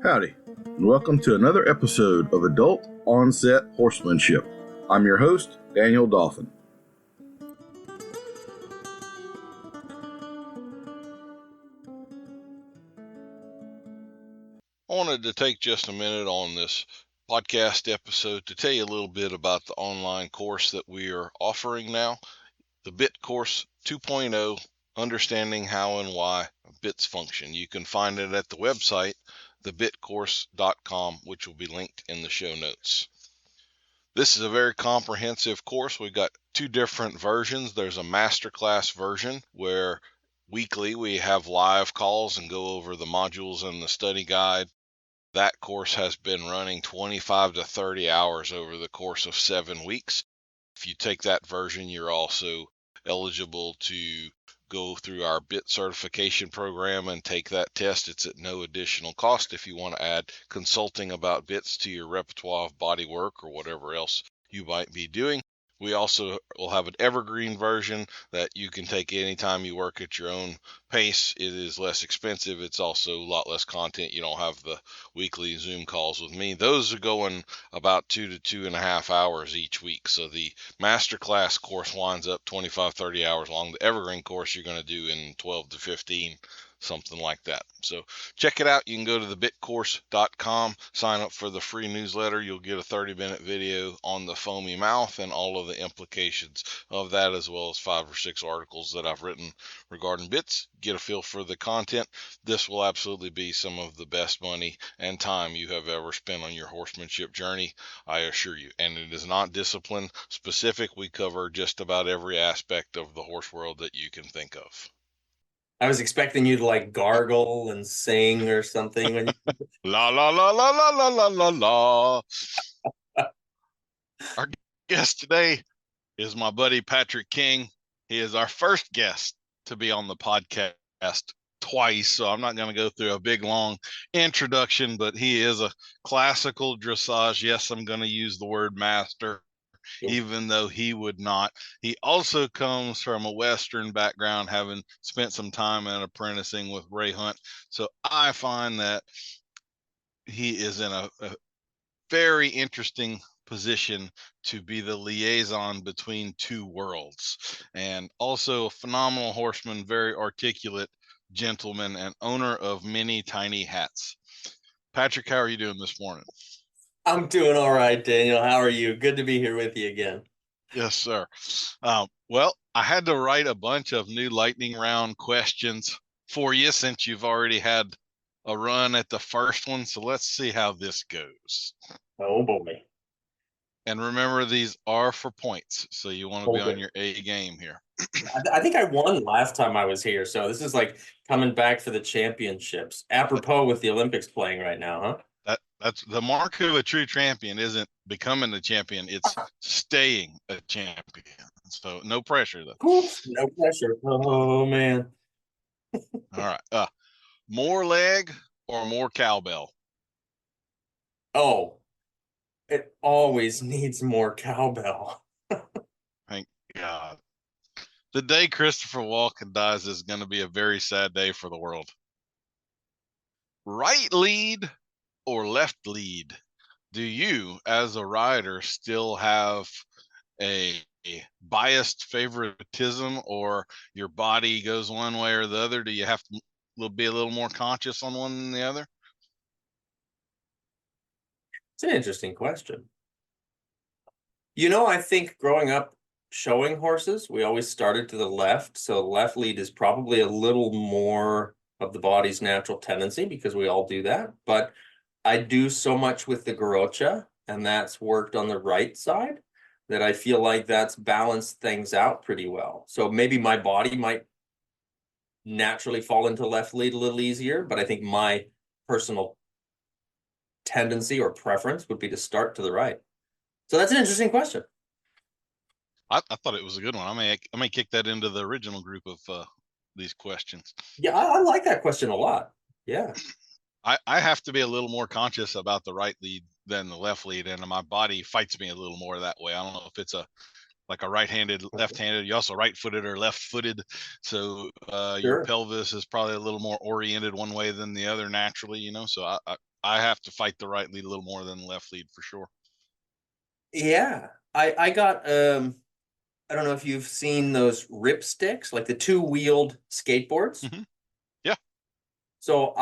Howdy, and welcome to another episode of Adult Onset Horsemanship. I'm your host, Daniel Dolphin. I wanted to take just a minute on this podcast episode to tell you a little bit about the online course that we are offering now, the Bit Course 2.0, Understanding How and Why Bits Function. You can find it at the website, thebitcourse.com, which will be linked in the show notes. This is a very comprehensive course. We've got two different versions. There's a masterclass version where weekly we have live calls and go over the modules and the study guide. That course has been running 25 to 30 hours over the course of 7 weeks. If you take that version, you're also eligible to go through our BIT certification program and take that test. It's at no additional cost if you want to add consulting about bits to your repertoire of body work or whatever else you might be doing. We also will have an evergreen version that you can take anytime you work at your own pace. It is less expensive. It's also a lot less content. You don't have the weekly Zoom calls with me. Those are going about 2 to 2.5 hours each week. So the masterclass course winds up 25, 30 hours long. The evergreen course you're going to do in 12 to 15, something like that. So check it out. You can go to thebitcourse.com, sign up for the free newsletter. You'll get a 30-minute video on the foamy mouth and all of the implications of that, as well as 5 or 6 articles that I've written regarding bits. Get a feel for the content. This will absolutely be some of the best money and time you have ever spent on your horsemanship journey, I assure you. And it is not discipline specific. We cover just about every aspect of the horse world that you can think of. I was expecting you to like gargle and sing or something. When La la la la la la la la la. Our guest today is my buddy Patrick King. He is our first guest to be on the podcast twice, so I'm not going to go through a big long introduction, but he is a classical dressage. Yes, I'm going to use the word master, even though he would not. He also comes from a Western background, having spent some time in apprenticing with Ray Hunt. So I find that he is in a very interesting position to be the liaison between two worlds, and also a phenomenal horseman, very articulate gentleman, and owner of many tiny hats. Patrick, how are you doing this morning? I'm doing all right, Daniel. How are you? Good to be here with you again. Yes, sir. Well, I had to write a bunch of new lightning round questions for you since you've already had a run at the first one. So let's see how this goes. Oh, boy. And remember, these are for points. So you want to be on your A game here. I think I won last time I was here. So this is like coming back for the championships. Apropos with the Olympics playing right now, huh? That's the mark of a true champion. Isn't becoming a champion, it's staying a champion. So no pressure though. Oops, no pressure. Oh man. All right. More leg or more cowbell? Oh, it always needs more cowbell. Thank God. The day Christopher Walken dies is going to be a very sad day for the world. Right lead or left lead? Do you, as a rider, still have a biased favoritism, or your body goes one way or the other? Do you have to be a little more conscious on one than the other? It's an interesting question. You know, I think growing up showing horses, we always started to the left. So left lead is probably a little more of the body's natural tendency because we all do that. But I do so much with the Garocha, and that's worked on the right side, that I feel like that's balanced things out pretty well. So maybe my body might naturally fall into left lead a little easier, but I think my personal tendency or preference would be to start to the right. So that's an interesting question. I thought it was a good one. I may kick that into the original group of these questions. Yeah, I like that question a lot. Yeah. I have to be a little more conscious about the right lead than the left lead, and my body fights me a little more that way. I don't know if it's a like a right-handed, left-handed. You also right-footed or left-footed, so your Sure. pelvis is probably a little more oriented one way than the other naturally, you know. So I have to fight the right lead a little more than the left lead for sure. Yeah. I got I don't know if you've seen those rip sticks, like the two-wheeled skateboards. Mm-hmm. Yeah. So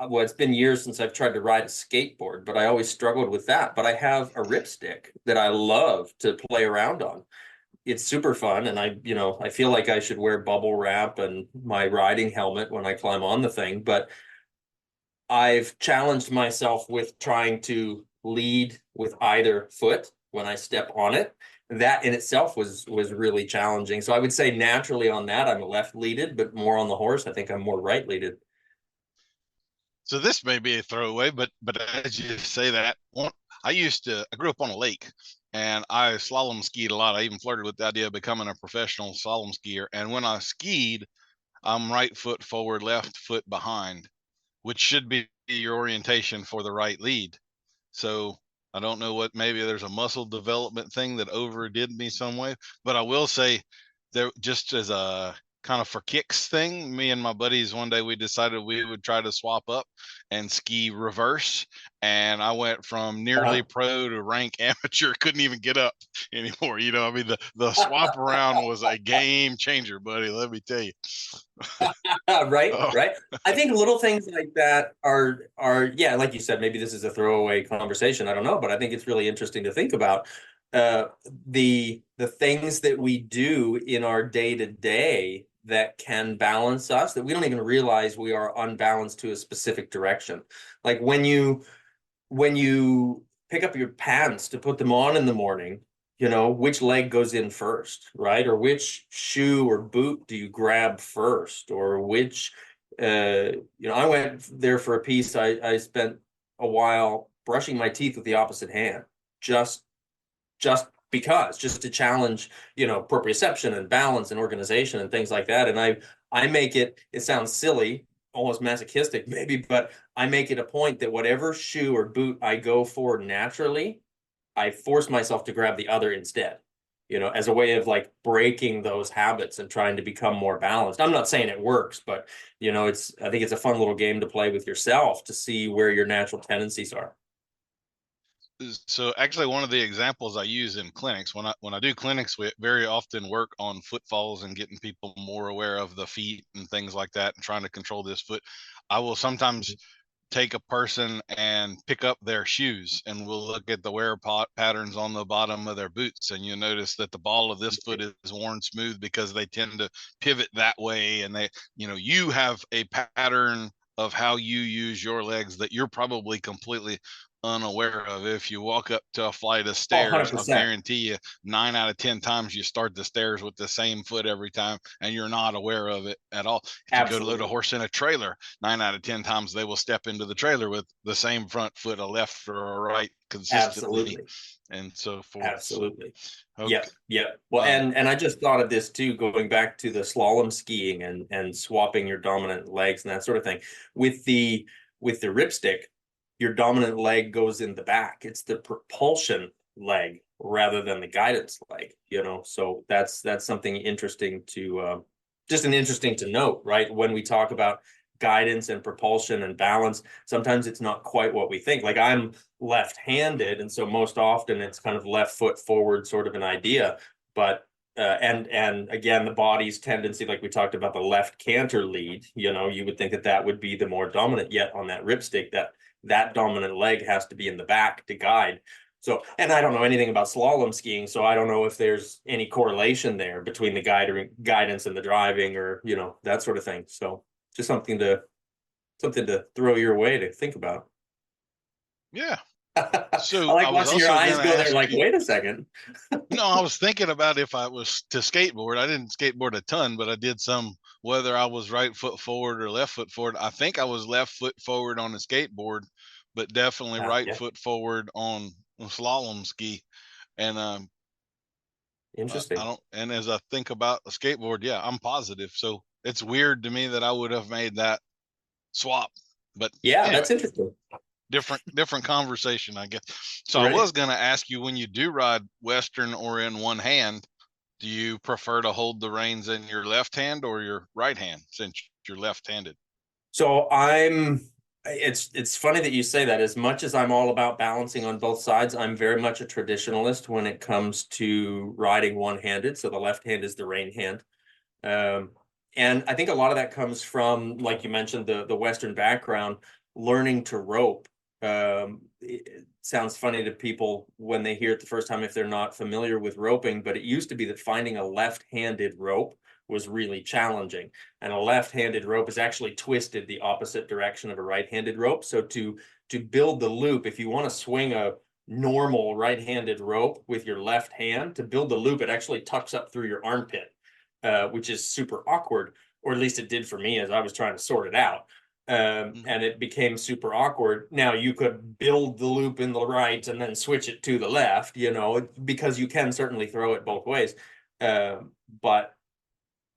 well, it's been years since I've tried to ride a skateboard, but I always struggled with that. But I have a ripstick that I love to play around on. It's super fun, and I feel like I should wear bubble wrap and my riding helmet when I climb on the thing. But I've challenged myself with trying to lead with either foot when I step on it. That in itself was really challenging. So I would say naturally on that, I'm left leaded, but more on the horse, I think I'm more right leaded. So this may be a throwaway, but as you say that, I grew up on a lake, and I slalom skied a lot. I even flirted with the idea of becoming a professional slalom skier. And when I skied, I'm right foot forward, left foot behind, which should be your orientation for the right lead. So I don't know what, maybe there's a muscle development thing that overdid me some way, but I will say there, just as a kind of for kicks thing, me and my buddies one day we decided we would try to swap up and ski reverse, and I went from nearly pro to rank amateur, couldn't even get up anymore. You know, I mean the swap around was a game changer, buddy, let me tell you. Right, Oh. right. I think little things like that are yeah, like you said, maybe this is a throwaway conversation. I don't know, but I think it's really interesting to think about uh, the things that we do in our day to day that can balance us that we don't even realize we are unbalanced to a specific direction. Like when you pick up your pants to put them on in the morning, which leg goes in first, right? Or which shoe or boot do you grab first? Or which, I went there for a piece. I spent a while brushing my teeth with the opposite hand, just, just to challenge, proprioception and balance and organization and things like that. And I make it sounds silly, almost masochistic maybe, but I make it a point that whatever shoe or boot I go for naturally, I force myself to grab the other instead, as a way of like breaking those habits and trying to become more balanced. I'm not saying it works, but I think it's a fun little game to play with yourself to see where your natural tendencies are. So actually one of the examples I use in clinics, when I do clinics, we very often work on footfalls and getting people more aware of the feet and things like that and trying to control this foot. I will sometimes take a person and pick up their shoes, and we'll look at the wear patterns on the bottom of their boots, and you'll notice that the ball of this foot is worn smooth because they tend to pivot that way, and you have a pattern of how you use your legs that you're probably completely unaware of. If you walk up to a flight of Oh, stairs, I'll 100%. guarantee you 9 out of 10 times you start the stairs with the same foot every time, and you're not aware of it at all. If you go to load a horse in a trailer, 9 out of 10 times they will step into the trailer with the same front foot, a left or a right, consistently. Absolutely. And so forth. Absolutely. Okay. Yeah. Well, and I just thought of this too, going back to the slalom skiing and swapping your dominant legs and that sort of thing. With the ripstick, your dominant leg goes in the back. It's the propulsion leg rather than the guidance leg, So that's something interesting to interesting to note, right? When we talk about guidance and propulsion and balance, sometimes it's not quite what we think. Like I'm left-handed, and so most often it's kind of left foot forward sort of an idea. But and again, the body's tendency, like we talked about the left canter lead, you would think that would be the more dominant. Yet on that ripstick, that dominant leg has to be in the back to guide. So, and I don't know anything about slalom skiing, so I don't know if there's any correlation there between the guidance and the driving, or that sort of thing. So, just something to throw your way to think about. Yeah. So I like watching your eyes go there. Like, wait a second. No, I was thinking about if I was to skateboard. I didn't skateboard a ton, but I did some. Whether I was right foot forward or left foot forward, I think I was left foot forward on a skateboard, but definitely right foot forward on a slalom ski. And interesting. I don't. And as I think about a skateboard, yeah, I'm positive. So it's weird to me that I would have made that swap. But yeah, anyway. That's interesting. different conversation, I guess. So I Right. was going to ask you, when you do ride Western or in one hand, do you prefer to hold the reins in your left hand or your right hand since you're left-handed? So it's funny that you say that. As much as I'm all about balancing on both sides, I'm very much a traditionalist when it comes to riding one-handed. So the left hand is the rein hand. Um, and I think a lot of that comes from, like you mentioned, the Western background, learning to rope. It sounds funny to people when they hear it the first time if they're not familiar with roping, but it used to be that finding a left-handed rope was really challenging. And a left-handed rope is actually twisted the opposite direction of a right-handed rope. So to build the loop, if you want to swing a normal right-handed rope with your left hand, to build the loop, it actually tucks up through your armpit. Which is super awkward, or at least it did for me as I was trying to sort it out. And it became super awkward. Now you could build the loop in the right and then switch it to the left, because you can certainly throw it both ways. But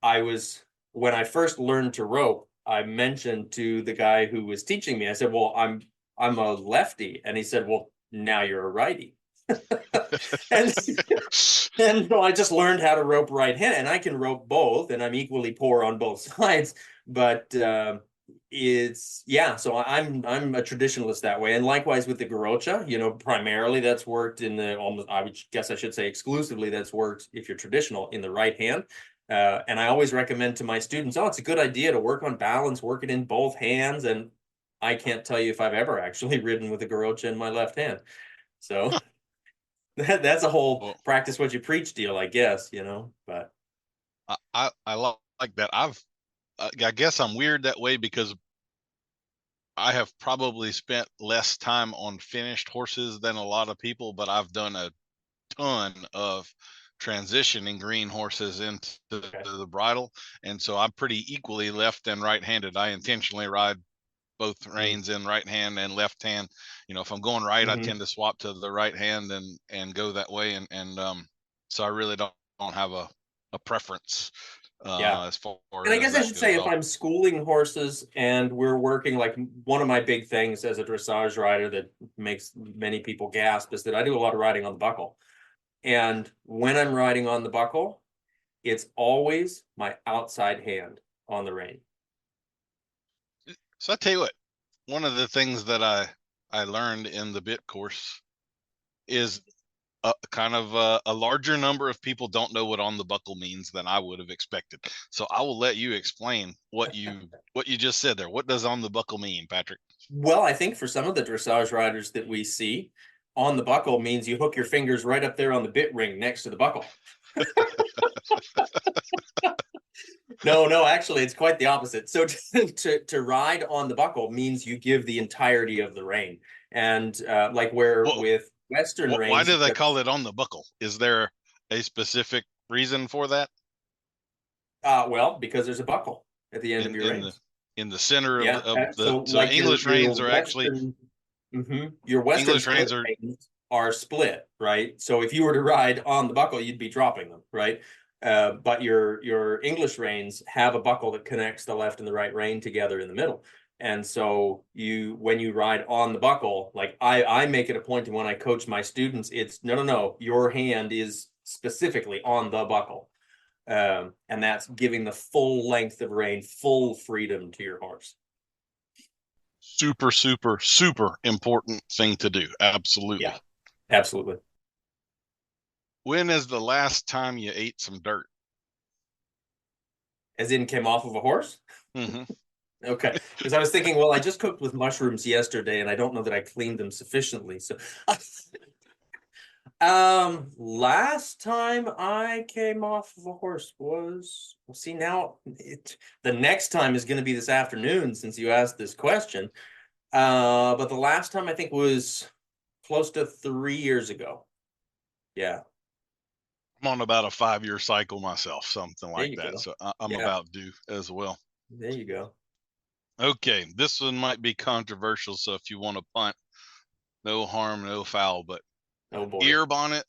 when I first learned to rope, I mentioned to the guy who was teaching me, I said, well, I'm a lefty. And he said, well, now you're a righty. and and so I just learned how to rope right hand, and I can rope both, and I'm equally poor on both sides. But so I'm a traditionalist that way, and likewise with the garocha. Primarily that's worked in the almost. I guess I should say exclusively that's worked if you're traditional in the right hand. And I always recommend to my students, it's a good idea to work on balance, work it in both hands. And I can't tell you if I've ever actually ridden with a garocha in my left hand. So. That's a whole Well, practice what you preach deal, I guess, but I like that. I guess I'm weird that way because I have probably spent less time on finished horses than a lot of people, but I've done a ton of transitioning green horses into okay. the bridle. And so I'm pretty equally left and right-handed. I intentionally ride both reins in right hand and left hand. If I'm going right, I Mm-hmm. tend to swap to the right hand and go that way. And so I really don't have a preference Yeah. as far And I as guess I that should say goes. if I'm schooling horses and we're working, like one of my big things as a dressage rider that makes many people gasp is that I do a lot of riding on the buckle. And when I'm riding on the buckle, it's always my outside hand on the rein. So I tell you what, one of the things that I learned in the bit course is kind of a larger number of people don't know what on the buckle means than I would have expected. So I will let you explain what you just said there. What does on the buckle mean, Patrick? Well, I think for some of the dressage riders that we see, on the buckle means you hook your fingers right up there on the bit ring next to the buckle. No, actually, it's quite the opposite. So to ride on the buckle means you give the entirety of the rein. And like where Well, with Western why reins, do they call it on the buckle? Is there a specific reason for that? well, because there's a buckle at the end of In your in the reins. in the center of Yeah. the So so like English your reins are actually Western, your Western English reins split are reins are split, right? So if you were to ride on the buckle, you'd be dropping them, right? But your English reins have a buckle that connects the left and the right rein together in the middle. And so when you ride on the buckle, like I make it a point, and when I coach my students, it's no, your hand is specifically on the buckle. And that's giving the full length of rein, full freedom to your horse. super, super, super important thing to do. Absolutely. Yeah, absolutely. When is the last time you ate some dirt? As in came off of a horse? Mm-hmm. Okay, because I was thinking, well, I just cooked with mushrooms yesterday, and I don't know that I cleaned them sufficiently. So, last time I came off of a horse was, well, see now the next time is going to be this afternoon since you asked this question. But the last time I think was close to 3 years ago. Yeah. I'm on about a 5-year cycle myself, something There like you that. go. So I'm Yeah, about due as well. there you go. Okay, this one might be controversial, so if you want to punt, no harm, no foul, but Oh boy. ear bonnet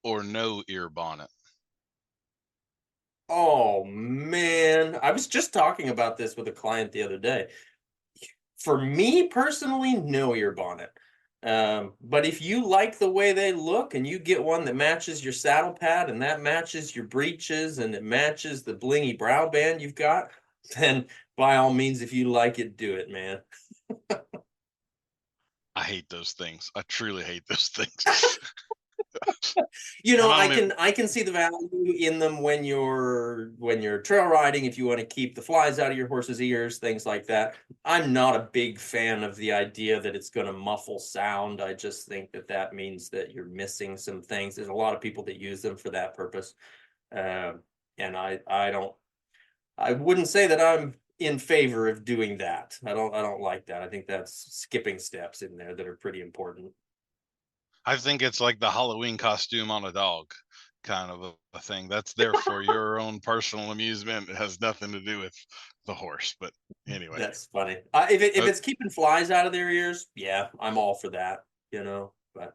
or no ear bonnet? Oh man, I was just talking about this with a client the other day. For me personally, no ear bonnet. But if you like the way they look and you get one that matches your saddle pad and that matches your breeches and it matches the blingy brow band you've got, then by all means, if you like it, do it, man. I hate those things. I truly hate those things. You know, And I can see the value in them when you're trail riding, if you want to keep the flies out of your horse's ears, things like that. I'm not a big fan of the idea that it's going to muffle sound. I just think that that means that you're missing some things. There's a lot of people that use them for that purpose, and I wouldn't say that I'm in favor of doing that. I don't like that. I think that's skipping steps in there that are pretty important. I think it's like the Halloween costume on a dog kind of a thing. That's there for your own personal amusement. It has nothing to do with the horse. But anyway. That's funny. If it's keeping flies out of their ears, yeah, I'm all for that, you know. But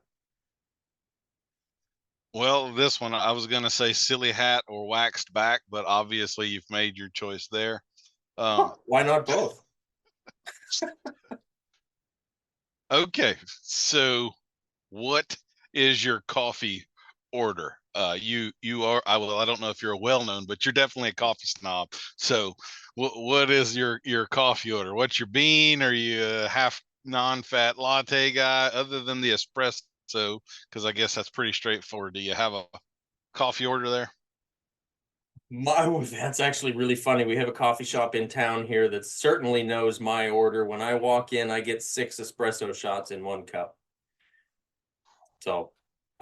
well, this one I was gonna say silly hat or waxed back, but obviously you've made your choice there. Why not both? Okay, so what is your coffee order? You are I don't know if you're a well-known, but you're definitely a coffee snob. So what is your coffee order? What's your bean? Are you a half non-fat latte guy other than the espresso? Because I guess that's pretty straightforward. Do you have a coffee order there? That's actually really funny. We have a coffee shop in town here that certainly knows my order. When I walk in, I get 6 espresso shots in 1 cup. So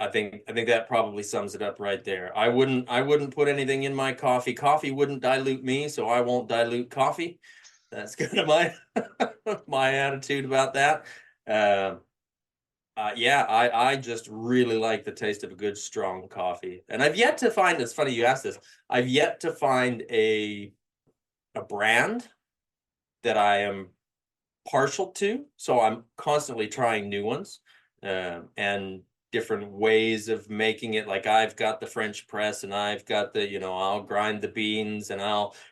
I think that probably sums it up right there. I wouldn't put anything in my coffee. Coffee wouldn't dilute me, so I won't dilute coffee. That's kind of my my attitude about that. Yeah, I just really like the taste of a good strong coffee. And I've yet to find, it's funny you asked this, I've yet to find a brand that I am partial to. So I'm constantly trying new ones, and different ways of making it. Like I've got the French press and I've got the, I'll grind the beans and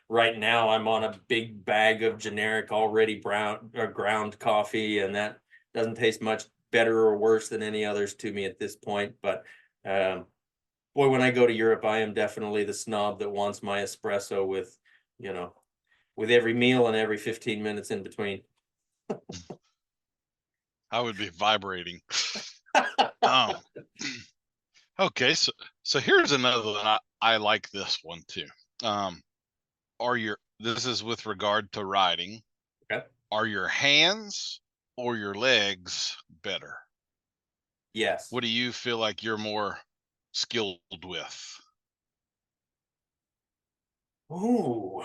right now I'm on a big bag of generic already ground coffee, and that doesn't taste much better or worse than any others to me at this point. But boy, when I go to Europe, I am definitely the snob that wants my espresso with, with every meal and every 15 minutes in between. I would be vibrating. Okay, so here's another one. I like this one too. This is with regard to riding. Okay. Are your hands or your legs better? Yes. What do you feel like you're more skilled with? Ooh.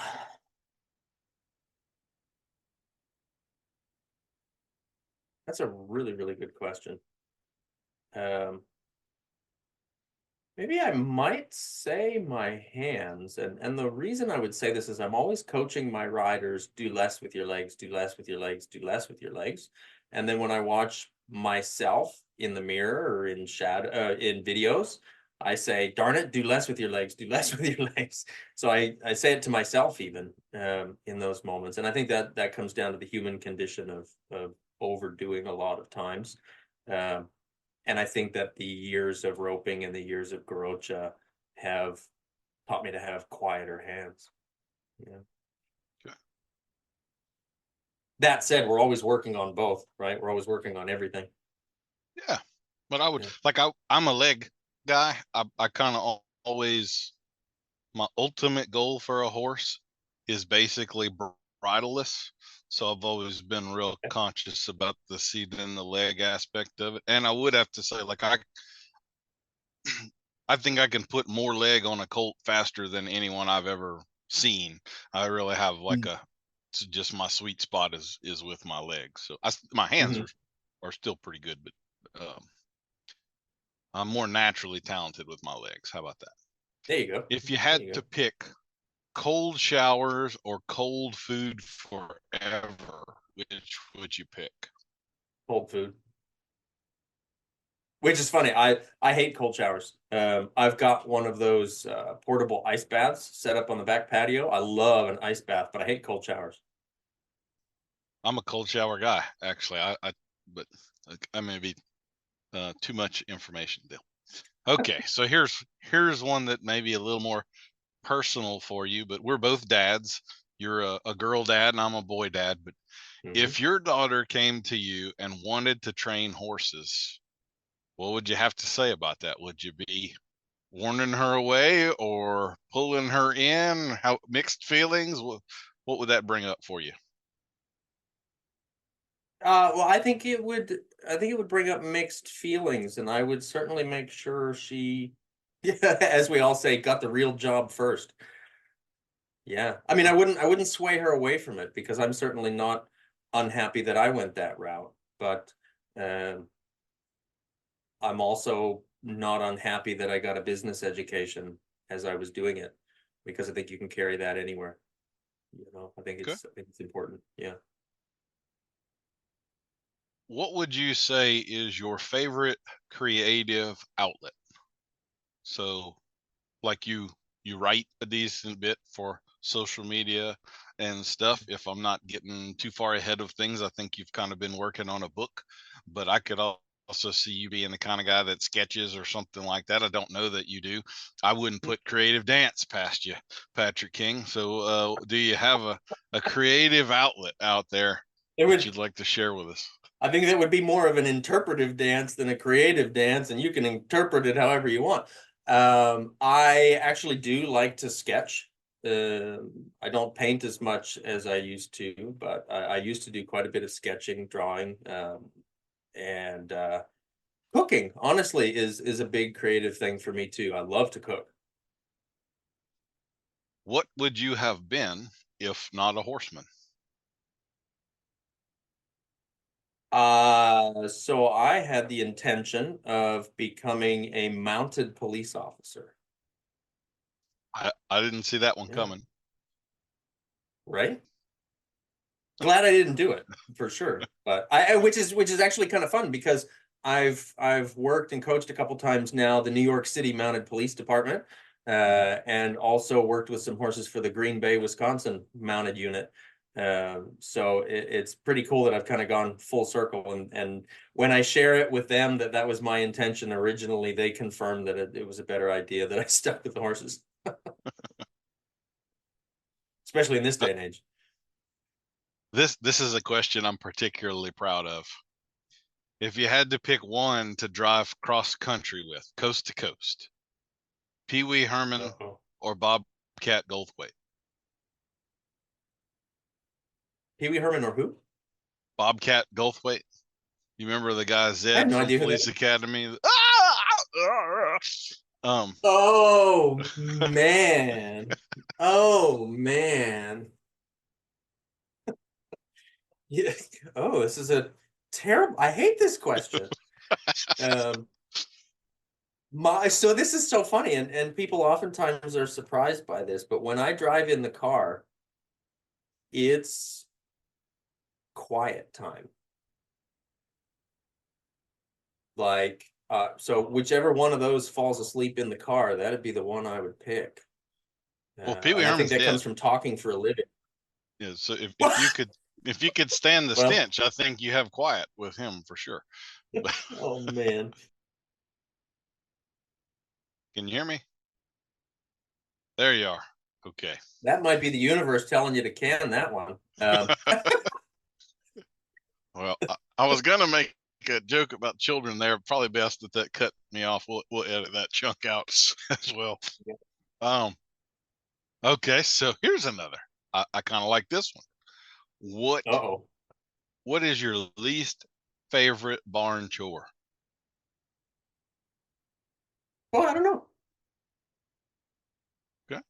That's a really, really good question. Maybe I might say my hands. And the reason I would say this is I'm always coaching my riders, do less with your legs, do less with your legs, do less with your legs. And then when I watch myself in the mirror or in in videos, I say, darn it, do less with your legs, do less with your legs. So I say it to myself even in those moments. And I think that comes down to the human condition of overdoing a lot of times. And I think that the years of roping and the years of Garocha have taught me to have quieter hands. Yeah. Okay. That said, we're always working on both, right? We're always working on everything. Yeah, but I would I'm a leg guy. I kind of always, my ultimate goal for a horse is basically bridleless. So I've always been real conscious about the seat and the leg aspect of it. And I would have to say, I think I can put more leg on a colt faster than anyone I've ever seen. I really have just my sweet spot is with my legs. So my hands are still pretty good, but I'm more naturally talented with my legs. How about that? There you go. If you had to pick cold showers or cold food forever, which would you pick? Cold food. Which is funny. I hate cold showers. I've got one of those portable ice baths set up on the back patio. I love an ice bath, but I hate cold showers. I'm a cold shower guy, actually. But I may be too much information deal. Okay, so here's one that may be a little more personal for you, but we're both dads. You're a girl dad and I'm a boy dad. But if your daughter came to you and wanted to train horses, what would you have to say about that? Would you be warning her away or pulling her in? How mixed feelings? What would that bring up for you? Well, I think it would. I think it would bring up mixed feelings, and I would certainly make sure she, as we all say, got the real job first. Yeah, I mean, I wouldn't sway her away from it because I'm certainly not unhappy that I went that route, but I'm also not unhappy that I got a business education as I was doing it, because I think you can carry that anywhere. I think it's important. Yeah. What would you say is your favorite creative outlet? So, like you write a decent bit for social media and stuff. If I'm not getting too far ahead of things, I think you've kind of been working on a book, but I could also see you being the kind of guy that sketches or something like that. I don't know that you do. I wouldn't put creative dance past you, Patrick King. So, do you have a creative outlet out there that you'd like to share with us? I think that would be more of an interpretive dance than a creative dance, and you can interpret it however you want. I actually do like to sketch. I don't paint as much as I used to, but I used to do quite a bit of sketching, drawing, and cooking. Honestly, is a big creative thing for me too. I love to cook. What would you have been if not a horseman? So I had the intention of becoming a mounted police officer. I didn't see that one coming. Right? Glad I didn't do it for sure. But which is actually kind of fun because I've worked and coached a couple times now the New York City Mounted Police Department, and also worked with some horses for the Green Bay, Wisconsin Mounted Unit. So it's pretty cool that I've kind of gone full circle, and when I share it with them that was my intention originally, they confirmed that it was a better idea that I stuck with the horses. Especially in this day and age. This is a question I'm particularly proud of. If you had to pick one to drive cross country with, coast to coast, Pee Wee Herman or Bobcat Goldthwait? Pee Wee Herman or who? Bobcat Goldthwait. You remember the guy Zed from Police Academy? Oh man. Oh man. Yeah. Oh, this is a terrible. I hate this question. So this is so funny, and people oftentimes are surprised by this, but when I drive in the car, it's quiet time. Like, so whichever one of those falls asleep in the car, that'd be the one I would pick. Well, Pee Wee Herman's I think that dead. comes from talking for a living. Yeah, so if you could stand the stench, I think you have quiet with him for sure. Oh man. Can you hear me? There you are. Okay. That might be the universe telling you to can that one. Well, I was gonna make a joke about children there. Probably best that cut me off. We'll edit that chunk out as well. Yeah. Okay, so here's another. I kind of like this one. What is your least favorite barn chore? Well, I don't know. Okay.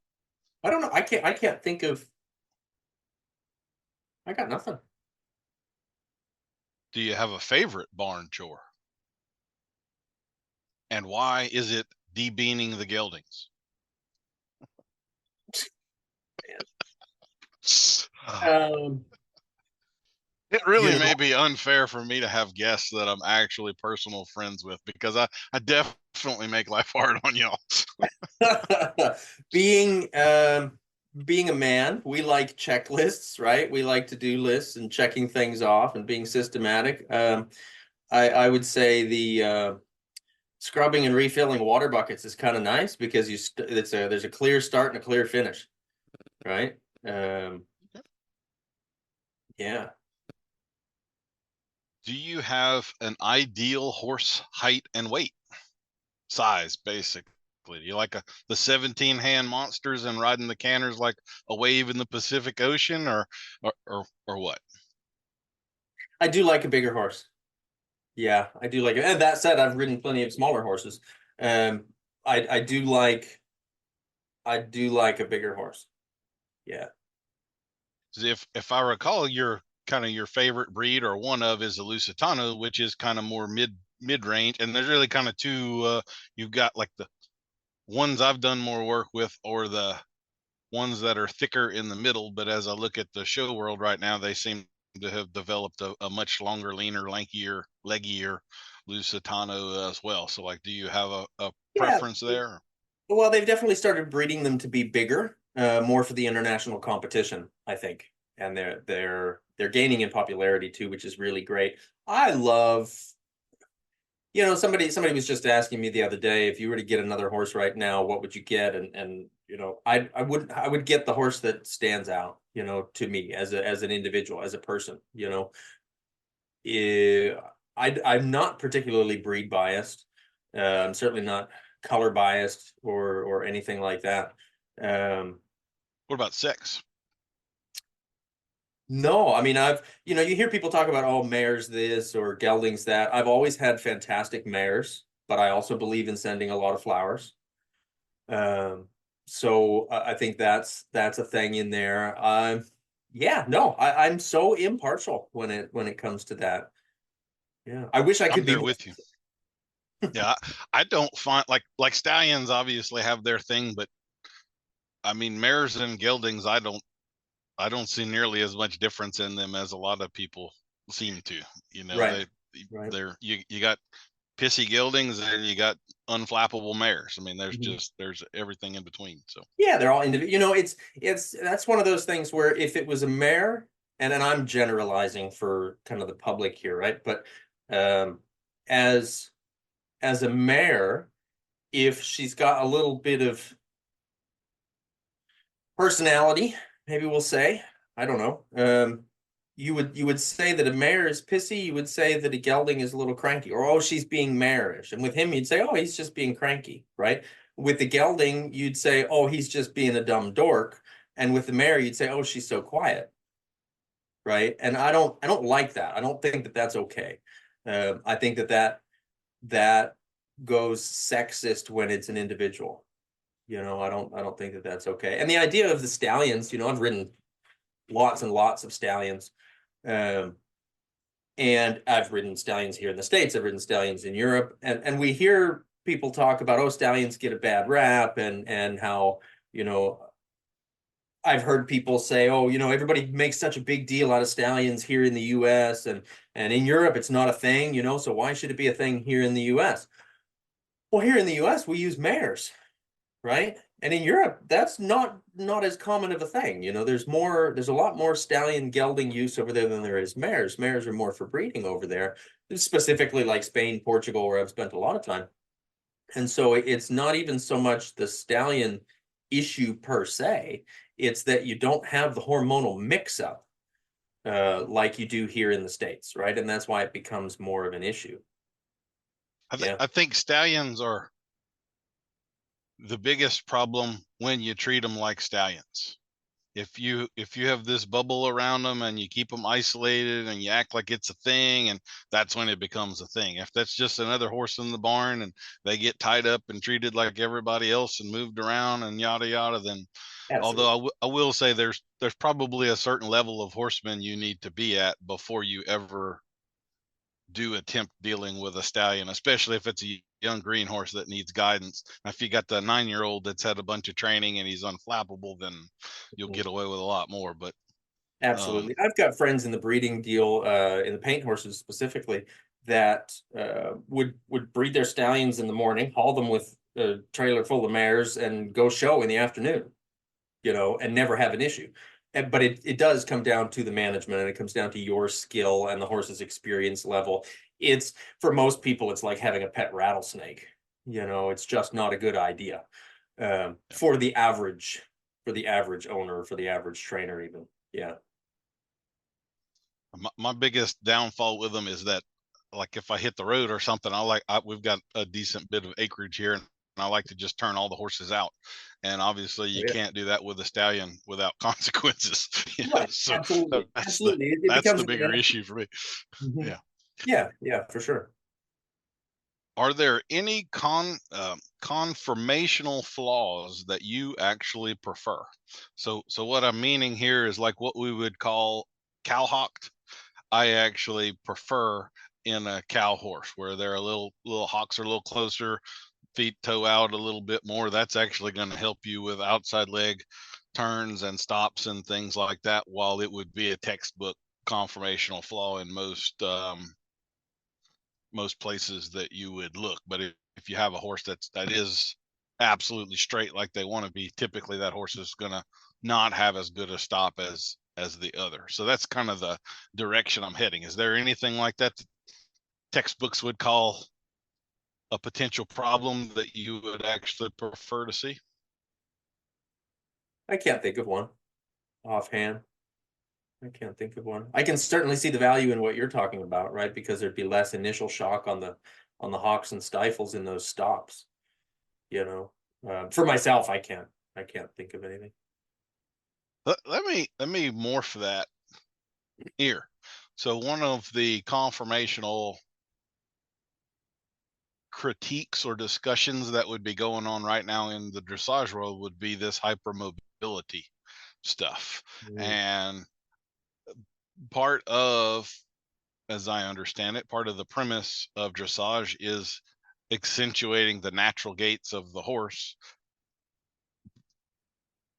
I don't know. I can't think of. I got nothing. Do you have a favorite barn chore? And why is it debeaning the geldings? It really may be unfair for me to have guests that I'm actually personal friends with, because I definitely make life hard on y'all. Being being a man, we like checklists, right? We like to do lists and checking things off and being systematic. I would say the scrubbing and refilling water buckets is kind of nice because there's a clear start and a clear finish, right? Yeah. Do you have an ideal horse height and weight size, basically? Do you like the 17-hand monsters and riding the canners like a wave in the Pacific Ocean, or what? I do like a bigger horse. Yeah, I do like it. And that said, I've ridden plenty of smaller horses. I do like a bigger horse. Yeah. If I recall, your favorite breed or one of is the Lusitano, which is kind of more mid range, and there's really kind of two. You've got like the ones I've done more work with, or the ones that are thicker in the middle. But as I look at the show world right now, they seem to have developed a much longer, leaner, lankier, leggier Lusitano as well. So, like, do you have a preference there? Well, they've definitely started breeding them to be bigger, more for the international competition, I think, and they're gaining in popularity too, which is really great. I love, somebody was just asking me the other day, if you were to get another horse right now, what would you get? And I would get the horse that stands out, to me as an individual, as a person. I'm not particularly breed biased. I'm certainly not color biased or anything like that. What about sex? No, I mean, you hear people talk about, oh, mares this or geldings that. I've always had fantastic mares, but I also believe in sending a lot of flowers. So I think that's a thing in there. Yeah, no, I'm so impartial when it comes to that. Yeah, I wish I could I'm be there with you. Yeah, I don't find like stallions obviously have their thing, but I mean mares and geldings, I don't see nearly as much difference in them as a lot of people seem to. Right. They're you got pissy geldings and you got unflappable mares. I mean, there's everything in between. So yeah, they're all individual. That's one of those things where if it was a mare, and then I'm generalizing for kind of the public here, right? But as a mare, if she's got a little bit of personality, maybe we'll say, I don't know. You would say that a mare is pissy. You would say that a gelding is a little cranky, or oh, she's being marish. And with him, you'd say, oh, he's just being cranky, right? With the gelding, you'd say, oh, he's just being a dumb dork. And with the mare, you'd say, oh, she's so quiet, right? And I don't like that. I don't think that that's okay. I think that goes sexist when it's an individual. I don't think that that's okay. And the idea of the stallions, I've ridden lots and lots of stallions. And I've ridden stallions here in the States. I've ridden stallions in Europe. And we hear people talk about, oh, stallions get a bad rap and how, I've heard people say, oh, everybody makes such a big deal out of stallions here in the US and in Europe, it's not a thing, so why should it be a thing here in the US? Well, here in the US, we use mares, right? And in Europe, that's not as common of a thing. There's a lot more stallion gelding use over there than there is mares. Mares are more for breeding over there, specifically like Spain, Portugal, where I've spent a lot of time. And so it's not even so much the stallion issue per se, it's that you don't have the hormonal mix-up like you do here in the States, right? And that's why it becomes more of an issue. I think stallions are the biggest problem when you treat them like stallions. If you have this bubble around them and you keep them isolated and you act like it's a thing, and that's when it becomes a thing. If that's just another horse in the barn and they get tied up and treated like everybody else and moved around and yada yada, then Absolutely. although I will say there's probably a certain level of horseman you need to be at before you ever do attempt dealing with a stallion, especially if it's a young green horse that needs guidance. If you got the 9-year-old that's had a bunch of training and he's unflappable, then you'll get away with a lot more. But absolutely, I've got friends in the breeding deal, in the paint horses specifically, that would breed their stallions in the morning, haul them with a trailer full of mares, and go show in the afternoon. and never have an issue. But it does come down to the management, and it comes down to your skill and the horse's experience level. It's, for most people, it's like having a pet rattlesnake. It's just not a good idea for the average owner, for the average trainer even. Yeah. My biggest downfall with them is that, like, if I hit the road or something, we've got a decent bit of acreage here, and I like to just turn all the horses out. And obviously you can't do that with a stallion without consequences. Right. So Absolutely. Absolutely. It that's becomes the bigger issue for me. Mm-hmm. Yeah. Yeah, for sure. Are there any conformational flaws that you actually prefer? So what I'm meaning here is like what we would call cowhocked. I actually prefer in a cow horse where they're little hocks are a little closer, feet toe out a little bit more. That's actually going to help you with outside leg turns and stops and things like that, while it would be a textbook conformational flaw in most places that you would look. But if you have a horse that is absolutely straight like they want to be, typically that horse is going to not have as good a stop as the other. So that's kind of the direction I'm heading. Is there anything like that textbooks would call a potential problem that you would actually prefer to see? I can't think of one offhand. I can't think of one. I can certainly see the value in what you're talking about, right? Because there'd be less initial shock on the hocks and stifles in those stops. For myself, I can't think of anything. Let me morph that here. So one of the conformational critiques or discussions that would be going on right now in the dressage world would be this hypermobility stuff. And part of, as I understand it, part of the premise of dressage is accentuating the natural gaits of the horse.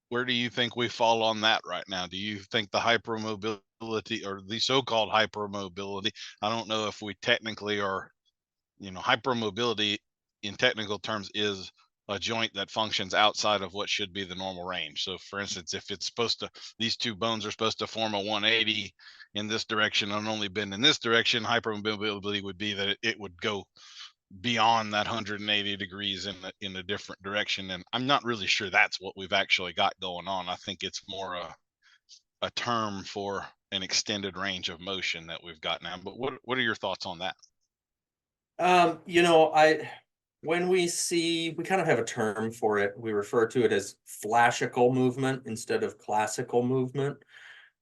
Where do you think we fall on that right now? Do you think the hypermobility, or the so-called hypermobility, I don't know if we technically are, hypermobility in technical terms is a joint that functions outside of what should be the normal range. So for instance, if it's these two bones are supposed to form a 180 in this direction and only bend in this direction, hypermobility would be that it would go beyond that 180 degrees in a different direction. And I'm not really sure that's what we've actually got going on. I think it's more a term for an extended range of motion that we've got now. But what are your thoughts on that? When we kind of have a term for it. We refer to it as flashical movement instead of classical movement.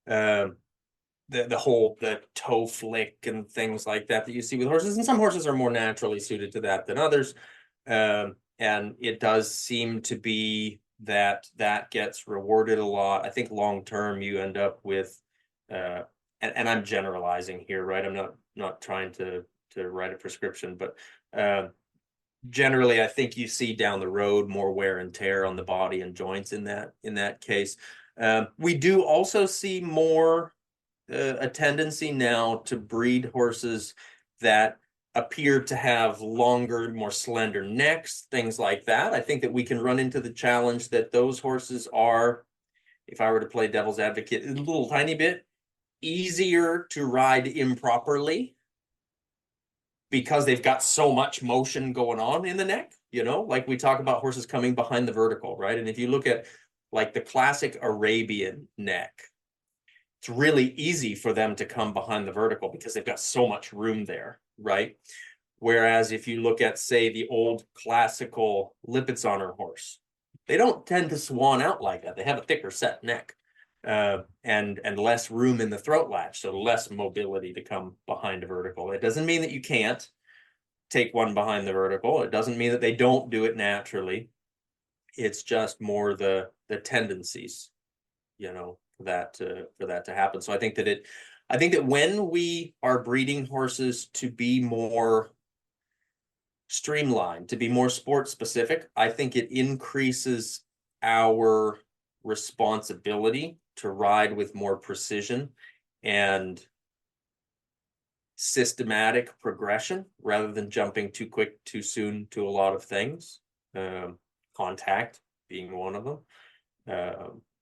The toe flick and things like that you see with horses, and some horses are more naturally suited to that than others. And it does seem to be that gets rewarded a lot. I think long term you end up with, and I'm generalizing here, right? I'm not trying to write a prescription, but generally I think you see down the road more wear and tear on the body and joints in that case. We do also see more a tendency now to breed horses that appear to have longer, more slender necks, things like that. I think that we can run into the challenge that those horses are, if I were to play devil's advocate, a little tiny bit easier to ride improperly because they've got so much motion going on in the neck. Like we talk about horses coming behind the vertical, right? And if you look at like the classic Arabian neck, it's really easy for them to come behind the vertical because they've got so much room there, right? Whereas if you look at, say, the old classical Lipizzaner horse, they don't tend to swan out like that. They have a thicker set neck and less room in the throat latch, so less mobility to come behind a vertical. It doesn't mean that you can't take one behind the vertical. It doesn't mean that they don't do it naturally. It's just more the tendencies, for that to happen. So I think that when we are breeding horses to be more streamlined, to be more sport specific, I think it increases our responsibility to ride with more precision and systematic progression rather than jumping too quick, too soon to a lot of things. Contact being one of them.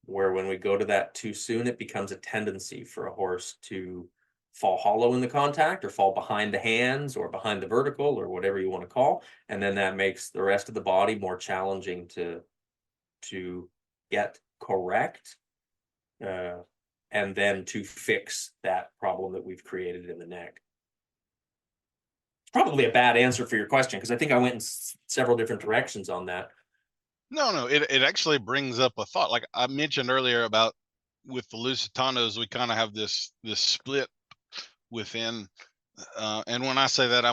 where when we go to that too soon, it becomes a tendency for a horse to fall hollow in the contact or fall behind the hands or behind the vertical or whatever you want to call. And then that makes the rest of the body more challenging to get correct, and then to fix that problem that we've created in the neck. It's probably a bad answer for your question, because I think I went in several different directions on that. No, it actually brings up a thought. Like I mentioned earlier about with the Lusitanos, we kind of have this split within, and when I say that,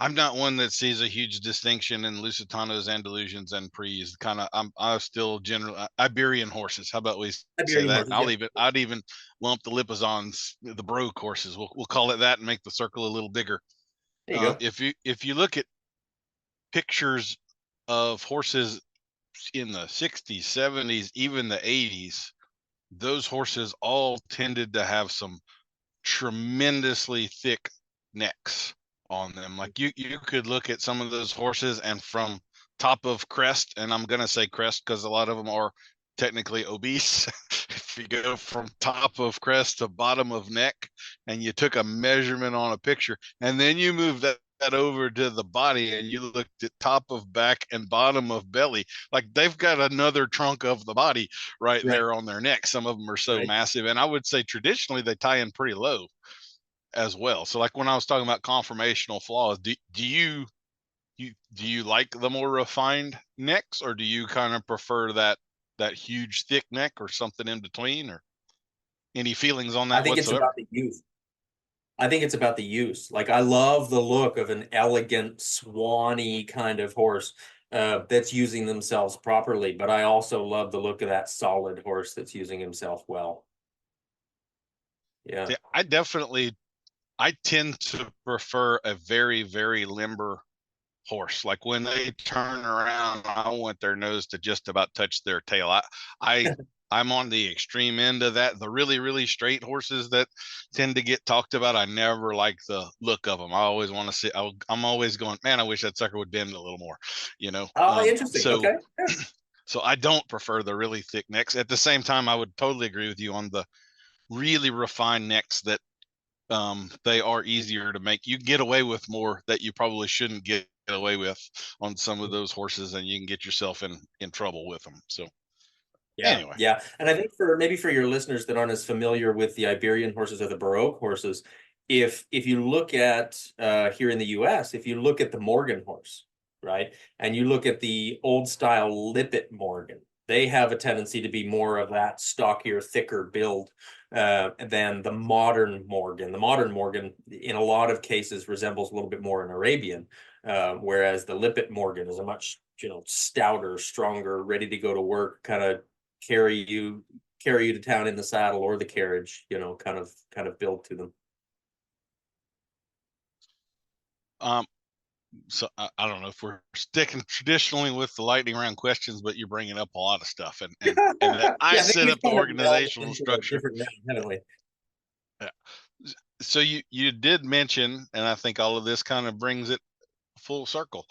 I'm not one that sees a huge distinction in Lusitanos, Andalusians, and Pries. I'm still generally Iberian horses. How about we say that? Horses, I'd even lump the Lipizans, the broke horses. We'll call it that and make the circle a little bigger. There you go. If you look at pictures of horses in the 60s, 70s, even the 80s, those horses all tended to have some tremendously thick necks on them. Like you could look at some of those horses and from top of crest, and I'm going to say crest because a lot of them are technically obese. If you go from top of crest to bottom of neck and you took a measurement on a picture and then you move that over to the body and you looked at top of back and bottom of belly, like they've got another trunk of the body right there on their neck. Some of them are so massive, and I would say traditionally they tie in pretty low as well. So like when I was talking about conformational flaws, do you like the more refined necks, or do you kind of prefer that huge thick neck, or something in between, or any feelings on that I think whatsoever? It's about the use. I think it's about the use. Like I love the look of an elegant swanny kind of horse that's using themselves properly, but I also love the look of that solid horse that's using himself well. Yeah. I tend to prefer a very, very limber horse. Like when they turn around, I want their nose to just about touch their tail. I'm on the extreme end of that. The really, really straight horses that tend to get talked about, I never like the look of them. I always want to see. I'm always going, man, I wish that sucker would bend a little more. Oh, interesting. So, okay. Yeah. So I don't prefer the really thick necks. At the same time, I would totally agree with you on the really refined necks that they are easier to make. You get away with more that you probably shouldn't get away with on some of those horses, and you can get yourself in trouble with them. So anyway. Yeah. And I think for your listeners that aren't as familiar with the Iberian horses or the Baroque horses, if you look at here in the US, if you look at the Morgan horse, right, and you look at the old style Lippet Morgan, they have a tendency to be more of that stockier, thicker build than the modern Morgan. The modern Morgan, in a lot of cases, resembles a little bit more an Arabian, whereas the Lippet Morgan is a much stouter, stronger, ready to go to work, kind of carry you to town in the saddle or the carriage, kind of build to them. So I don't know if we're sticking traditionally with the lightning round questions, but you're bringing up a lot of stuff, and that I set up the organizational structure. Yeah. So you did mention, and I think all of this kind of brings it full circle,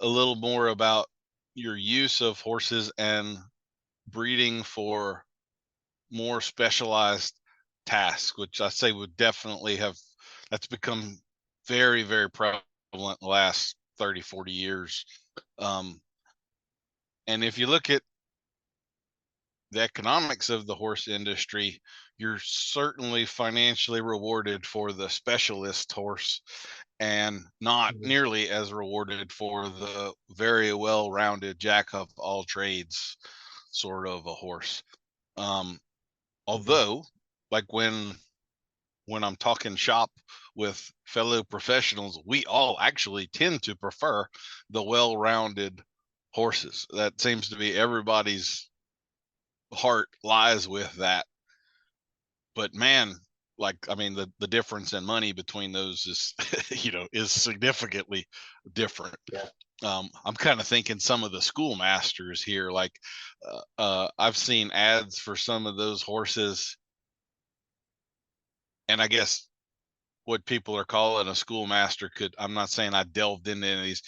a little more about your use of horses and breeding for more specialized tasks, which I say would definitely that's become very, very prevalent in the last 30, 40 years. And if you look at the economics of the horse industry, you're certainly financially rewarded for the specialist horse and not nearly as rewarded for the very well-rounded jack of all trades sort of a horse. Although, like when I'm talking shop with fellow professionals, we all actually tend to prefer the well-rounded horses. That seems to be everybody's heart lies with that. But man, the difference in money between those is is significantly different. I'm kind of thinking some of the schoolmasters here, like I've seen ads for some of those horses, and I guess what people are calling a schoolmaster I'm not saying I delved into any of these.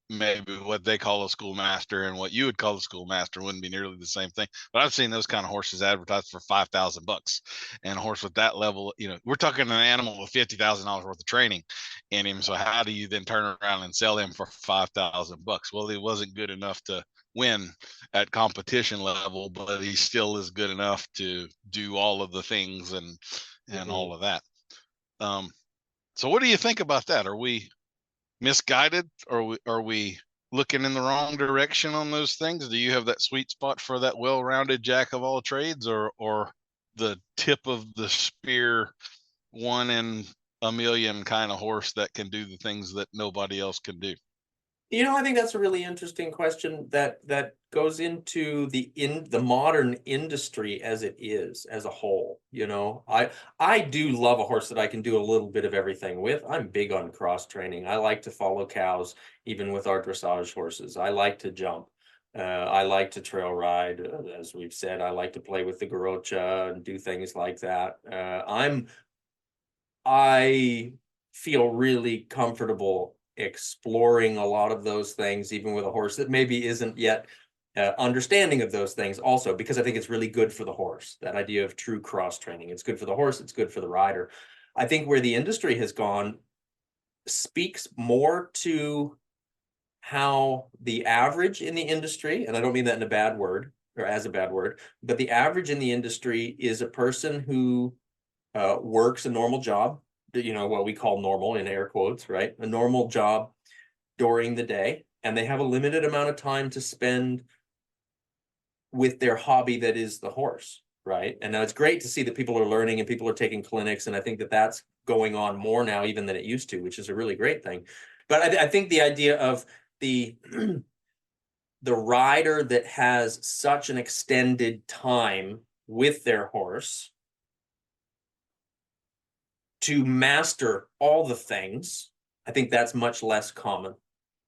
maybe what they call a schoolmaster and what you would call a schoolmaster wouldn't be nearly the same thing. But I've seen those kind of horses advertised for $5,000, and a horse with that level, we're talking an animal with $50,000 worth of training in him. So how do you then turn around and sell him for $5,000? Well, he wasn't good enough to win at competition level, but he still is good enough to do all of the things and all of that. So what do you think about that? Are we misguided, or are we looking in the wrong direction on those things? Do you have that sweet spot for that well-rounded jack of all trades, or the tip of the spear, one in a million kind of horse that can do the things that nobody else can do? I think that's a really interesting question that goes into the modern industry as it is as a whole. I do love a horse that I can do a little bit of everything with. I'm big on cross training. I like to follow cows, even with our dressage horses. I like to jump. I like to trail ride, as we've said. I like to play with the garrocha and do things like that. I feel really comfortable exploring a lot of those things, even with a horse that maybe isn't yet understanding of those things also, because I think it's really good for the horse, that idea of true cross training. It's good for the horse, it's good for the rider. I think where the industry has gone speaks more to how the average in the industry, and I don't mean that in a bad word or as a bad word, but the average in the industry is a person who works a normal job, what we call normal in air quotes, right? A normal job during the day, and they have a limited amount of time to spend with their hobby that is the horse, right? And now it's great to see that people are learning and people are taking clinics, and I think that that's going on more now even than it used to, which is a really great thing. But I think the idea of the the rider that has such an extended time with their horse to master all the things, I think that's much less common,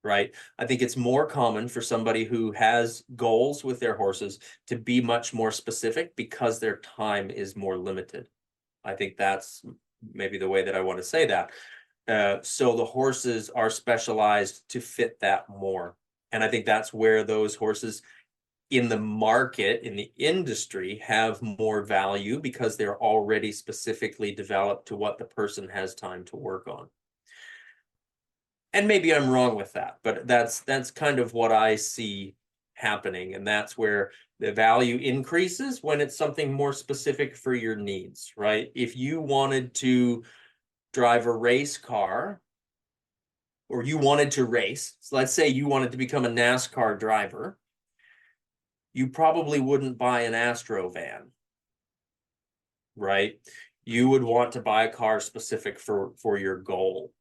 right? I think it's more common for somebody who has goals with their horses to be much more specific because their time is more limited. I think that's maybe the way that I want to say that. So the horses are specialized to fit that more. And I think that's where those horses in the market, in the industry, have more value because they're already specifically developed to what the person has time to work on. And maybe I'm wrong with that, but that's kind of what I see happening. And that's where the value increases, when it's something more specific for your needs, right? If you wanted to drive a race car, or you wanted to race, so let's say you wanted to become a NASCAR driver, you probably wouldn't buy an Astro van, right? You would want to buy a car specific for your goal.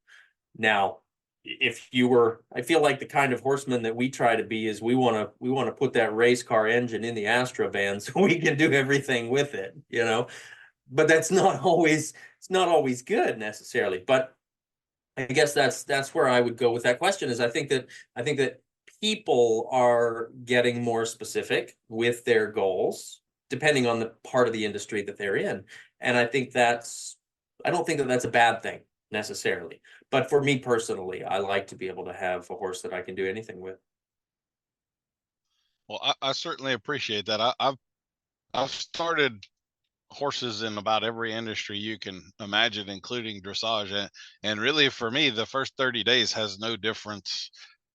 Now, if you were, I feel like the kind of horseman that we try to be is we want to put that race car engine in the Astro van so we can do everything with it, But it's not always good necessarily. But I guess that's where I would go with that question. Is I think that people are getting more specific with their goals depending on the part of the industry that they're in, and I don't think that that's a bad thing necessarily. But for me personally, I like to be able to have a horse that I can do anything with. Well, I certainly appreciate that. I've started horses in about every industry you can imagine, including dressage, and really for me the first 30 days has no difference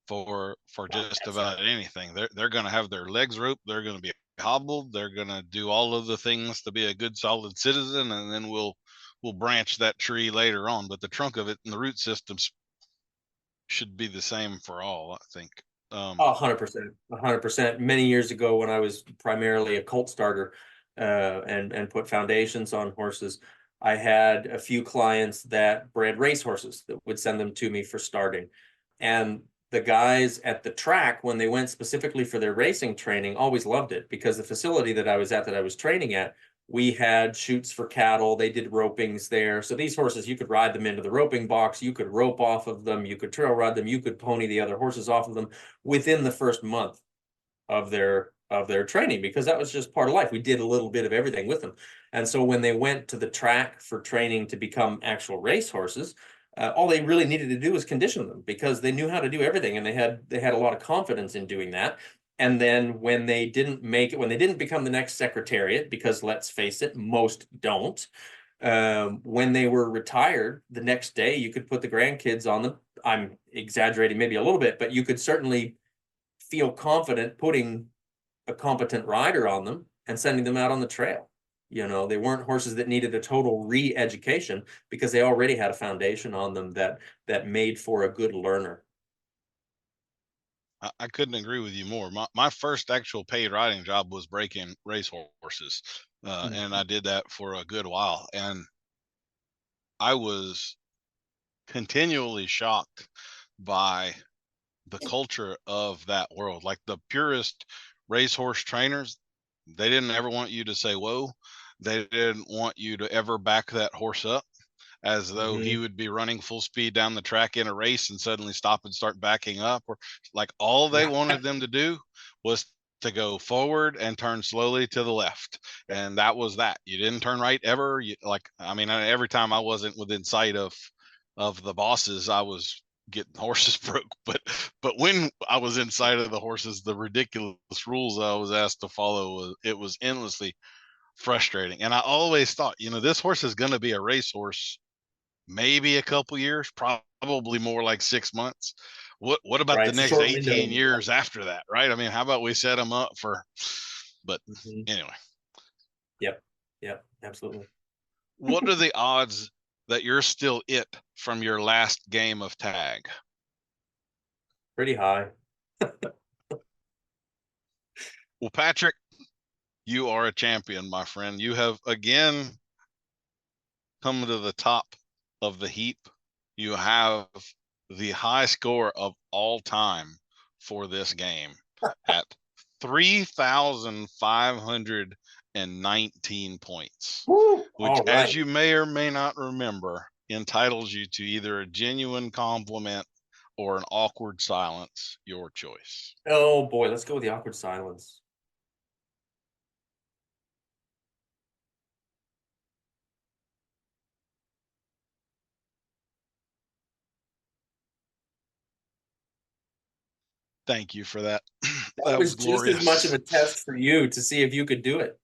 for just about anything. They're going to have their legs roped, they're going to be hobbled, they're going to do all of the things to be a good solid citizen, and then we'll branch that tree later on, but the trunk of it and the root systems should be the same for all, I think. 100%. Many years ago, when I was primarily a colt starter, and put foundations on horses, I had a few clients that bred race horses that would send them to me for starting. And the guys at the track, when they went specifically for their racing training, always loved it, because the facility that I was training at, we had chutes for cattle. They did ropings there. So these horses, you could ride them into the roping box, you could rope off of them, you could trail ride them, you could pony the other horses off of them within the first month of their training, because that was just part of life. We did a little bit of everything with them. And so when they went to the track for training to become actual race horses, all they really needed to do was condition them because they knew how to do everything, and they had a lot of confidence in doing that. And then when they didn't make it, when they didn't become the next Secretariat, because let's face it, most don't, when they were retired, the next day you could put the grandkids on them. I'm exaggerating maybe a little bit, but you could certainly feel confident putting a competent rider on them and sending them out on the trail. You know, they weren't horses that needed a total re-education because they already had a foundation on them that made for a good learner. I couldn't agree with you more. My first actual paid riding job was breaking race horses, and I did that for a good while. And I was continually shocked by the culture of that world. Like the purest racehorse trainers, they didn't ever want you to say whoa. They didn't want you to ever back that horse up as though he would be running full speed down the track in a race and suddenly stop and start backing up. Or like all they wanted them to do was to go forward and turn slowly to the left. And that was that. You didn't turn right ever. Every time I wasn't within sight of the bosses, I was getting horses broke. But when I was inside of the horses, the ridiculous rules I was asked to follow, it was endlessly frustrating. And I always thought, this horse is going to be a racehorse maybe a couple years, probably more like 6 months. What about the next 18 years after that, right? I mean, how about we set them up but anyway. Yep, absolutely. What are the odds that you're still it from your last game of tag? Pretty high. Well, Patrick, you are a champion, my friend. You have again come to the top of the heap. You have the high score of all time for this game at 3,519 points, which, as you may or may not remember, entitles you to either a genuine compliment or an awkward silence, your choice. Oh boy, let's go with the awkward silence. Thank you for that. That was glorious. Just as much of a test for you to see if you could do it.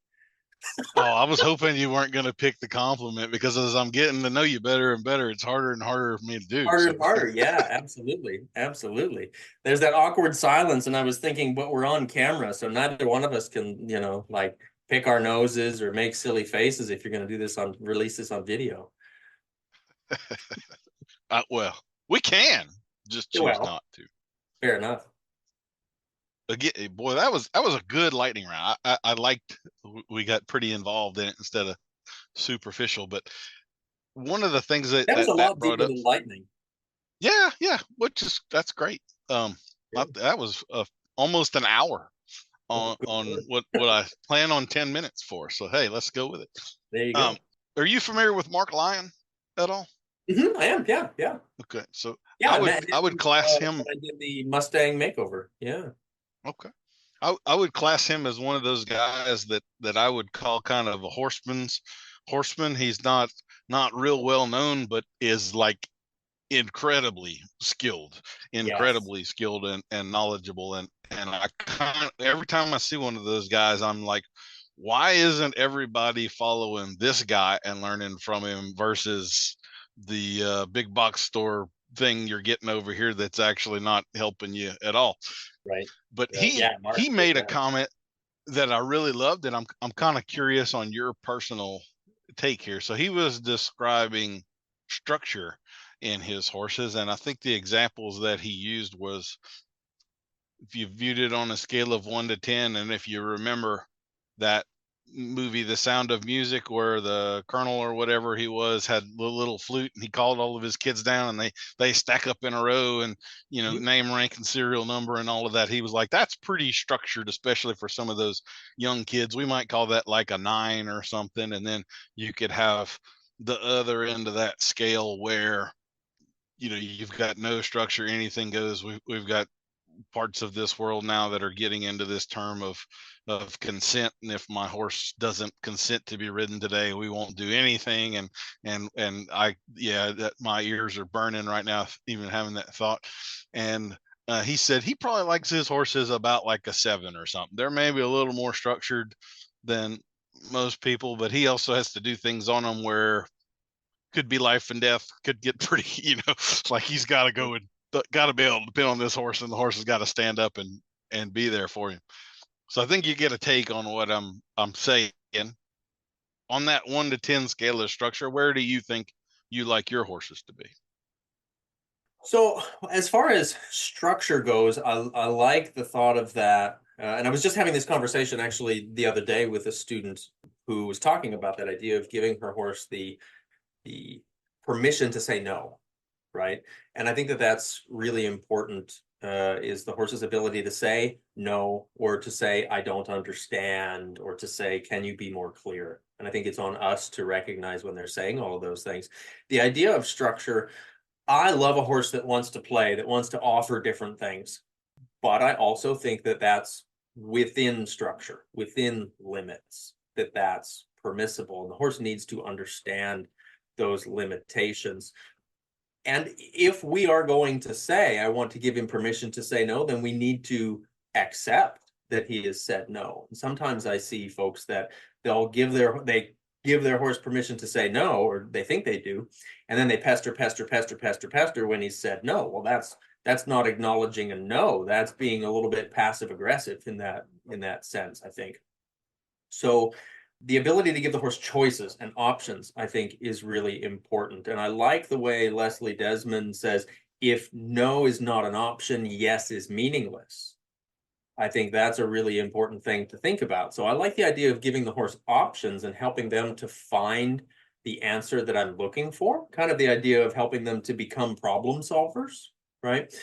Oh, I was hoping you weren't going to pick the compliment, because as I'm getting to know you better and better, it's harder and harder for me to do. Harder and harder. Yeah, absolutely. Absolutely. There's that awkward silence. And I was thinking, but we're on camera, so neither one of us can, like pick our noses or make silly faces if you're going to do this release this on video. Well, we can just choose not to. Fair enough. Again, boy, that was a good lightning round. I liked we got pretty involved in it instead of superficial. But one of the things that was a lot deeper than lightning. Yeah, that's great. That was almost an hour on what I plan on 10 minutes for. So hey, let's go with it. There you go. Are you familiar with Mark Lyon at all? I am. Yeah. Okay, so yeah, I would class him. I did the Mustang makeover. Yeah. Okay. I would class him as one of those guys that I would call kind of a horseman. He's not real well known, but is like incredibly skilled and knowledgeable. And I every time I see one of those guys, I'm like, why isn't everybody following this guy and learning from him versus the big box store thing you're getting over here that's actually not helping you at all? Right. But he made a comment that I really loved, and I'm kind of curious on your personal take here. So he was describing structure in his horses, and I think the examples that he used was, if you viewed it on a scale of 1 to 10, and if you remember that movie The Sound of Music, where the colonel or whatever he was had the little flute, and he called all of his kids down, and they stack up in a row, and name, rank, and serial number and all of that. He was like, that's pretty structured, especially for some of those young kids. We might call that like a 9 or something. And then you could have the other end of that scale where you've got no structure, anything goes. We've got parts of this world now that are getting into this term of consent, and if my horse doesn't consent to be ridden today, we won't do anything. And I, yeah, that my ears are burning right now even having that thought. And he said he probably likes his horses about like a 7 or something. They're maybe a little more structured than most people, but he also has to do things on them where could be life and death, could get pretty, like he's got to go and got to be able to depend on this horse, and the horse has got to stand up and be there for him. So I think you get a take on what I'm saying. On that 1 to 10 scale of structure, where do you think you like your horses to be? So as far as structure goes, I like the thought of that. And I was just having this conversation actually the other day with a student who was talking about that idea of giving her horse the permission to say no, right? And I think that that's really important, is the horse's ability to say no, or to say, I don't understand, or to say, can you be more clear? And I think it's on us to recognize when they're saying all of those things. The idea of structure, I love a horse that wants to play, that wants to offer different things. But I also think that that's within structure, within limits, that that's permissible. And the horse needs to understand those limitations. And if we are going to say, I want to give him permission to say no, then we need to accept that he has said no. And sometimes I see folks that they'll give their horse permission to say no, or they think they do, and then they pester when he's said no. Well, that's not acknowledging a no. That's being a little bit passive aggressive in that sense, I think. So the ability to give the horse choices and options, I think, is really important. And I like the way Leslie Desmond says, if no is not an option, yes is meaningless. I think that's a really important thing to think about. So I like the idea of giving the horse options and helping them to find the answer that I'm looking for, kind of the idea of helping them to become problem solvers, right?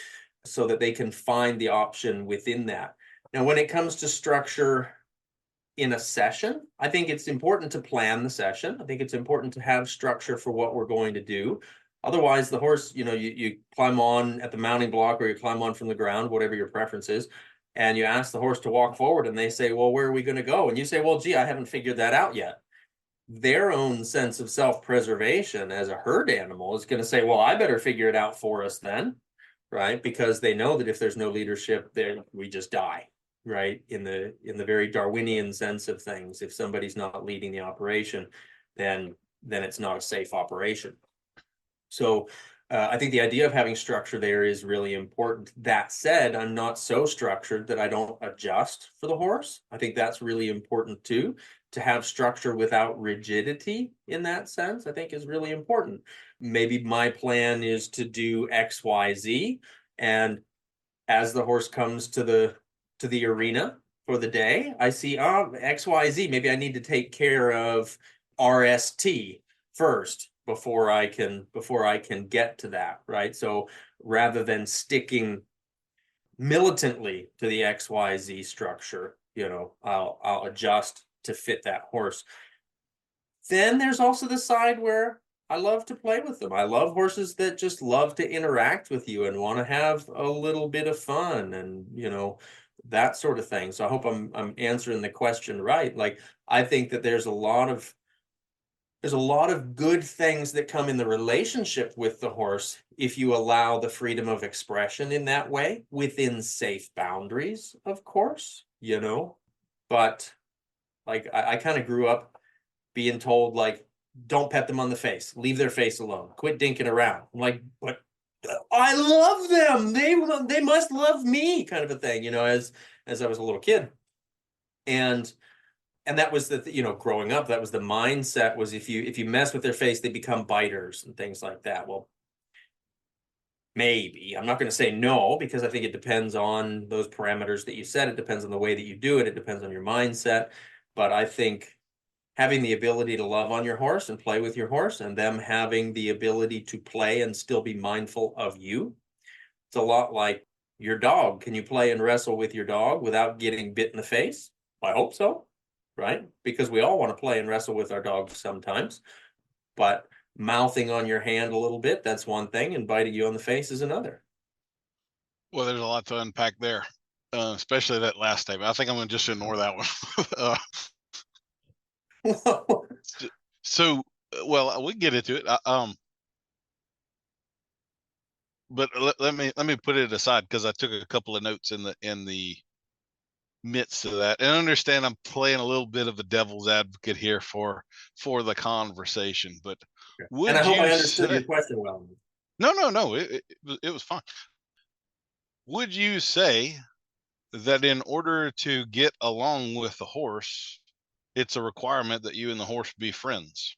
So that they can find the option within that. Now, when it comes to structure in a session, I think it's important to plan the session. I think it's important to have structure for what we're going to do. Otherwise, the horse, you climb on at the mounting block, or you climb on from the ground, whatever your preference is, and you ask the horse to walk forward, and they say, well, where are we going to go? And you say, well, gee, I haven't figured that out yet. Their own sense of self-preservation as a herd animal is going to say, well, I better figure it out for us then, right? Because they know that if there's no leadership there, we just die. Right, in the very Darwinian sense of things, if somebody's not leading the operation, then it's not a safe operation. So I think the idea of having structure there is really important. That said, I'm not so structured that I don't adjust for the horse. I think that's really important too. To have structure without rigidity in that sense, I think, is really important. Maybe my plan is to do X, Y, Z, and as the horse comes to the arena for the day, I see XYZ. Maybe I need to take care of RST first before I can get to that, right? So rather than sticking militantly to the XYZ structure, I'll adjust to fit that horse. Then there's also the side where I love to play with them. I love horses that just love to interact with you and want to have a little bit of fun and, that sort of thing. So I hope I'm answering the question right. Like, I think that there's a lot of good things that come in the relationship with the horse if you allow the freedom of expression in that way, within safe boundaries, of course, But like, I kind of grew up being told, like, don't pet them on the face, leave their face alone, quit dinking around. I'm like, but I love them. They must love me, kind of a thing, as I was a little kid. And that was growing up, that was the mindset, was if you mess with their face, they become biters and things like that. Well, maybe. I'm not going to say no, because I think it depends on those parameters that you set. It depends on the way that you do it. It depends on your mindset. But I think having the ability to love on your horse and play with your horse, and them having the ability to play and still be mindful of you. It's a lot like your dog. Can you play and wrestle with your dog without getting bit in the face? I hope so, right? Because we all want to play and wrestle with our dogs sometimes. But mouthing on your hand a little bit, that's one thing, and biting you on the face is another. Well, there's a lot to unpack there, especially that last statement. I think I'm going to just ignore that one. So, well, we can get into it. But let me put it aside because I took a couple of notes in the midst of that, and understand I'm playing a little bit of a devil's advocate here for the conversation. But And I would hope I you understood say? your question well. No, it was fine. Would you say that in order to get along with the horse, it's a requirement that you and the horse be friends?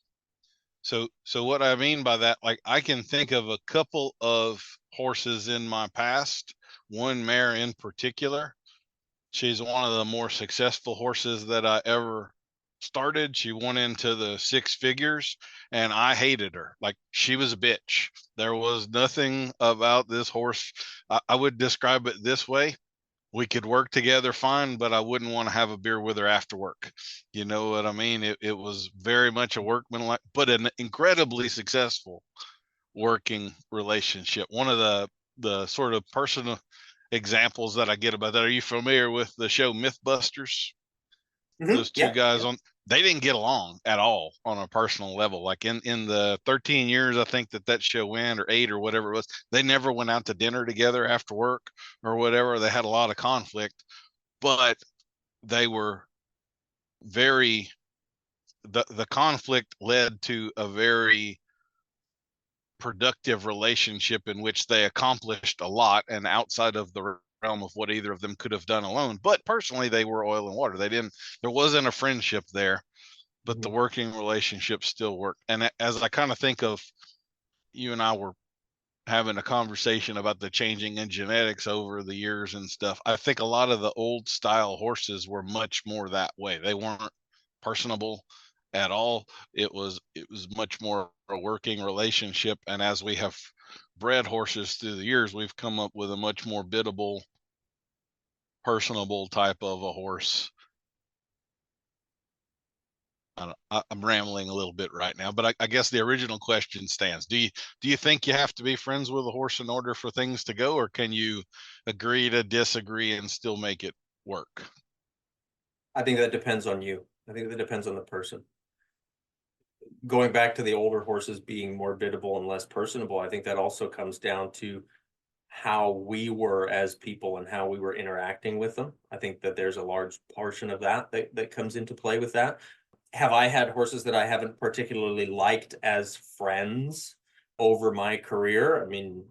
So what I mean by that, like I can think of a couple of horses in my past, one mare in particular. She's one of the more successful horses that I ever started. She went into the six figures and I hated her. Like she was a bitch. There was nothing about this horse. I would describe it this way. We could work together fine, but I wouldn't want to have a beer with her after work. You know what I mean? It was very much a workmanlike, but an incredibly successful working relationship. One of the sort of personal examples that I get about that. Are you familiar with the show Mythbusters? Those two Yeah, guys yeah. on, they didn't get along at all on a personal level. Like in the 13 years I think that show went, or 8 or whatever it was, they never went out to dinner together after work or whatever. They had a lot of conflict, but they were very, the conflict led to a very productive relationship in which they accomplished a lot and outside of the realm of what either of them could have done alone. But personally, they were oil and water. There wasn't a friendship there, but the Mhm. working relationship still worked. And as I kind of think of, you and I were having a conversation about the changing in genetics over the years and stuff. I think a lot of the old style horses were much more that way. They weren't personable at all. It was much more a working relationship. And as we have bred horses through the years, we've come up with a much more biddable, personable type of a horse. I'm rambling a little bit right now, but I guess the original question stands. Do you think you have to be friends with a horse in order for things to go, or can you agree to disagree and still make it work? I think that depends on you. I think that depends on the person. Going back to the older horses being more biddable and less personable, I think that also comes down to how we were as people and how we were interacting with them. I think that there's a large portion of that comes into play with that. Have I had horses that I haven't particularly liked as friends over my career? I mean,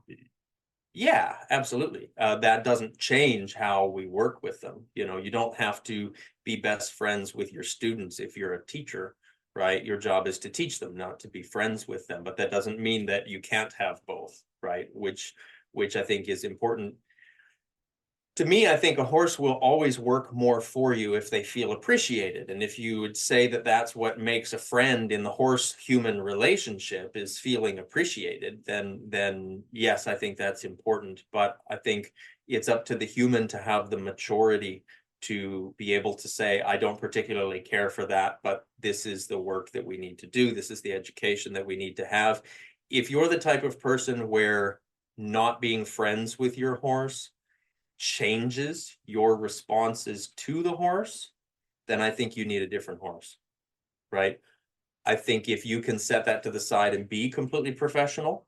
yeah, absolutely. That doesn't change how we work with them. You don't have to be best friends with your students if you're a teacher, right? Your job is to teach them, not to be friends with them. But that doesn't mean that you can't have both, right? Which I think is important. To me, I think a horse will always work more for you if they feel appreciated. And if you would say that that's what makes a friend in the horse-human relationship is feeling appreciated, then yes, I think that's important. But I think it's up to the human to have the maturity to be able to say, I don't particularly care for that, but this is the work that we need to do. This is the education that we need to have. If you're the type of person where not being friends with your horse changes your responses to the horse, then I think you need a different horse, right? I think if you can set that to the side and be completely professional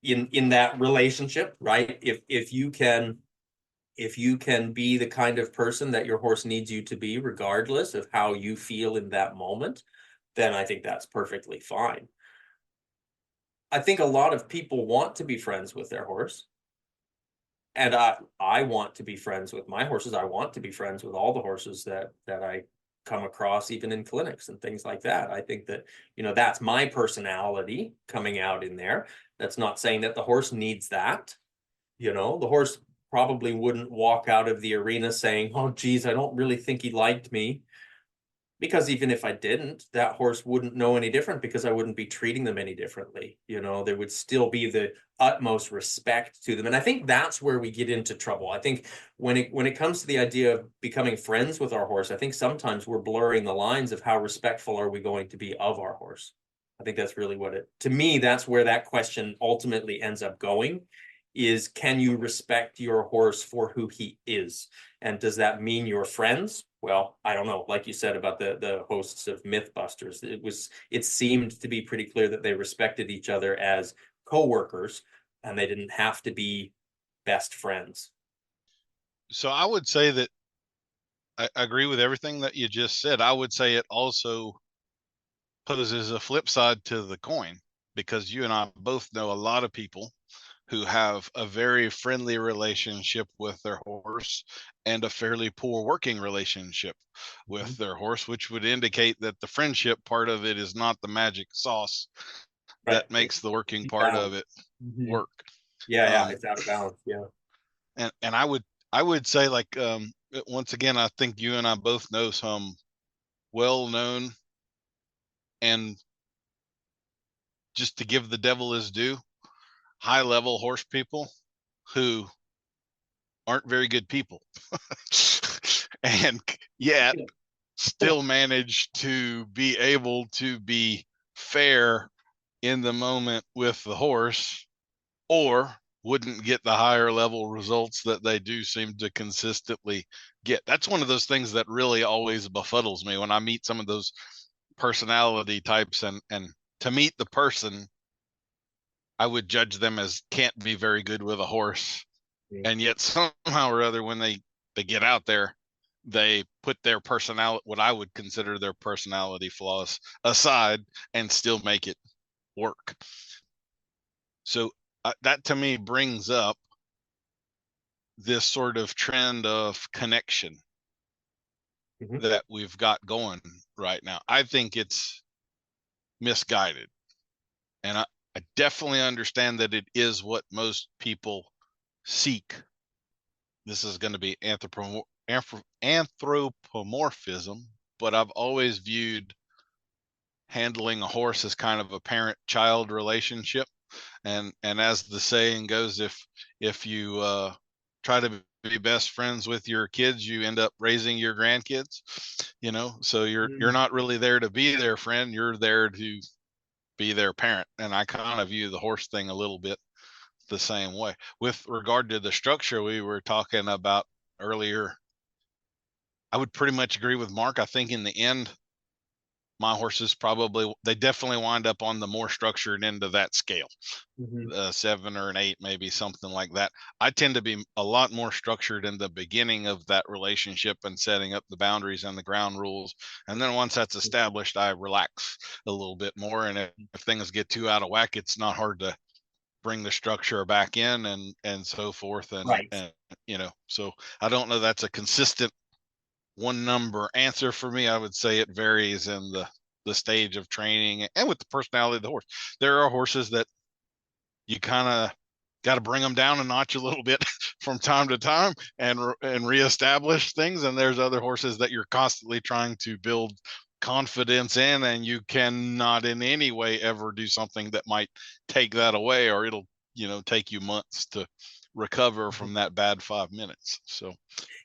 in that relationship, right? If you can be the kind of person that your horse needs you to be, regardless of how you feel in that moment, then I think that's perfectly fine. I think a lot of people want to be friends with their horse. And I want to be friends with my horses. I want to be friends with all the horses that I come across, even in clinics and things like that. I think that, that's my personality coming out in there. That's not saying that the horse needs that. The horse probably wouldn't walk out of the arena saying, oh, geez, I don't really think he liked me. Because even if I didn't, that horse wouldn't know any different because I wouldn't be treating them any differently. There would still be the utmost respect to them. And I think that's where we get into trouble. I think when it comes to the idea of becoming friends with our horse, I think sometimes we're blurring the lines of how respectful are we going to be of our horse. I think that's really to me, that's where that question ultimately ends up going, is, can you respect your horse for who he is? And does that mean you're friends? Well, I don't know. Like you said about the hosts of Mythbusters, it seemed to be pretty clear that they respected each other as co-workers, and they didn't have to be best friends. So I would say that I agree with everything that you just said. I would say it also poses a flip side to the coin, because you and I both know a lot of people who have a very friendly relationship with their horse and a fairly poor working relationship with their horse, which would indicate that the friendship part of it is not the magic sauce Right. that makes the working part Balance. of it Mm-hmm. work. Yeah, it's out of balance. Yeah. And I would say, like, once again, I think you and I both know some well-known, and just to give the devil his due, high-level horse people who aren't very good people, and yet still manage to be able to be fair in the moment with the horse, or wouldn't get the higher level results that they do seem to consistently get. That's one of those things that really always befuddles me when I meet some of those personality types, and to meet the person, I would judge them as can't be very good with a horse. And yet somehow or other, when they get out there, they put their personality, what I would consider their personality flaws, aside and still make it work. So that to me brings up this sort of trend of connection that we've got going right now. I think it's misguided. And I definitely understand that it is what most people seek. This is going to be anthropomorphism, but I've always viewed handling a horse as kind of a parent-child relationship. And as the saying goes, if you try to be best friends with your kids, you end up raising your grandkids. So you're not really there to be their friend, you're there to be their parent. And I kind of view the horse thing a little bit the same way. With regard to the structure we were talking about earlier, I would pretty much agree with Mark. I think in the end, my horses they definitely wind up on the more structured end of that scale. 7 or an 8, maybe something like that. I tend to be a lot more structured in the beginning of that relationship and setting up the boundaries and the ground rules. And then once that's established, I relax a little bit more. And if things get too out of whack, it's not hard to bring the structure back in and so forth. And so I don't know that's a consistent one number answer for me. I would say it varies in the stage of training and with the personality of the horse. There are horses that you kind of got to bring them down a notch a little bit from time to time and reestablish things. And there's other horses that you're constantly trying to build confidence in, and you cannot in any way ever do something that might take that away, or it'll take you months to recover from that bad 5 minutes. So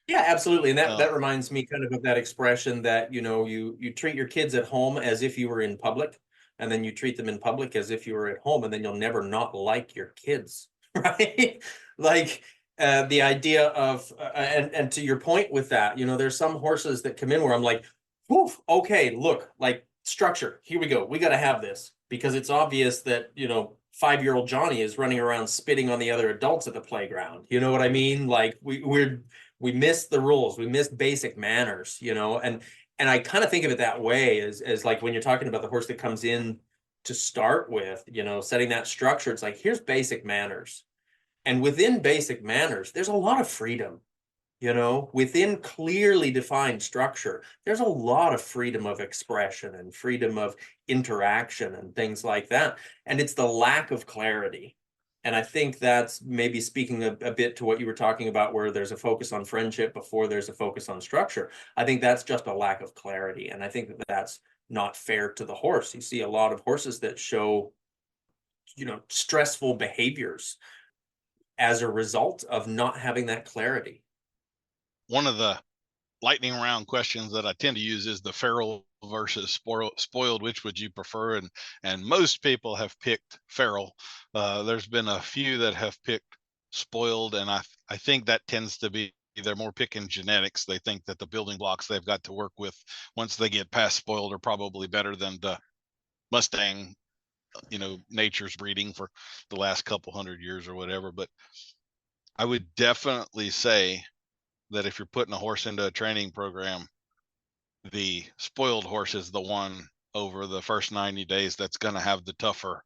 yeah, absolutely. And that reminds me kind of that expression that you treat your kids at home as if you were in public, and then you treat them in public as if you were at home, and then you'll never not like your kids. Right? Like the idea of and to your point with that, there's some horses that come in where I'm like, woof, okay, look, like structure, here we go, we got to have this, because it's obvious that 5-year-old Johnny is running around spitting on the other adults at the playground. You know what I mean? Like we missed the rules, we missed basic manners, and I kind of think of it that way as like when you're talking about the horse that comes in to start with, setting that structure, it's like, here's basic manners. And within basic manners, there's a lot of freedom. Within clearly defined structure, there's a lot of freedom of expression and freedom of interaction and things like that. And it's the lack of clarity. And I think that's maybe speaking a bit to what you were talking about, where there's a focus on friendship before there's a focus on structure. I think that's just a lack of clarity. And I think that that's not fair to the horse. You see a lot of horses that show, stressful behaviors as a result of not having that clarity. One of the lightning round questions that I tend to use is the feral versus spoiled. Which would you prefer? And most people have picked feral. There's been a few that have picked spoiled, and I think that tends to be they're more picking genetics. They think that the building blocks they've got to work with once they get past spoiled are probably better than the Mustang, nature's breeding for the last couple hundred years or whatever. But I would definitely say that if you're putting a horse into a training program, the spoiled horse is the one over the first 90 days that's going to have the tougher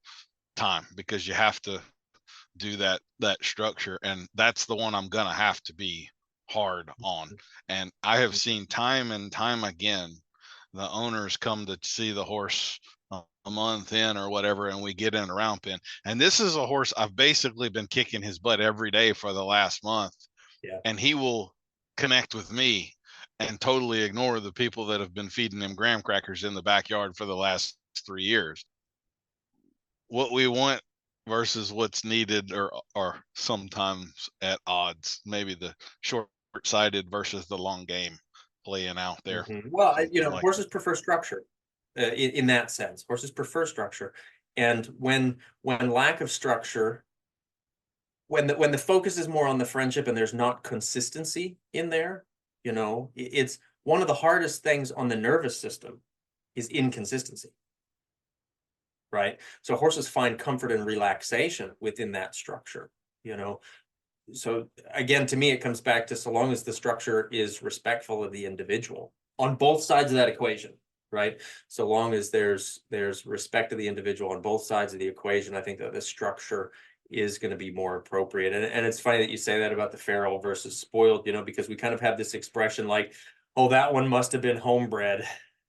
time, because you have to do that structure, and that's the one I'm going to have to be hard on. And I have seen time and time again the owners come to see the horse a month in or whatever, and we get in a round pen, and this is a horse I've basically been kicking his butt every day for the last month. Yeah. And he will connect with me and totally ignore the people that have been feeding him graham crackers in the backyard for the last 3 years. What we want versus what's needed are sometimes at odds. Maybe the short-sighted versus the long game playing out there. Well, horses prefer structure in that sense. Horses prefer structure. And when lack of structure, when the focus is more on the friendship and there's not consistency in there, it's one of the hardest things on the nervous system is inconsistency. Right? So horses find comfort and relaxation within that structure, So again, to me, it comes back to so long as the structure is respectful of the individual on both sides of that equation, right? So long as there's respect of the individual on both sides of the equation, I think that the structure is going to be more appropriate. And it's funny that you say that about the feral versus spoiled, because we kind of have this expression like, oh, that one must have been homebred.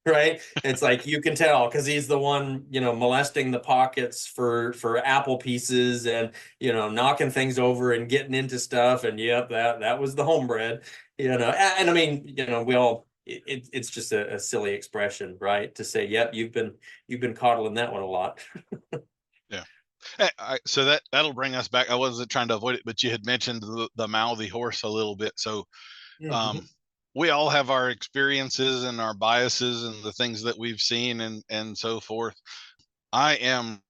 Right? It's like you can tell because he's the one, molesting the pockets for apple pieces and, knocking things over and getting into stuff. And yep, that was the homebred, and I mean, we all, it's just a silly expression, right? To say, yep, you've been coddling that one a lot. Yeah. So that'll bring us back. I wasn't trying to avoid it, but you had mentioned the mouthy horse a little bit. So, we all have our experiences and our biases and the things that we've seen and so forth. I am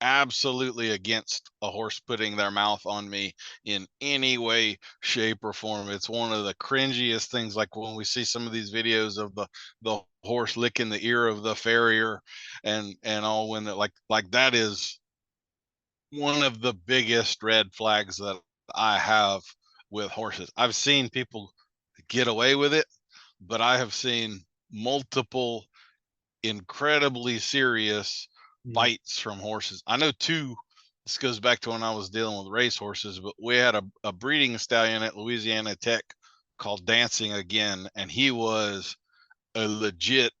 absolutely against a horse putting their mouth on me in any way, shape, or form. It's one of the cringiest things. Like when we see some of these videos of the horse licking the ear of the farrier and all, when like that is one of the biggest red flags that I have with horses. I've seen people get away with it, but I have seen multiple incredibly serious bites from horses. I know two. This goes back to when I was dealing with race horses, but we had a breeding stallion at Louisiana Tech called Dancing Again, and he was a legit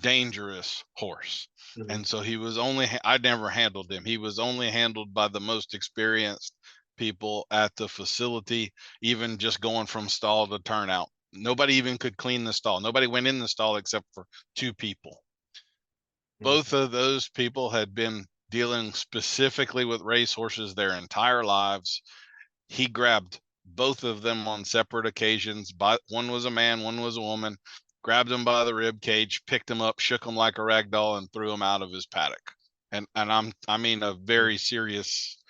dangerous horse. And so he was I never handled him. He was only handled by the most experienced people at the facility, even just going from stall to turnout. Nobody even could clean the stall. Nobody went in the stall except for two people. Both of those people had been dealing specifically with race horses their entire lives. He grabbed both of them on separate occasions. One was a man, one was a woman. Grabbed them by the rib cage, picked them up, shook them like a rag doll, and threw them out of his paddock. And I mean a very serious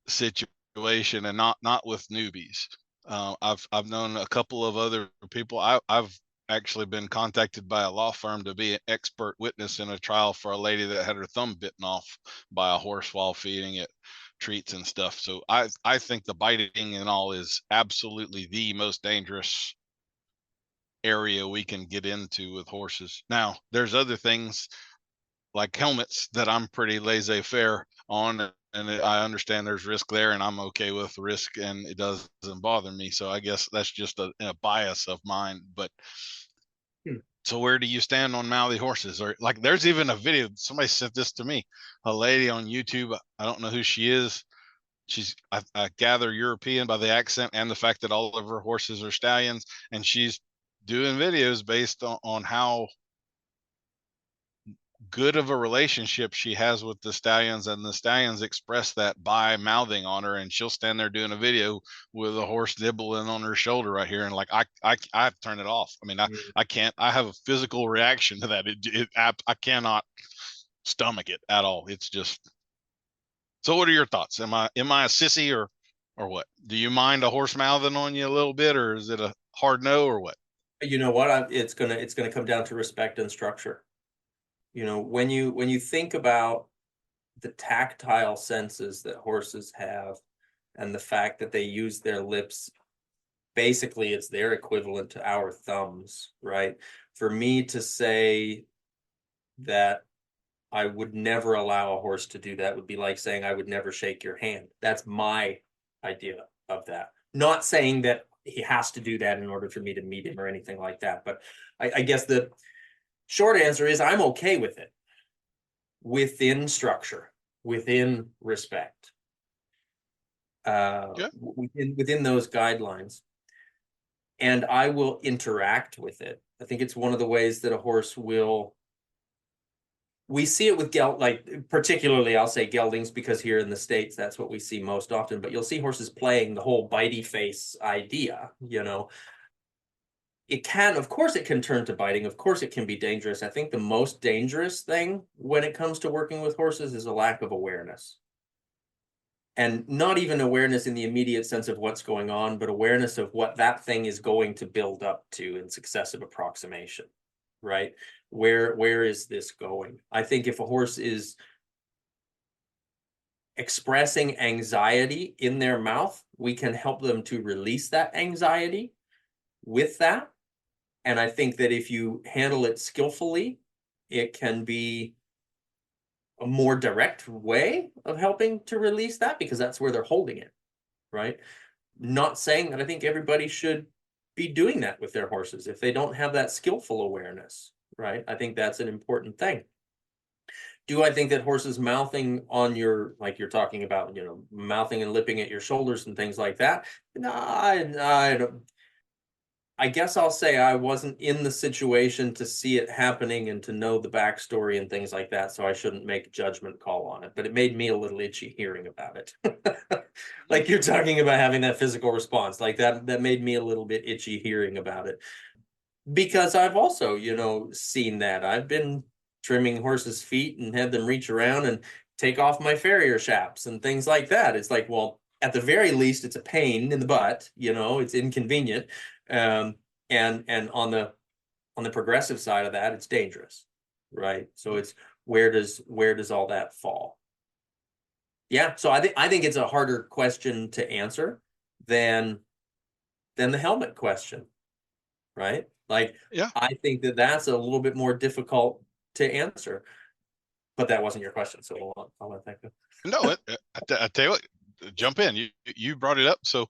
situation, and not with newbies. I've known a couple of other people. I've actually been contacted by a law firm to be an expert witness in a trial for a lady that had her thumb bitten off by a horse while feeding it treats and stuff. So I think the biting and all is absolutely the most dangerous area we can get into with horses. Now, there's other things like helmets that I'm pretty laissez-faire on, and I understand there's risk there, and I'm okay with the risk, and it doesn't bother me. So I guess that's just a bias of mine. But so where do you stand on mouthy horses? Or like, there's even a video, somebody sent this to me, a lady on YouTube. I don't know who she is. She's, I gather, European by the accent and the fact that all of her horses are stallions, and she's doing videos based on how good of a relationship she has with the stallions, and the stallions express that by mouthing on her, and she'll stand there doing a video with a horse nibbling on her shoulder right here, and like I turn it off. I mean, I can't. I have a physical reaction to that. I cannot stomach it at all. It's just. So what are your thoughts? Am I a sissy, or or what? Do you mind a horse mouthing on you a little bit, or is it a hard no, or what? You know what? It's gonna come down to respect and structure. When you think about the tactile senses that horses have, and the fact that they use their lips, basically it's their equivalent to our thumbs, right? For me to say that I would never allow a horse to do that would be like saying I would never shake your hand. That's my idea of that. Not saying that he has to do that in order for me to meet him or anything like that. But I guess the short answer is I'm okay with it within structure, within respect, within those guidelines. And I will interact with it. I think it's one of the ways that a horse will. We see it with particularly I'll say geldings, because here in the States, that's what we see most often, but you'll see horses playing the whole bitey face idea, Of course it can turn to biting. Of course it can be dangerous. I think the most dangerous thing when it comes to working with horses is a lack of awareness. And not even awareness in the immediate sense of what's going on, but awareness of what that thing is going to build up to in successive approximation, right? Where is this going? I think if a horse is expressing anxiety in their mouth, we can help them to release that anxiety with that. And I think that if you handle it skillfully, it can be a more direct way of helping to release that, because that's where they're holding it, right? Not saying that I think everybody should be doing that with their horses if they don't have that skillful awareness, right? I think that's an important thing. Do I think that horses mouthing on like you're talking about, mouthing and lipping at your shoulders and things like that? No, I don't. I guess I'll say I wasn't in the situation to see it happening and to know the backstory and things like that, so I shouldn't make a judgment call on it. But it made me a little itchy hearing about it. Like you're talking about having that physical response, like that made me a little bit itchy hearing about it. Because I've also, seen that. I've been trimming horses' feet and had them reach around and take off my farrier chaps and things like that. It's like, well, at the very least, it's a pain in the butt, it's inconvenient. And on the progressive side of that, it's dangerous, right? So it's where does all that fall? Yeah, so I think it's a harder question to answer than the helmet question, right? Like, Yeah. I think that's a little bit more difficult to answer, but that wasn't your question, so I'll let that go. No, I tell you what, jump in. You brought it up, so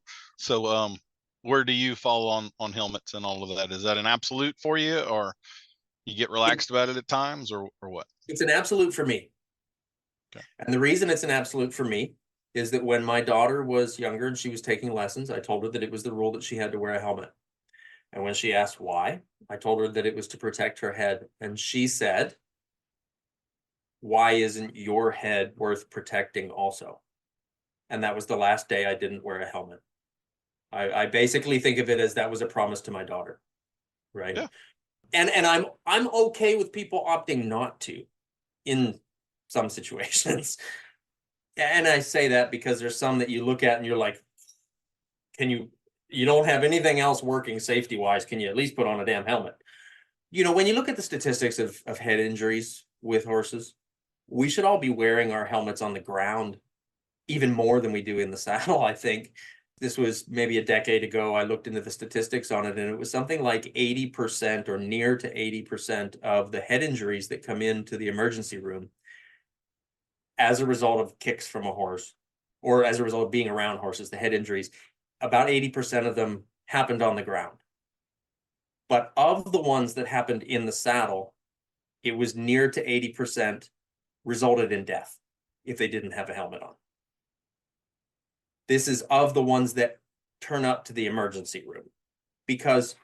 where do you fall on helmets and all of that? Is that an absolute for you, or you get relaxed about it at times, or what? It's an absolute for me. Okay. And the reason it's an absolute for me is that when my daughter was younger and she was taking lessons, I told her that it was the rule that she had to wear a helmet. And when she asked why, I told her that it was to protect her head. And she said, "Why isn't your head worth protecting also?" And that was the last day I didn't wear a helmet. I basically think of it as that was a promise to my daughter, right? Yeah. And I'm okay with people opting not to in some situations. And I say that because there's some that you look at and you're like, you don't have anything else working safety wise, can you at least put on a damn helmet? When you look at the statistics of head injuries with horses, we should all be wearing our helmets on the ground even more than we do in the saddle. I think this was maybe a decade ago. I looked into the statistics on it, and it was something like 80% or near to 80% of the head injuries that come into the emergency room as a result of kicks from a horse, or as a result of being around horses, the head injuries, about 80% of them happened on the ground. But of the ones that happened in the saddle, it was near to 80% resulted in death if they didn't have a helmet on. This is of the ones that turn up to the emergency room, because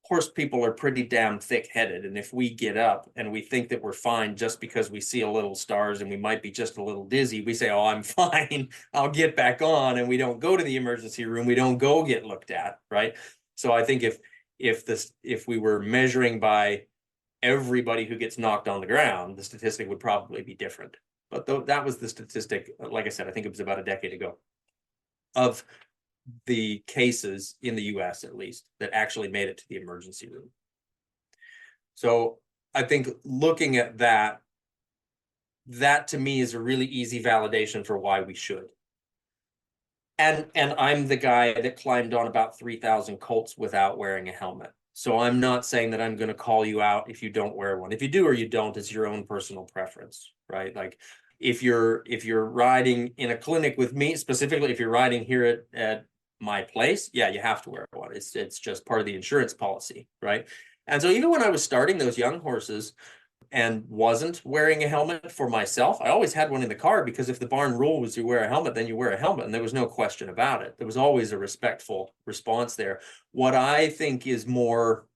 horse people are pretty damn thick-headed. And if we get up and we think that we're fine just because we see a little stars and we might be just a little dizzy, we say, "Oh, I'm fine, I'll get back on." And we don't go to the emergency room. We don't go get looked at, right? So I think if we were measuring by everybody who gets knocked on the ground, the statistic would probably be different. But that was the statistic, like I said, I think it was about a decade ago, of the cases in the US, at least, that actually made it to the emergency room. So I think looking at that to me is a really easy validation for why we should. And I'm the guy that climbed on about 3,000 colts without wearing a helmet. So I'm not saying that I'm going to call you out if you don't wear one. If you do or you don't, it's your own personal preference, right? Like if you're riding in a clinic with me, specifically if you're riding here at my place, yeah, you have to wear one. It's just part of the insurance policy, right? And so even when I was starting those young horses and wasn't wearing a helmet for myself, I always had one in the car, because if the barn rule was you wear a helmet, then you wear a helmet, and there was no question about it. There was always a respectful response there. What I think is more,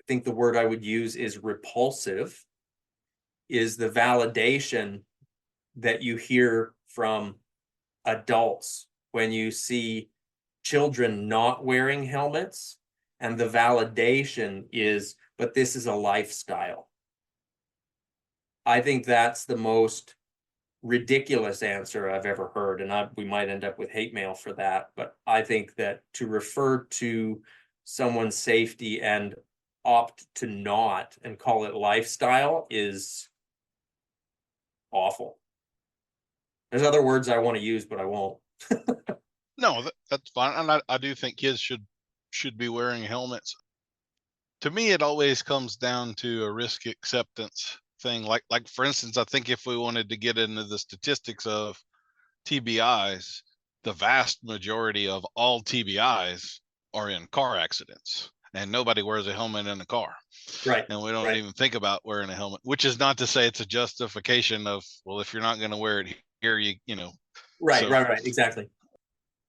I think the word I would use is repulsive, is the validation that you hear from adults when you see children not wearing helmets, and the validation is, but this is a lifestyle. I think that's the most ridiculous answer I've ever heard, and we might end up with hate mail for that, but I think that to refer to someone's safety and opt to not and call it lifestyle is awful. There's other words I want to use, but I won't. No, that's fine. And I do think kids should be wearing helmets. To me, it always comes down to a risk acceptance thing. Like for instance, I think if we wanted to get into the statistics of TBIs, the vast majority of all TBIs are in car accidents, and nobody wears a helmet in the car. Right. And we don't even think about wearing a helmet, which is not to say it's a justification of, well, if you're not going to wear it here, you know. Right, so, right, exactly.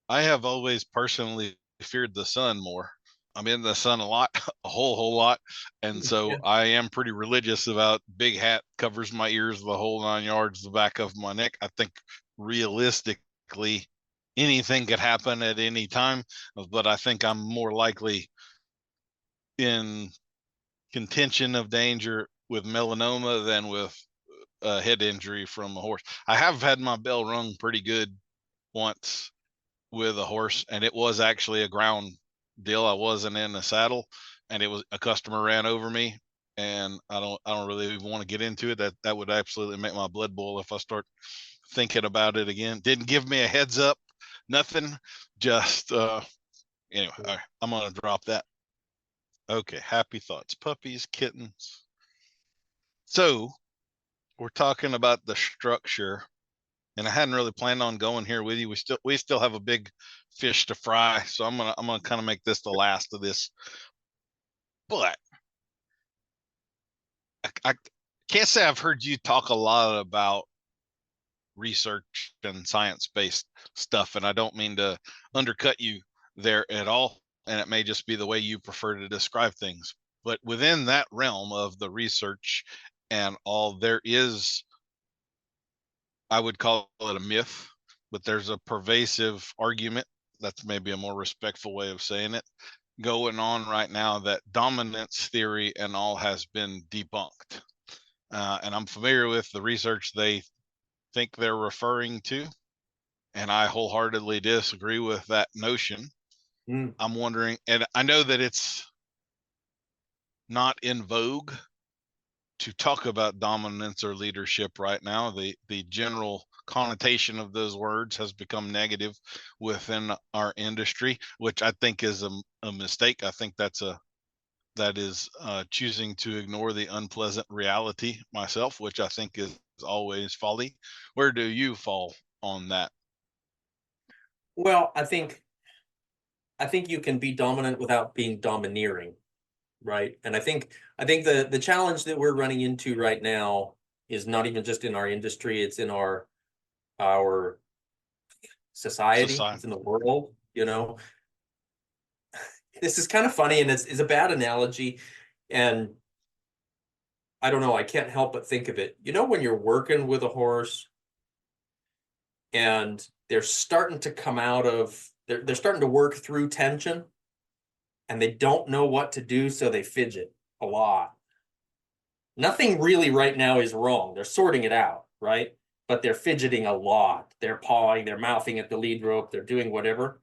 I have always personally feared the sun more. I'm in the sun a lot, a whole lot. And so I am pretty religious about big hat, covers my ears, the whole 9 yards, the back of my neck. I think realistically, anything could happen at any time, but I think I'm more likely in contention of danger with melanoma than with a head injury from a horse. I have had my bell rung pretty good once with a horse, and it was actually a ground deal. I wasn't in a saddle, and it was a customer ran over me, and I don't really even want to get into it. That would absolutely make my blood boil if I start thinking about it again. Didn't give me a heads up, nothing. Just anyway, all right, I'm gonna drop that. Okay, happy thoughts, puppies, kittens. So we're talking about the structure, and I hadn't really planned on going here with you. We still have a big fish to fry, so I'm gonna kind of make this the last of this. But I can't say I've heard you talk a lot about research and science-based stuff, and I don't mean to undercut you there at all, and it may just be the way you prefer to describe things. But within that realm of the research and all, there is, I would call it a myth, but there's a pervasive argument, that's maybe a more respectful way of saying it, going on right now, that dominance theory and all has been debunked. And I'm familiar with the research they think they're referring to, and I wholeheartedly disagree with that notion. I'm wondering, and I know that it's not in vogue to talk about dominance or leadership right now. The general connotation of those words has become negative within our industry, which I think is a mistake. I think that is choosing to ignore the unpleasant reality myself, which I think is always folly. Where do you fall on that? Well, I think you can be dominant without being domineering, right? And I think the challenge that we're running into right now is not even just in our industry, it's in our society. It's in the world, you know. This is kind of funny, and it's a bad analogy, and I don't know, I can't help but think of it. You know, when you're working with a horse and they're starting to come out of, they're starting to work through tension, and they don't know what to do, so they fidget a lot. Nothing really right now is wrong. They're sorting it out, right? but they're fidgeting a lot. They're pawing, they're mouthing at the lead rope, they're doing whatever.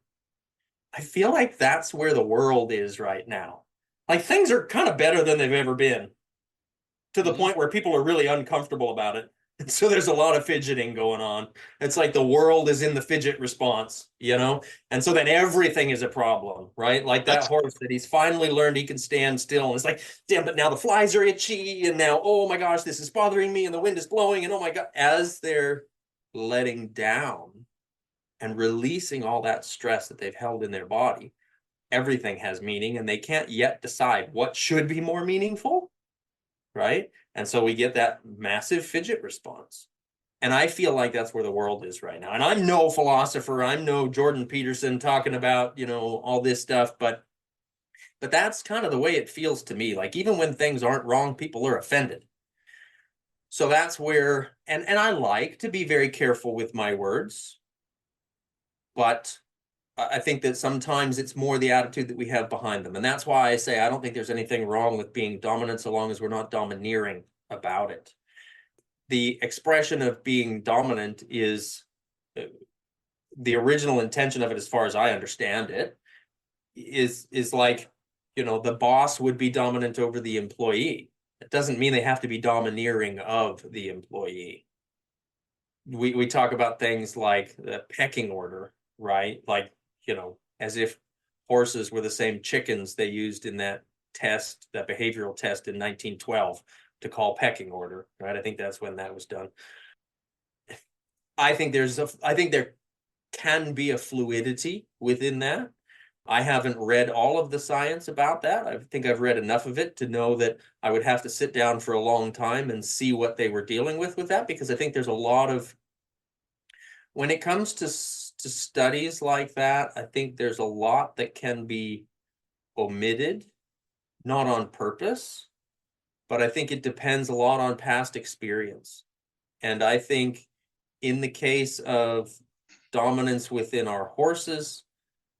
I feel like that's where the world is right now. Like things are kind of better than they've ever been, to the point where people are really uncomfortable about it. And so there's a lot of fidgeting going on. It's like the world is in the fidget response, And so then everything is a problem, right? Like that horse that he's finally learned he can stand still. And it's like, damn, but now the flies are itchy. And now, oh my gosh, this is bothering me. And the wind is blowing. And oh my God, as they're letting down and releasing all that stress that they've held in their body, everything has meaning. And they can't yet decide what should be more meaningful, right? And so we get that massive fidget response. And I feel like that's where the world is right now. And I'm no philosopher. I'm no Jordan Peterson talking about, all this stuff. But that's kind of the way it feels to me. Like even when things aren't wrong, people are offended. So that's where, and I like to be very careful with my words. But I think that sometimes it's more the attitude that we have behind them. And that's why I say I don't think there's anything wrong with being dominant so long as we're not domineering about it. The expression of being dominant is the original intention of it, as far as I understand it, is like, the boss would be dominant over the employee. It doesn't mean they have to be domineering of the employee. We talk about things like the pecking order, right? Like, as if horses were the same chickens they used in that test, that behavioral test in 1912 to call pecking order, right? I think that's when that was done. I think there can be a fluidity within that. I haven't read all of the science about that. I think I've read enough of it to know that I would have to sit down for a long time and see what they were dealing with that, because I think there's a lot of, when it comes to studies like that, I think there's a lot that can be omitted, not on purpose, but I think it depends a lot on past experience. And I think in the case of dominance within our horses,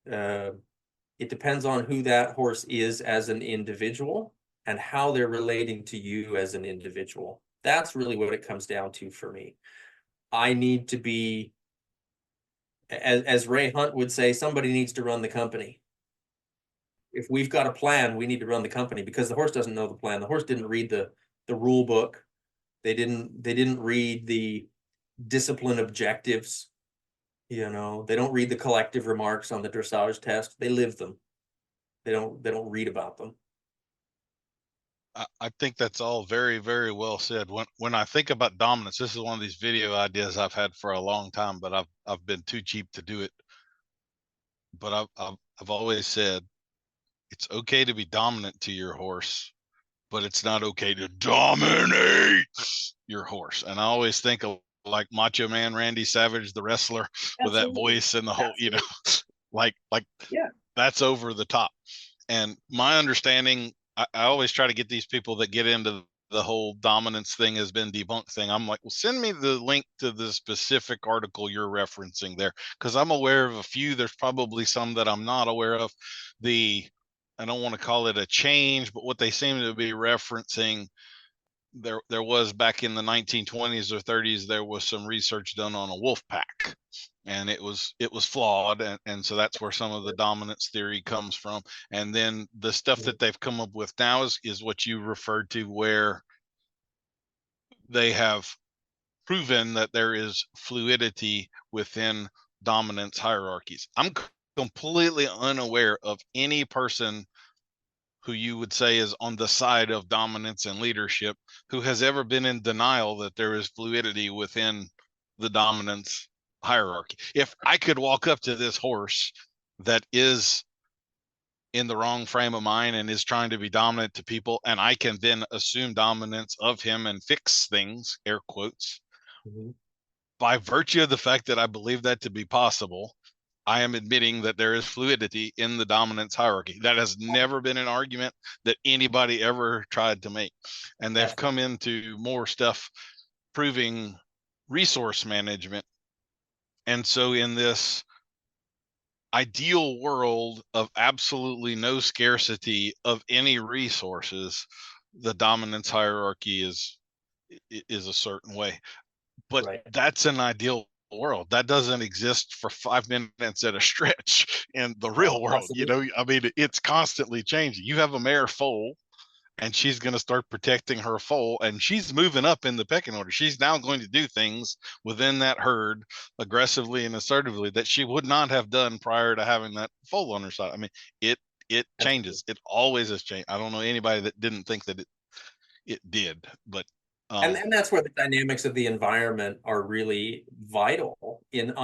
it depends on who that horse is as an individual and how they're relating to you as an individual. That's really what it comes down to for me. I need to be, as Ray Hunt would say, somebody needs to run the company. If we've got a plan, we need to run the company, because the horse doesn't know the plan. The horse didn't read the rule book. They didn't read the discipline objectives. They don't read the collective remarks on the dressage test. They live them. They don't read about them. I think that's all very, very well said. When I think about dominance, this is one of these video ideas I've had for a long time, but I've been too cheap to do it. But I've always said it's okay to be dominant to your horse, but it's not okay to dominate your horse. And I always think of like Macho Man Randy Savage, the wrestler, with that voice and the whole, like yeah, that's over the top. And my understanding, I always try to get these people that get into the whole dominance thing has been debunked thing. I'm like, well, send me the link to the specific article you're referencing there, because I'm aware of a few. There's probably some that I'm not aware of. I don't want to call it a change, but what they seem to be referencing, there was back in the 1920s or 30s, there was some research done on a wolf pack, and it was flawed, and so that's where some of the dominance theory comes from. And then the stuff that they've come up with now is what you referred to, where they have proven that there is fluidity within dominance hierarchies. I'm completely unaware of any person who you would say is on the side of dominance and leadership who has ever been in denial that there is fluidity within the dominance hierarchy. If I could walk up to this horse that is in the wrong frame of mind and is trying to be dominant to people, and I can then assume dominance of him and fix things, air quotes, by virtue of the fact that I believe that to be possible, I am admitting that there is fluidity in the dominance hierarchy. That has never been an argument that anybody ever tried to make. And they've come into more stuff proving resource management. And so in this ideal world of absolutely no scarcity of any resources, the dominance hierarchy is a certain way. But Right. that's an ideal world. That doesn't exist for 5 minutes at a stretch in the real world. Absolutely. I mean, it's constantly changing. You have a mare foal, and she's going to start protecting her foal, and she's moving up in the pecking order. She's now going to do things within that herd aggressively and assertively that she would not have done prior to having that foal on her side. I mean, it Absolutely. changes. It always has changed. I don't know anybody that didn't think that it did, but And that's where the dynamics of the environment are really vital in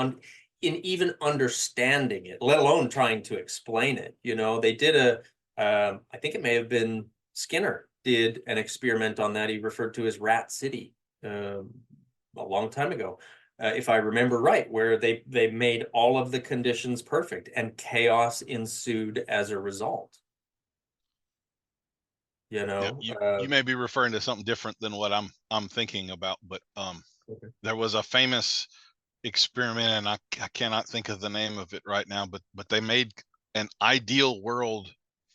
even understanding it, let alone trying to explain it. They did I think it may have been Skinner did an experiment on that he referred to as Rat City, a long time ago, if I remember right, where they made all of the conditions perfect and chaos ensued as a result. yeah, you may be referring to something different than what I'm thinking about, but Okay. there was a famous experiment, and I cannot think of the name of it right now, but they made an ideal world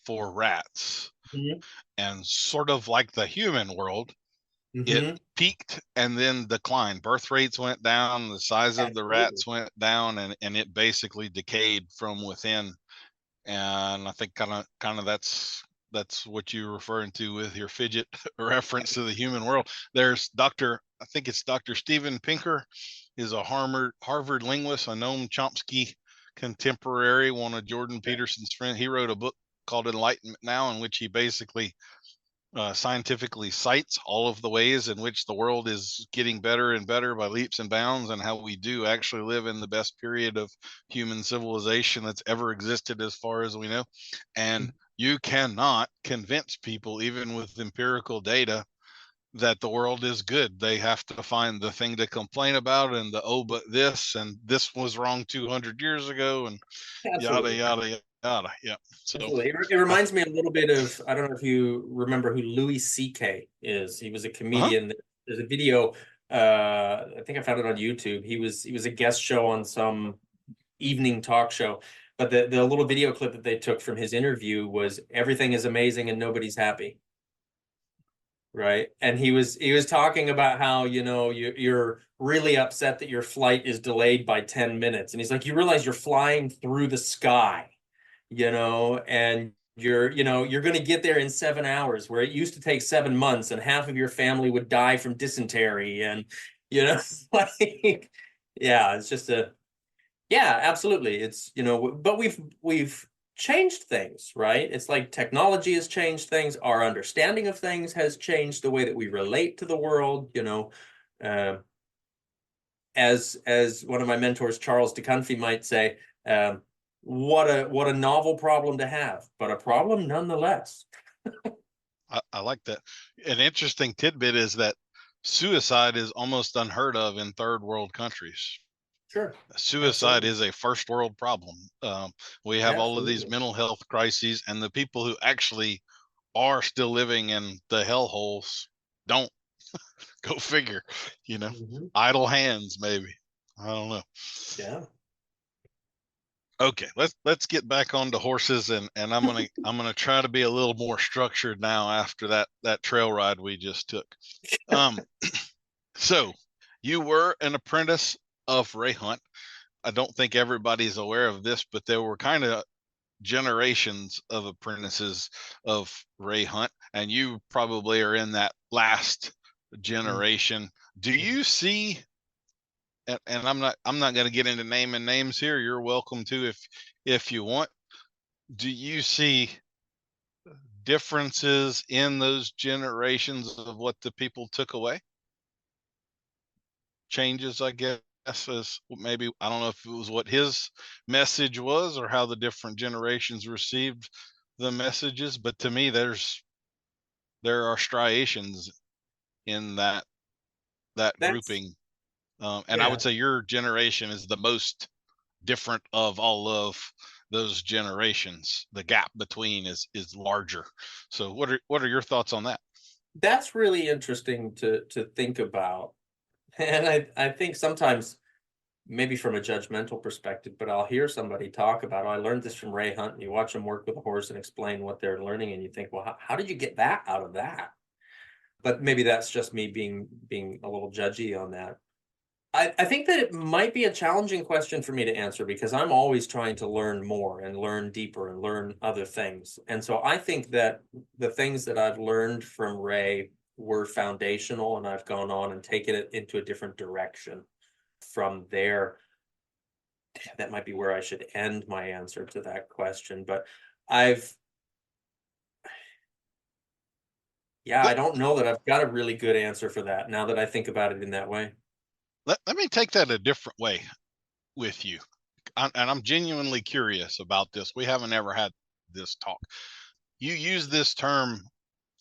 for rats, Mm-hmm. and sort of like the human world, it Mm-hmm. peaked and then declined. Birth rates went down, the size of the Absolutely. rats went down, and it basically decayed from within. And I think kind of that's what you're referring to with your fidget reference to the human world. There's I think it's Dr. Steven Pinker, is a Harvard linguist, a Noam Chomsky contemporary, one of Jordan Peterson's friends. He wrote a book called Enlightenment Now, in which he basically scientifically cites all of the ways in which the world is getting better and better by leaps and bounds, and how we do actually live in the best period of human civilization that's ever existed as far as we know. And you cannot convince people, even with empirical data, that the world is good. They have to find the thing to complain about, and but this and this was wrong 200 years ago, and yada Absolutely. yada yada. Yeah. So Absolutely. It uh, reminds me a little bit of, I don't know if you remember who Louis C.K. is. He was a uh-huh. comedian. There's a video, I think I found it on YouTube. He was a guest show on some evening talk show. But the little video clip that they took from his interview was everything is amazing and nobody's happy. Right. And he was talking about how, you're really upset that your flight is delayed by 10 minutes. And he's like, you realize you're flying through the sky, and you're going to get there in 7 hours, where it used to take 7 months and half of your family would die from dysentery. And, like, yeah, it's just yeah, absolutely. It's, but we've changed things, right? It's like technology has changed things. Our understanding of things has changed the way that we relate to the world, uh, as one of my mentors, Charles DeCunfy, might say, what a novel problem to have, but a problem nonetheless. I like that. An interesting tidbit is that suicide is almost unheard of in third world countries. Sure. Suicide Absolutely. is a first world problem. We have all of these Absolutely. mental health crises, and the people who actually are still living in the hellholes don't. Go figure, Mm-hmm. idle hands, maybe. I don't know. Yeah. Okay, let's get back onto horses, and I'm gonna try to be a little more structured now after that trail ride we just took. Um, so you were an apprentice of Ray Hunt. I don't think everybody's aware of this, but there were kind of generations of apprentices of Ray Hunt, and you probably are in that last generation. Do you see, and I'm not going to get into naming names here. You're welcome to if you want. Do you see differences in those generations of what the people took away? Changes, I guess, as maybe, I don't know if it was what his message was or how the different generations received the messages, but to me, there are striations in that That's grouping. And I yeah. would say your generation is the most different of all of those generations. The gap between is larger. So what are your thoughts on that? That's really interesting to think about. And I think sometimes, maybe from a judgmental perspective, but I'll hear somebody talk about, oh, I learned this from Ray Hunt, and you watch them work with a horse and explain what they're learning, and you think, well, how did you get that out of that? But maybe that's just me being a little judgy on that. I think that it might be a challenging question for me to answer because I'm always trying to learn more and learn deeper and learn other things. And so I think that the things that I've learned from Ray were foundational, and I've gone on and taken it into a different direction from there. That might be where I should end my answer to that question. But I've, yeah, I don't know that I've got a really good answer for that now that I think about it in that way. Let me take that a different way with you. And I'm genuinely curious about this. We haven't ever had this talk. You use this term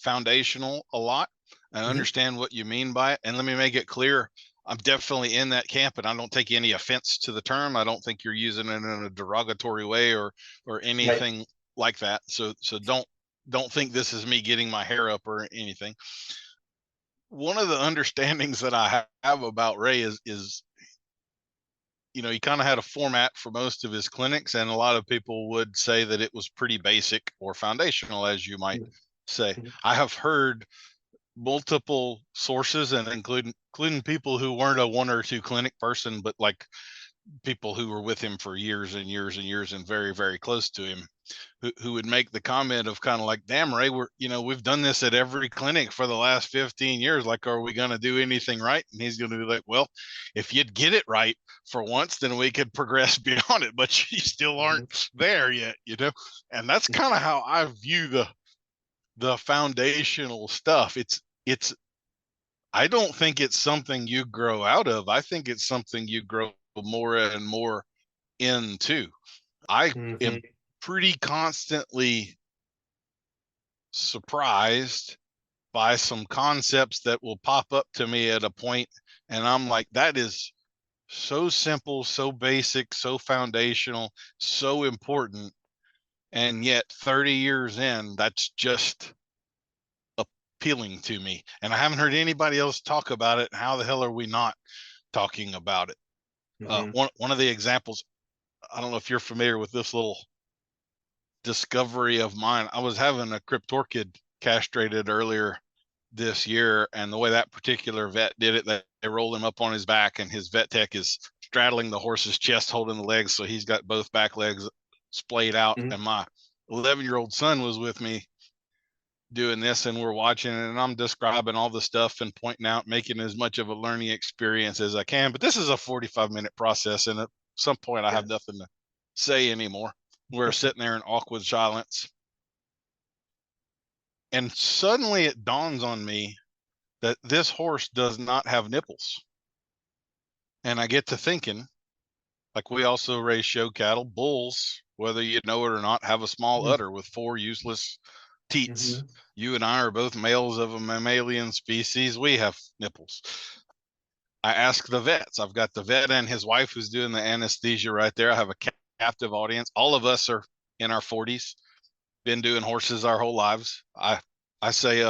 foundational a lot. I understand what you mean by it. And let me make it clear. I'm definitely in that camp, and I don't take any offense to the term. I don't think you're using it in a derogatory way or anything like that. So don't think this is me getting my hair up or anything. One of the understandings that I have about Ray is he kind of had a format for most of his clinics, and a lot of people would say that it was pretty basic or foundational, as you might say. I have heard multiple sources, and including people who weren't a one or two clinic person, but like people who were with him for years and years and years and very, very close to him, who would make the comment of kind of like, damn, Ray, we've done this at every clinic for the last 15 years. Like, are we going to do anything right? And he's going to be like, well, if you'd get it right for once, then we could progress beyond it, but you still aren't there yet, And that's kind of how I view the foundational stuff. It's I don't think it's something you grow out of. I think it's something you grow more and more into. I am pretty constantly surprised by some concepts that will pop up to me at a point, and I'm like, that is so simple, so basic, so foundational, so important, and yet 30 years in, that's just appealing to me. And I haven't heard anybody else talk about it. How the hell are we not talking about it? One of the examples, I don't know if you're familiar with this little discovery of mine. I was having a cryptorchid castrated earlier this year, and the way that particular vet did it, they rolled him up on his back, and his vet tech is straddling the horse's chest, holding the legs, so he's got both back legs splayed out. And my 11-year-old son was with me doing this, and we're watching it, and I'm describing all the stuff and pointing out, making as much of a learning experience as I can. But this is a 45-minute process, and at some point I have nothing to say anymore. We're sitting there in awkward silence, and suddenly it dawns on me that this horse does not have nipples. And I get to thinking, like, we also raise show cattle. Bulls, whether you know it or not, have a small udder with 4 useless teats. You and I are both males of a mammalian species. We have nipples. I ask the vets. I've got the vet and his wife who's doing the anesthesia right there. I have a captive audience. All of us are in our 40s, been doing horses our whole lives. I say,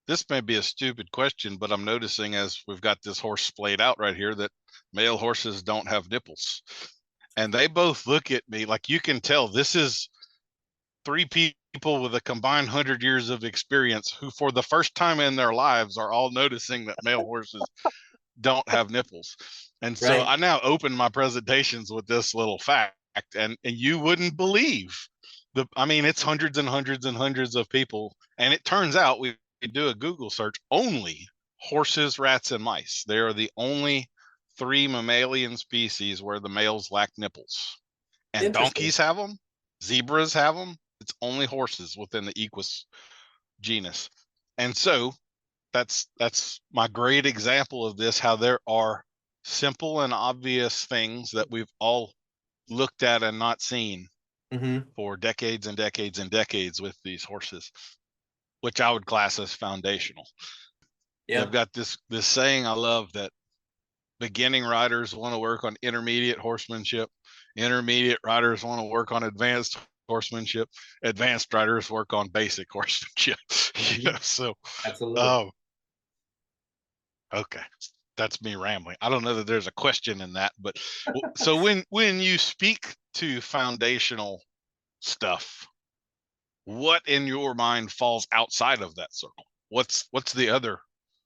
this may be a stupid question, but I'm noticing as we've got this horse splayed out right here that male horses don't have nipples. And they both look at me like, you can tell this is 3 people with a combined 100 years of experience who for the first time in their lives are all noticing that male horses don't have nipples. And so I now open my presentations with this little fact, and you wouldn't believe it's hundreds and hundreds and hundreds of people. And it turns out we do a Google search, only horses, rats, and mice. They are the only 3 mammalian species where the males lack nipples. And donkeys have them, zebras have them. It's only horses within the Equus genus. And so that's my great example of this, how there are simple and obvious things that we've all looked at and not seen for decades and decades and decades with these horses, which I would class as foundational. They've got this saying I love, that beginning riders want to work on intermediate horsemanship. Intermediate riders want to work on advanced horsemanship. Advanced riders work on basic horsemanship. So absolutely. Okay, that's me rambling. I don't know that there's a question in that, but so when you speak to foundational stuff, what in your mind falls outside of that circle? What's the other?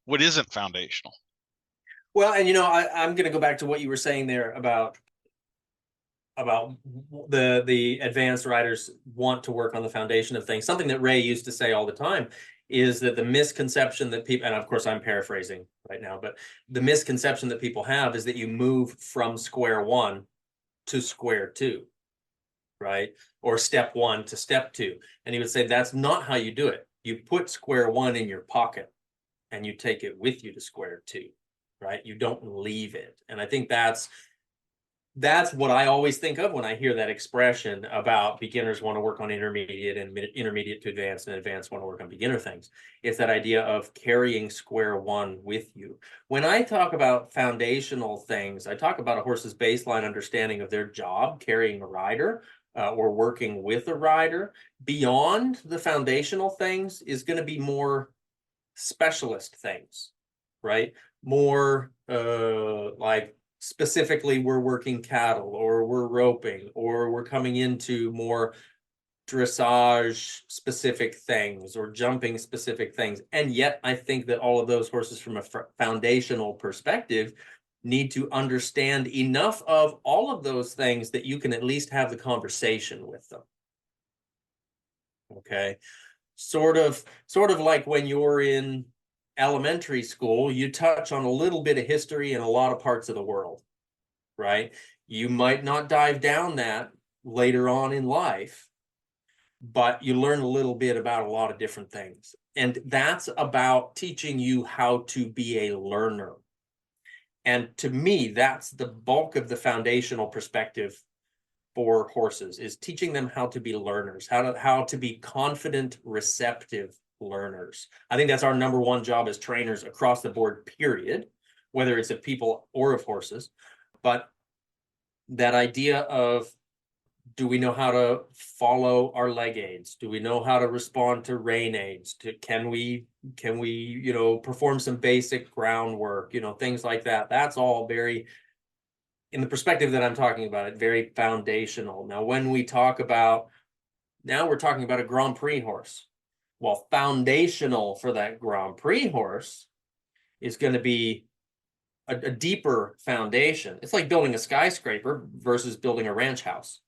What isn't foundational? Well, and I'm going to go back to what you were saying there about the advanced riders want to work on the foundation of things. Something that Ray used to say all the time is that the misconception that people, and of course I'm paraphrasing right now, but the misconception that people have is that you move from square one to square two, right? Or step one to step two. And he would say that's not how you do it. You put square one in your pocket and you take it with you to square two, right? You don't leave it. And I think that's what I always think of when I hear that expression about beginners want to work on intermediate and intermediate to advanced and advanced want to work on beginner things. It's that idea of carrying square one with you. When I talk about foundational things, I talk about a horse's baseline understanding of their job, carrying a rider or working with a rider. Beyond the foundational things is going to be more specialist things, right? More like specifically we're working cattle or we're roping or we're coming into more dressage specific things or jumping specific things. And yet I think that all of those horses from a foundational perspective need to understand enough of all of those things that you can at least have the conversation with them. Okay. Sort of like when you're in elementary school, you touch on a little bit of history in a lot of parts of the world, right? You might not dive down that later on in life, but you learn a little bit about a lot of different things. And that's about teaching you how to be a learner. And to me, that's the bulk of the foundational perspective for horses, is teaching them how to be learners, how to be confident, receptive learners. I think that's our number one job as trainers across the board, period, whether it's of people or of horses. But that idea of, do we know how to follow our leg aids? Do we know how to respond to rein aids? Can we perform some basic groundwork, things like that. That's all very, in the perspective that I'm talking about it, very foundational. Now, when we talk about, now we're talking about a Grand Prix horse. Well, foundational for that Grand Prix horse is going to be a deeper foundation. It's like building a skyscraper versus building a ranch house.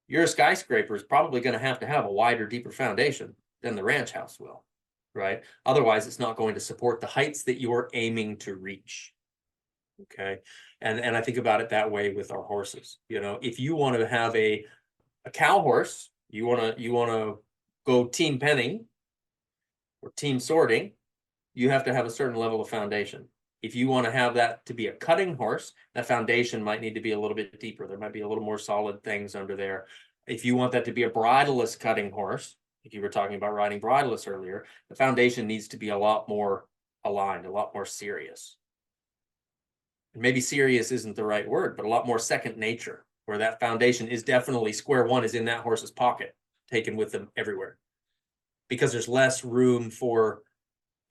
Your skyscraper is probably going to have a wider, deeper foundation than the ranch house will, right? Otherwise, it's not going to support the heights that you're aiming to reach. Okay. And I think about it that way with our horses. If you want to have a cow horse, you want to go team penning or team sorting, you have to have a certain level of foundation. If you want to have that to be a cutting horse, that foundation might need to be a little bit deeper. There might be a little more solid things under there. If you want that to be a bridleless cutting horse, like you were talking about riding bridleless earlier, the foundation needs to be a lot more aligned, a lot more serious. And maybe serious isn't the right word, but a lot more second nature, where that foundation is definitely square one is in that horse's pocket, taken with them everywhere. Because there's less room for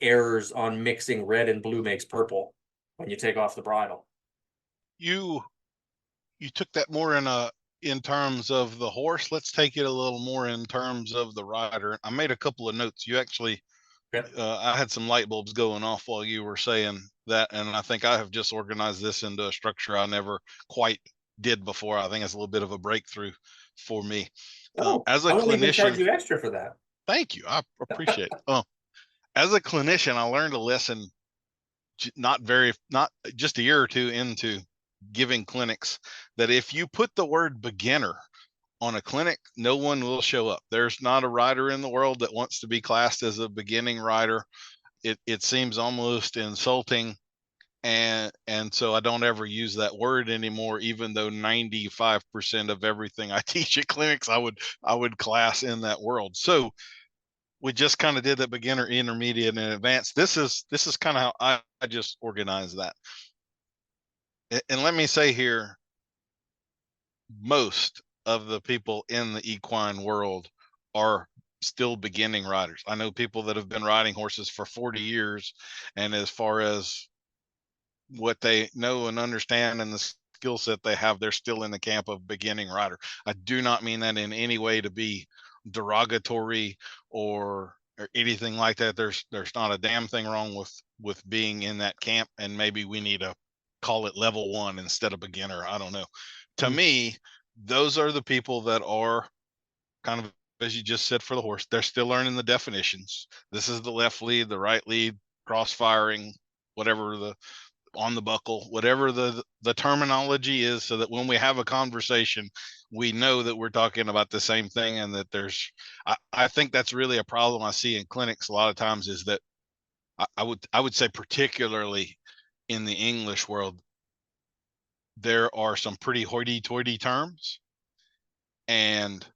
errors on mixing red and blue makes purple when you take off the bridle. You took that more in terms of the horse. Let's take it a little more in terms of the rider. I made a couple of notes. You actually, I had some light bulbs going off while you were saying that, and I think I have just organized this into a structure I never quite did before. I think it's a little bit of a breakthrough for me. As a I won't clinician, even charge you extra for that. Thank you. I appreciate it. As a clinician, I learned a lesson not just a year or two into giving clinics, that if you put the word beginner on a clinic, no one will show up. There's not a rider in the world that wants to be classed as a beginning rider. It seems almost insulting. And so I don't ever use that word anymore, even though 95% of everything I teach at clinics, I would class in that world. So we just kind of did that beginner, intermediate, and advanced. This is kind of how I just organize that. And let me say here, most of the people in the equine world are still beginning riders. I know people that have been riding horses for 40 years, and as far as what they know and understand and the skill set they have, they're still in the camp of beginning rider. I do not mean that in any way to be derogatory or anything like that. There's not a damn thing wrong with with being in that camp, and maybe we need to call it level 1 instead of beginner. I don't know. To me, those are the people that are kind of, as you just said, for the horse. They're still learning the definitions. This is the left lead, the right lead, cross firing, whatever the on the buckle, whatever the terminology is, so that when we have a conversation, we know that we're talking about the same thing. And that I think that's really a problem I see in clinics a lot of times, is that I would say, particularly in the English world, there are some pretty hoity-toity terms, and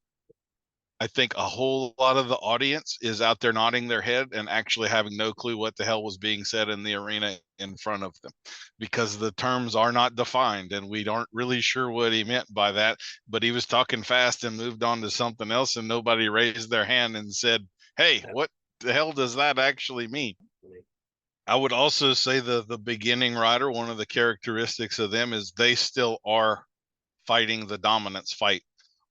I think a whole lot of the audience is out there nodding their head and actually having no clue what the hell was being said in the arena in front of them, because the terms are not defined and we aren't really sure what he meant by that. But he was talking fast and moved on to something else, and nobody raised their hand and said, hey, what the hell does that actually mean? I would also say the beginning rider, one of the characteristics of them is they still are fighting the dominance fight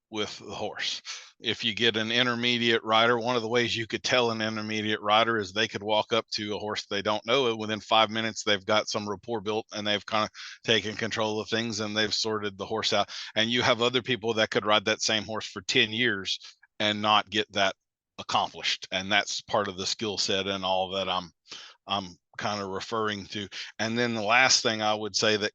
with the horse. If you get an intermediate rider, one of the ways you could tell an intermediate rider is they could walk up to a horse they don't know, and within 5 minutes they've got some rapport built and they've kind of taken control of things and they've sorted the horse out. And you have other people that could ride that same horse for 10 years and not get that accomplished. And that's part of the skill set and all that I'm kind of referring to. And then the last thing I would say that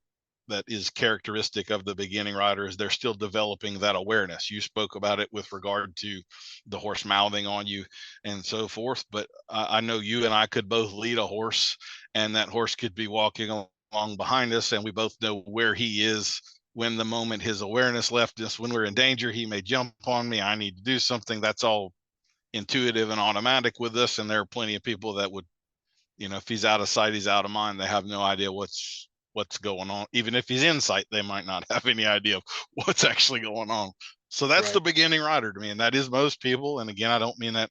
is characteristic of the beginning rider is they're still developing that awareness. You spoke about it with regard to the horse mouthing on you and so forth, but I know you and I could both lead a horse, and that horse could be walking along behind us, and we both know where he is when the moment his awareness left us. When we're in danger, he may jump on me, I need to do something. That's all intuitive and automatic with us, and there are plenty of people that would, if he's out of sight, he's out of mind. They have no idea what's going on. Even if he's in sight, they might not have any idea of what's actually going on. So that's the beginning rider to me, and that is most people. And again, I don't mean that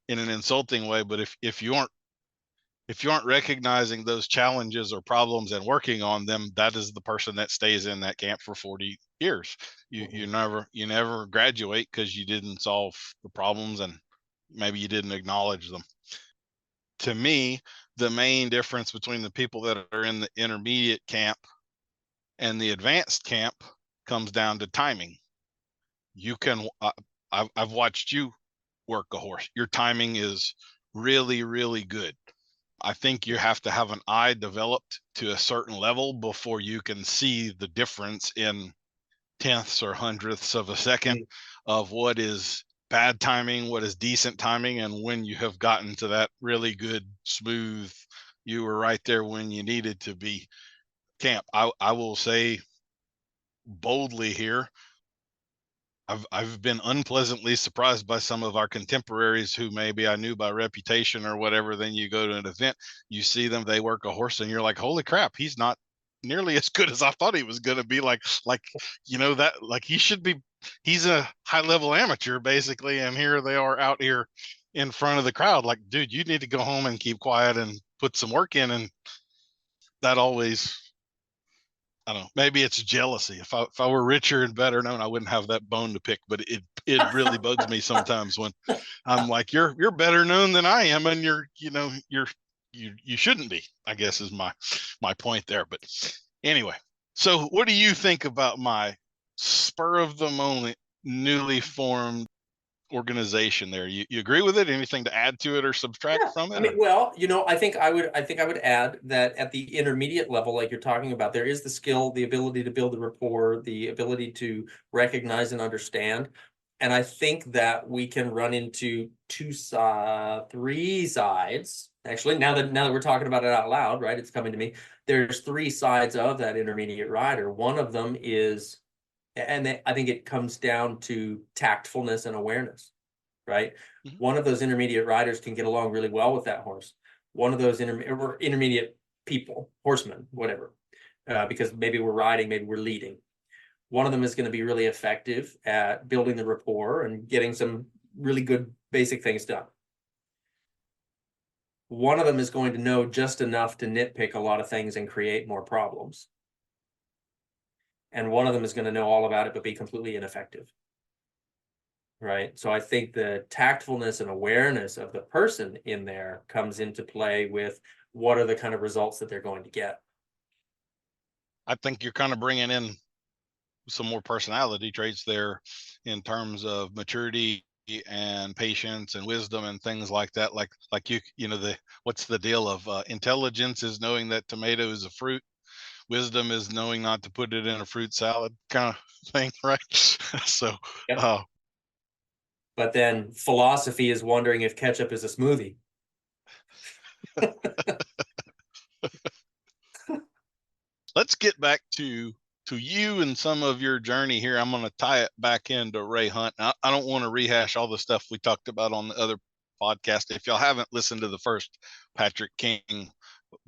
in an insulting way, but if you aren't recognizing those challenges or problems and working on them, that is the person that stays in that camp for 40 years. You never graduate because you didn't solve the problems and maybe you didn't acknowledge them. To me, the main difference between the people that are in the intermediate camp and the advanced camp comes down to timing. I've watched you work a horse. Your timing is really, really good. I think you have to have an eye developed to a certain level before you can see the difference in tenths or hundredths of a second of what is bad timing, what is decent timing, and when you have gotten to that really good, smooth, you were right there when you needed to be camp. I will say boldly here, I've been unpleasantly surprised by some of our contemporaries who maybe I knew by reputation or whatever. Then you go to an event, you see them, they work a horse, and you're like, holy crap, he's not nearly as good as I thought he was going to be. Like he should be. He's a high level amateur basically, and here they are out here in front of the crowd. Like, dude, you need to go home and keep quiet and put some work in. And that always, I don't know, maybe it's jealousy. If I were richer and better known, I wouldn't have that bone to pick. But it really bugs me sometimes when I'm like, you're better known than I am, and you shouldn't be, I guess is my point there. But anyway, so what do you think about my spur of the moment, newly formed organization there? You agree with it? Anything to add to it or subtract from it? I mean, well, I think I would add that at the intermediate level, like you're talking about, there is the skill, the ability to build a rapport, the ability to recognize and understand. And I think that we can run into three sides. Actually, now that we're talking about it out loud, right? It's coming to me. There's three sides of that intermediate rider. One of them is, and I think it comes down to tactfulness and awareness, right? Mm-hmm. One of those intermediate riders can get along really well with that horse. One of those intermediate people, horsemen, whatever, because maybe we're riding, maybe we're leading. One of them is going to be really effective at building the rapport and getting some really good basic things done. One of them is going to know just enough to nitpick a lot of things and create more problems. And one of them is going to know all about it, but be completely ineffective. Right. So I think the tactfulness and awareness of the person in there comes into play with what are the kind of results that they're going to get. I think you're kind of bringing in some more personality traits there in terms of maturity and patience and wisdom and things like that. Like what's the deal of intelligence is knowing that tomato is a fruit. Wisdom is knowing not to put it in a fruit salad kind of thing, right? So, Yep. But then philosophy is wondering if ketchup is a smoothie. Let's get back to you and some of your journey here. I'm going to tie it back into Ray Hunt. I don't want to rehash all the stuff we talked about on the other podcast. If y'all haven't listened to the first Patrick King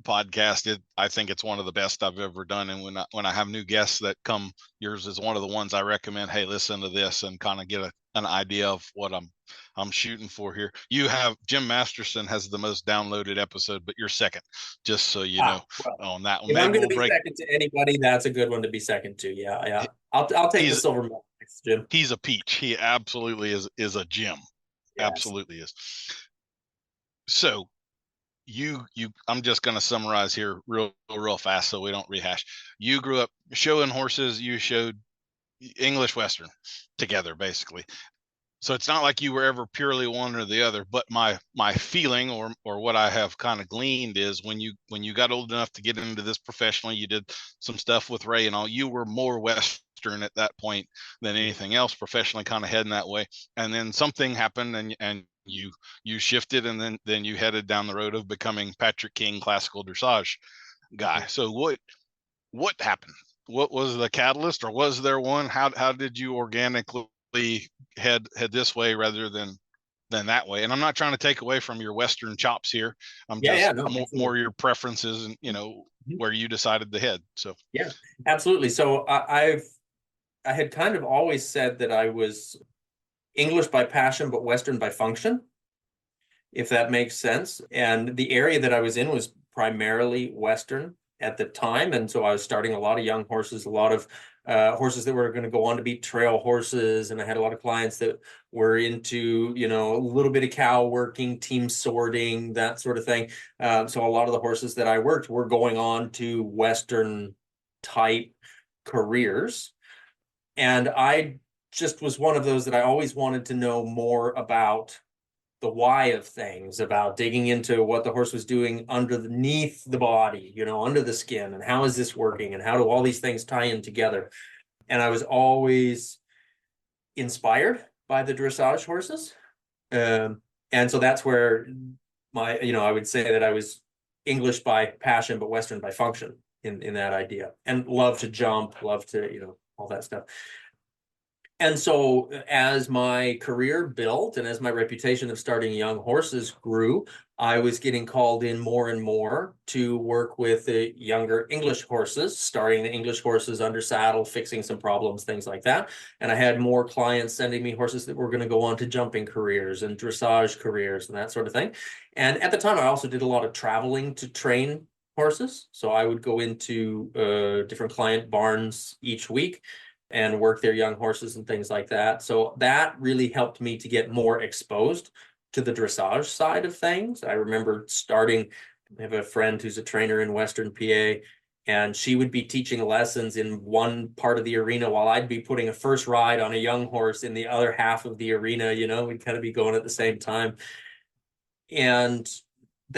podcast, I think it's one of the best I've ever done. And when I have new guests that come, yours is one of the ones I recommend. Hey, listen to this and kind of get an idea of what I'm shooting for here. You have Jim Masterson has the most downloaded episode, but you're second, just so you know. Well, on that one. If I'm going to be second to anybody, that's a good one to be second to. Yeah. I'll take the silver medal next, Jim. He's a peach. He absolutely is a gem. Yes. Absolutely is. So I'm just going to summarize here real fast so we don't rehash. You grew up showing horses. You showed English Western together, basically. So it's not like you were ever purely one or the other, but my feeling or what I have kind of gleaned is when you got old enough to get into this professionally, you did some stuff with Ray and all, you were more Western at that point than anything else professionally, kind of heading that way. And then something happened and you shifted, and then you headed down the road of becoming Patrick King Classical Dressage guy. So what happened? What was the catalyst, or was there one? How did you organically head this way rather than that way? And I'm not trying to take away from your Western chops here. I'm more your preferences and where you decided to head. So yeah, absolutely. So I had kind of always said that I was English by passion, but Western by function, if that makes sense. And the area that I was in was primarily Western at the time. And so I was starting a lot of young horses, a lot of horses that were going to go on to be trail horses. And I had a lot of clients that were into, a little bit of cow working, team sorting, that sort of thing. So a lot of the horses that I worked were going on to Western type careers. And I just was one of those that I always wanted to know more about the why of things, about digging into what the horse was doing underneath the body, under the skin, and how is this working, and how do all these things tie in together. And I was always inspired by the dressage horses. And so that's where I would say that I was English by passion, but Western by function in that idea, and love to jump, love to, all that stuff. And so as my career built and as my reputation of starting young horses grew, I was getting called in more and more to work with the younger English horses, starting the English horses under saddle, fixing some problems, things like that. And I had more clients sending me horses that were going to go on to jumping careers and dressage careers and that sort of thing. And at the time, I also did a lot of traveling to train horses. So I would go into different client barns each week and work their young horses and things like that. So that really helped me to get more exposed to the dressage side of things. I remember I have a friend who's a trainer in Western PA, and she would be teaching lessons in one part of the arena while I'd be putting a first ride on a young horse in the other half of the arena. We'd kind of be going at the same time. And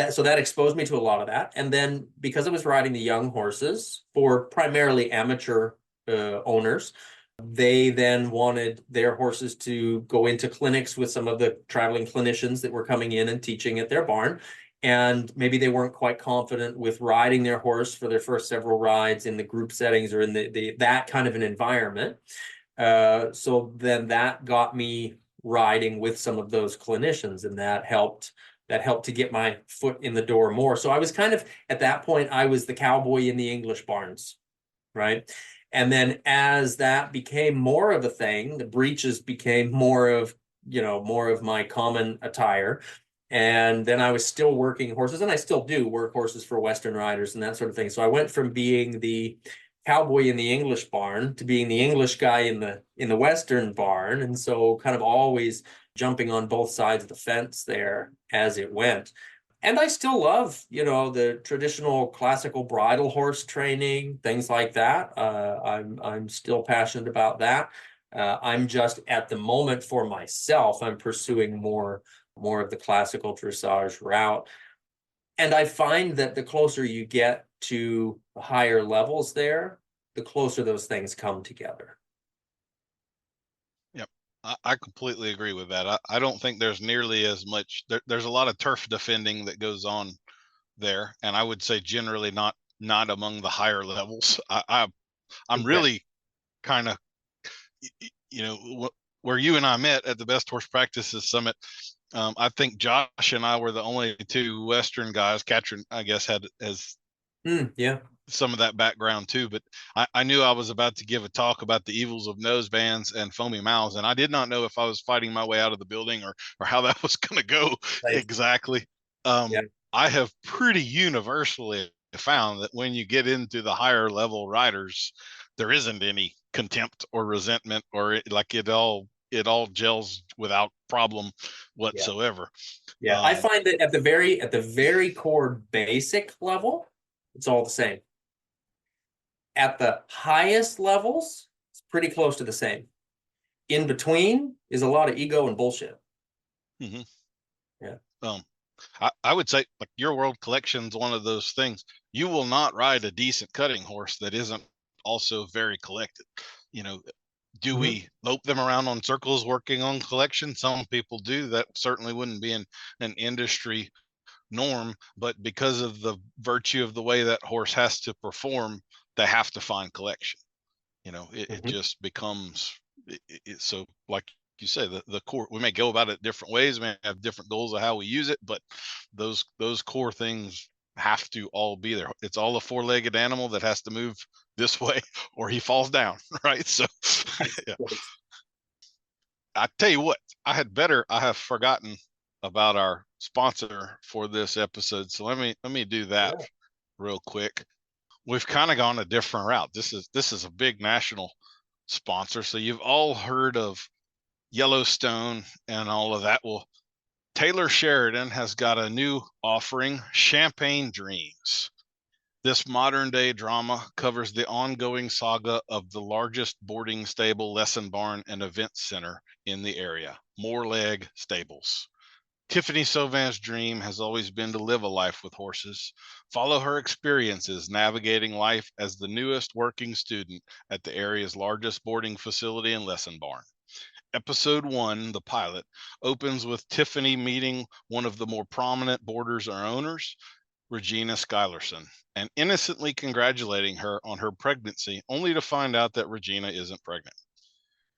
so that exposed me to a lot of that. And then because I was riding the young horses for primarily amateur owners, they then wanted their horses to go into clinics with some of the traveling clinicians that were coming in and teaching at their barn. And maybe they weren't quite confident with riding their horse for their first several rides in the group settings or in that kind of an environment. So then that got me riding with some of those clinicians, and that helped to get my foot in the door more. So I was kind of, at that point, I was the cowboy in the English barns, right? And then as that became more of a thing, the breeches became more of my common attire. And then I was still working horses, and I still do work horses for Western riders and that sort of thing. So I went from being the cowboy in the English barn to being the English guy in the Western barn. And so kind of always jumping on both sides of the fence there as it went. And I still love, the traditional classical bridle horse training, things like that. I'm still passionate about that. I'm just at the moment for myself, I'm pursuing more of the classical dressage route. And I find that the closer you get to higher levels there, the closer those things come together. Yep. I completely agree with that. I don't think there's nearly as much, there's a lot of turf defending that goes on there. And I would say generally not among the higher levels. I'm really kind of, where you and I met at the Best Horse Practices Summit. I think Josh and I were the only two Western guys. Katrin, I guess, has some of that background too. But I knew I was about to give a talk about the evils of nosebands and foamy mouths, and I did not know if I was fighting my way out of the building or how that was going to go exactly. I have pretty universally found that when you get into the higher level riders, there isn't any contempt or resentment, or it all gels without problem whatsoever. I find that at the very core basic level, it's all the same. At the highest levels, it's pretty close to the same. In between is a lot of ego and bullshit. Mm-hmm. Yeah. I would say, like, your world collection's one of those things. You will not ride a decent cutting horse that isn't also very collected. Do we lope them around on circles working on collection? Some people do. That certainly wouldn't be an industry norm, but because of the virtue of the way that horse has to perform, they have to find collection. It just becomes so, like you say, the core. We may go about it different ways, we may have different goals of how we use it, but those core things have to all be there. It's all a four-legged animal that has to move this way or he falls down, right? So yeah. I tell you what, I have forgotten about our sponsor for this episode, so let me do that real quick. We've kind of gone a different route. This is a big national sponsor, so you've all heard of Yellowstone and all of that. Well, Taylor Sheridan has got a new offering, Champagne Dreams. This modern day drama covers the ongoing saga of the largest boarding stable, lesson barn, and event center in the area, Moorleg Stables. Tiffany Sauvin's dream has always been to live a life with horses. Follow her experiences navigating life as the newest working student at the area's largest boarding facility and lesson barn. Episode 1, the pilot, opens with Tiffany meeting one of the more prominent boarders or owners, Regina Schuylerson, and innocently congratulating her on her pregnancy, only to find out that Regina isn't pregnant.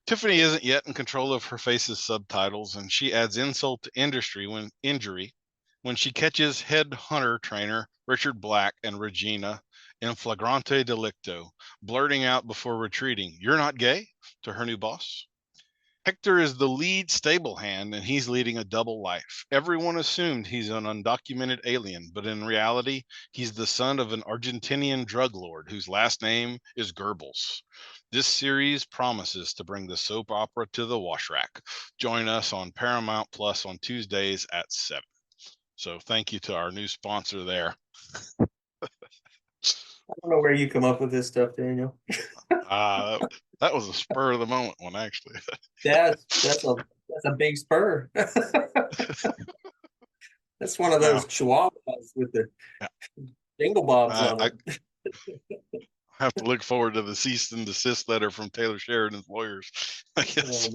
Tiffany isn't yet in control of her face's subtitles, and she adds insult to injury when she catches head hunter trainer Richard Black and Regina in flagrante delicto, blurting out before retreating, "You're not gay?" to her new boss. Hector is the lead stable hand, and he's leading a double life. Everyone assumed he's an undocumented alien, but in reality, he's the son of an Argentinian drug lord whose last name is Goebbels. This series promises to bring the soap opera to the wash rack. Join us on Paramount Plus on Tuesdays at 7. So thank you to our new sponsor there. I don't know where you come up with this stuff, Daniel. That was a spur of the moment one, actually. That's a big spur. That's one of those chihuahuas with the jingle bobs on it. I have to look forward to the cease and desist letter from Taylor Sheridan's lawyers, I guess.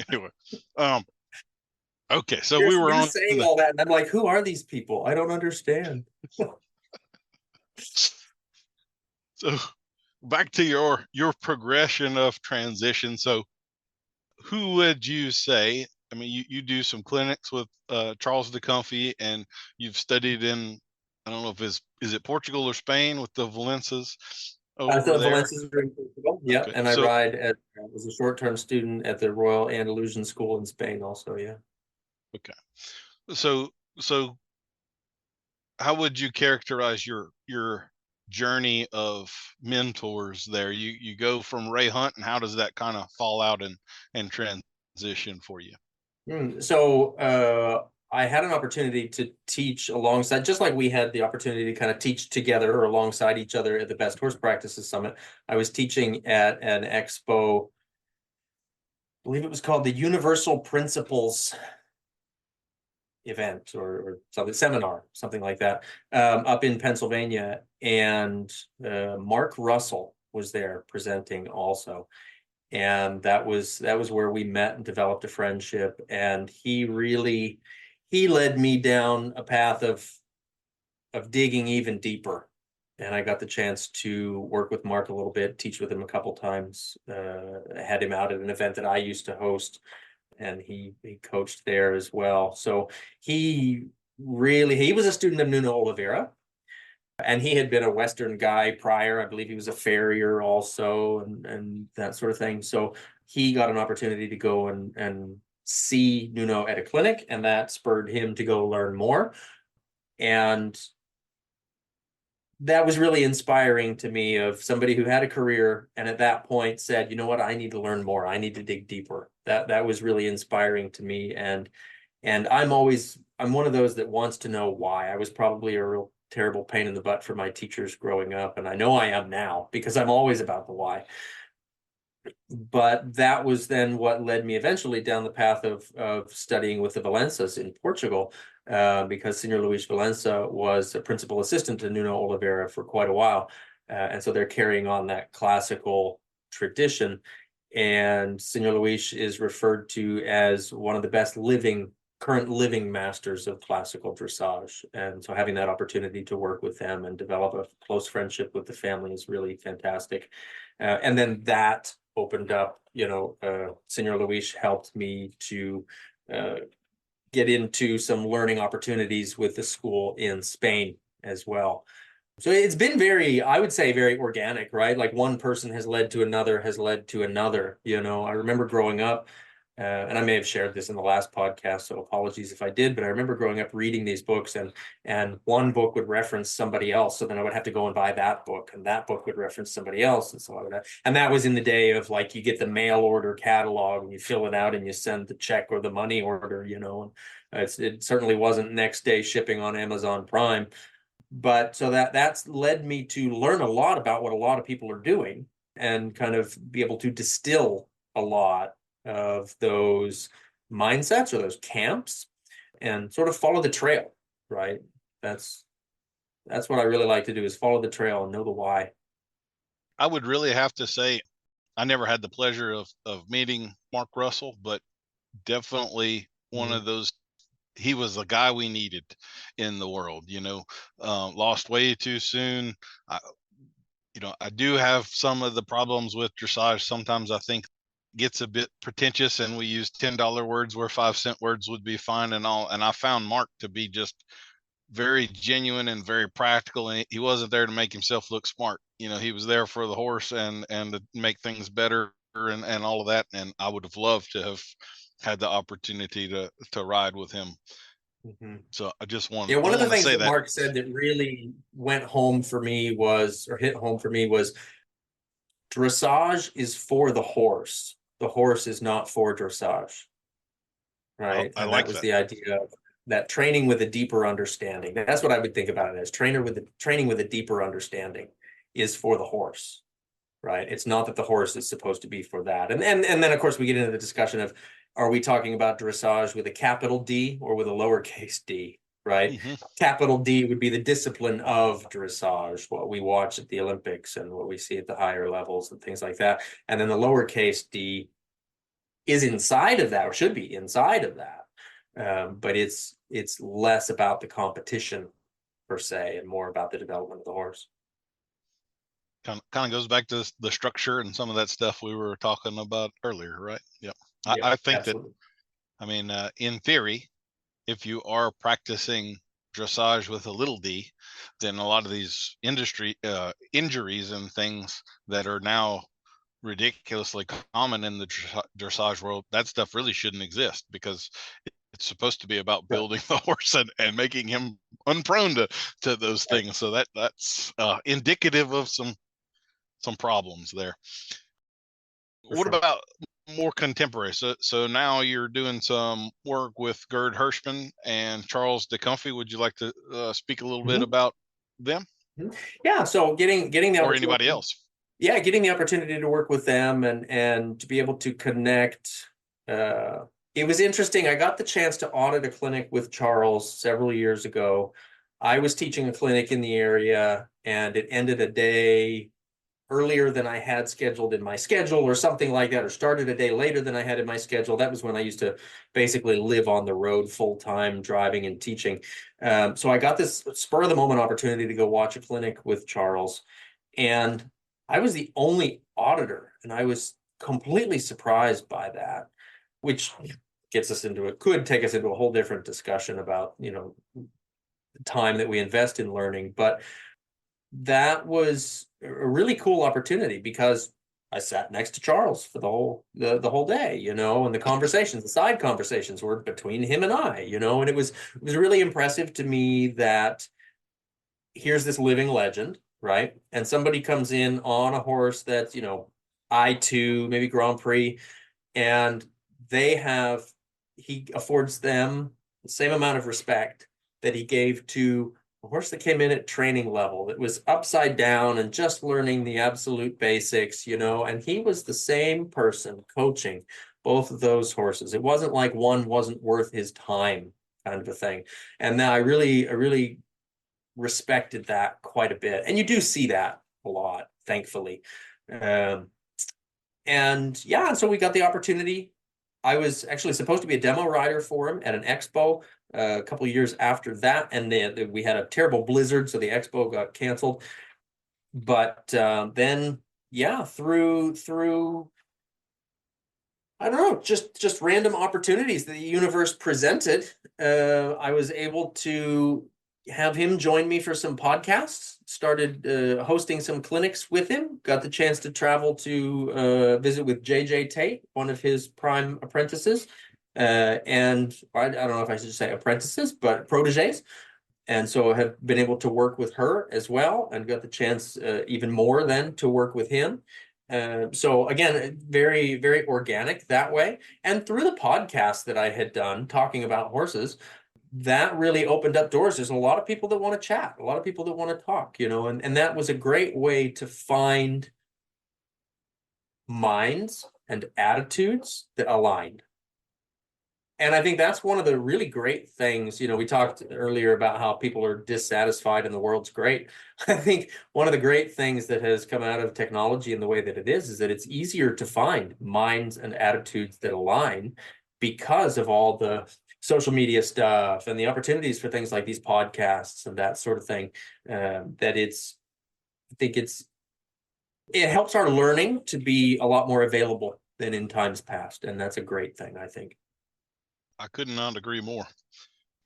Anyway, okay, so we were on saying all that, and I'm like, who are these people? I don't understand. So back to your progression of transition. So who would you say, I mean, you do some clinics with Charles de Comfy, and you've studied in, I don't know if is it Portugal or Spain with the Valencias over there? Valencias are in Portugal, yeah, okay. And I ride as a short-term student at the Royal Andalusian School in Spain also, yeah. Okay. So how would you characterize your journey of mentors there? You go from Ray Hunt, and how does that kind of fall out and transition for you? So I had an opportunity to teach alongside, just like we had the opportunity to kind of teach together or alongside each other at the Best Horse Practices Summit. I was teaching at an expo, I believe it was called the Universal Principles event or something, seminar, something like that, up in Pennsylvania. And Mark Russell was there presenting also. And that was where we met and developed a friendship. And he led me down a path of digging even deeper. And I got the chance to work with Mark a little bit, teach with him a couple times, had him out at an event that I used to host, and he coached there as well. So he was a student of Nuno Oliveira, and he had been a Western guy prior. I believe he was a farrier also, and that sort of thing. So he got an opportunity to go and see Nuno at a clinic, and that spurred him to go learn more. And that was really inspiring to me, of somebody who had a career and at that point said, you know what, I need to learn more. I need to dig deeper. That was really inspiring to me. And I'm one of those that wants to know why. I was probably a real terrible pain in the butt for my teachers growing up, and I know I am now because I'm always about the why. But that was then what led me eventually down the path of studying with the Valensas in Portugal, because Senor Luis Valença was a principal assistant to Nuno Oliveira for quite a while. And so they're carrying on that classical tradition. And Senor Luis is referred to as one of the best current living masters of classical dressage. And so having that opportunity to work with them and develop a close friendship with the family is really fantastic. And then that opened up, Senor Luis helped me to get into some learning opportunities with the school in Spain as well. So it's been I would say very organic, right? Like one person has led to another, I remember growing up, and I may have shared this in the last podcast, so apologies if I did, but I remember growing up reading these books, and one book would reference somebody else. So then I would have to go and buy that book, and that book would reference somebody else. And so and that was in the day of like, you get the mail order catalog and you fill it out and you send the check or the money order, and it certainly wasn't next day shipping on Amazon Prime. But so that's led me to learn a lot about what a lot of people are doing and kind of be able to distill a lot of those mindsets or those camps and sort of follow the trail, right? That's what I really like to do, is follow the trail and know the why. I would really have to say I never had the pleasure of meeting Mark Russell, but definitely one of those. He was the guy we needed in the world, lost way too soon. I do have some of the problems with dressage. Sometimes I think gets a bit pretentious and we use $10 words where 5-cent words would be fine and all. And I found Mark to be just very genuine and very practical. And he wasn't there to make himself look smart. He was there for the horse and to make things better and all of that. And I would have loved to have had the opportunity to ride with him. Mm-hmm. So I just want one of the things that Mark said that really hit home for me was dressage is for the horse. The horse is not for dressage. Right. I and like that was that. the idea of that training with a deeper understanding. That's what I would think about it as. Training with a deeper understanding is for the horse. Right. It's not that the horse is supposed to be for that. And then of course we get into the discussion of, are we talking about dressage with a capital D or with a lowercase d? Right. Mm-hmm. Capital D would be the discipline of dressage, what we watch at the Olympics and what we see at the higher levels and things like that. And then the lowercase d is inside of that, or should be inside of that. But it's less about the competition per se and more about the development of the horse. Kind of goes back to the structure and some of that stuff we were talking about earlier, right? Yep. I think absolutely. That, in theory, if you are practicing dressage with a little d, then a lot of these industry injuries and things that are now ridiculously common in the dressage world, that stuff really shouldn't exist, because it's supposed to be about building the horse and making him unprone to those things. So that's indicative of some problems there. What about more contemporary. So now you're doing some work with Gerd Hirschman and Charles DeComfy. Would you like to speak a little bit about them? Yeah, so getting the or anybody else? Yeah, getting the opportunity to work with them and to be able to connect. It was interesting. I got the chance to audit a clinic with Charles several years ago. I was teaching a clinic in the area, and it ended a day earlier than I had scheduled in my schedule or something like that, or started a day later than I had in my schedule. That was when I used to basically live on the road full time, driving and teaching. So I got this spur of the moment opportunity to go watch a clinic with Charles. And I was the only auditor, and I was completely surprised by that, which could take us into a whole different discussion about, the time that we invest in learning. But that was a really cool opportunity because I sat next to Charles for the whole day, and the side conversations were between him and I, and it was really impressive to me that here's this living legend, right? And somebody comes in on a horse that's, I2, maybe Grand Prix, and he affords them the same amount of respect that he gave to a horse that came in at training level, that was upside down and just learning the absolute basics, and he was the same person coaching both of those horses. It wasn't like one wasn't worth his time, kind of a thing. And now I really respected that quite a bit. And you do see that a lot, thankfully. And so we got the opportunity. I was actually supposed to be a demo rider for him at an expo a couple of years after that. And we had a terrible blizzard, so the expo got canceled. But then, through I don't know, just random opportunities that the universe presented, I was able to have him join me for some podcasts, started hosting some clinics with him, got the chance to travel to visit with JJ Tate, one of his prime apprentices. And I don't know if I should say apprentices, but proteges. And so I have been able to work with her as well, and got the chance even more then to work with him. So again, very, very organic that way. And through the podcast that I had done talking about horses, that really opened up doors. There's a lot of people that want to chat, a lot of people that want to talk, and that was a great way to find minds and attitudes that aligned. And I think that's one of the really great things. We talked earlier about how people are dissatisfied and the world's great. I think one of the great things that has come out of technology in the way that it is that it's easier to find minds and attitudes that align because of all the social media stuff and the opportunities for things like these podcasts and that sort of thing. It helps our learning to be a lot more available than in times past. And that's a great thing, I think. I could not agree more.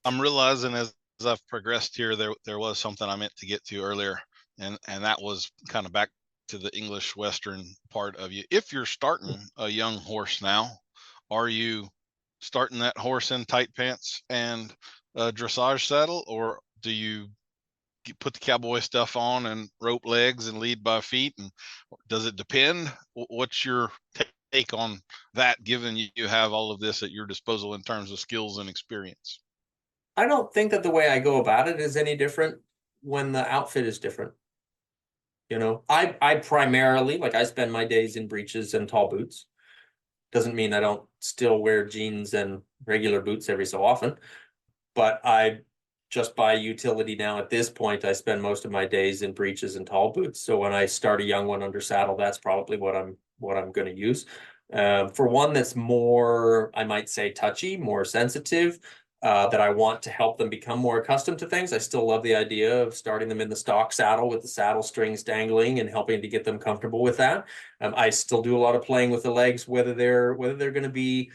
I'm realizing as I've progressed here, there was something I meant to get to earlier, and that was kind of back to the English Western part of you. If you're starting a young horse now, are you starting that horse in tight pants and a dressage saddle, or do you put the cowboy stuff on and rope legs and lead by feet? And does it depend? What's your take on that, given you have all of this at your disposal in terms of skills and experience? I don't think that the way I go about it is any different when the outfit is different. I primarily, I spend my days in breeches and tall boots. Doesn't mean I don't still wear jeans and regular boots every so often, but I just by utility now at this point, I spend most of my days in breeches and tall boots. So when I start a young one under saddle, that's probably what I'm going to use. For one that's more, I might say, touchy, more sensitive, that I want to help them become more accustomed to things. I still love the idea of starting them in the stock saddle with the saddle strings dangling and helping to get them comfortable with that. I still do a lot of playing with the legs, whether they're going to be,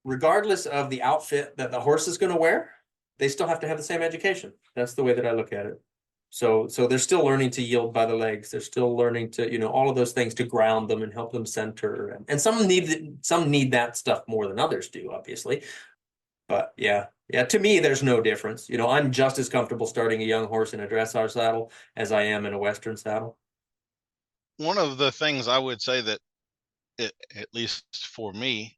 regardless of the outfit that the horse is going to wear, they still have to have the same education. That's the way that I look at it. So they're still learning to yield by the legs. They're still learning to, all of those things to ground them and help them center. And some need that stuff more than others do, obviously. But yeah, to me, there's no difference. I'm just as comfortable starting a young horse in a dressage saddle as I am in a Western saddle. One of the things I would say that at least for me,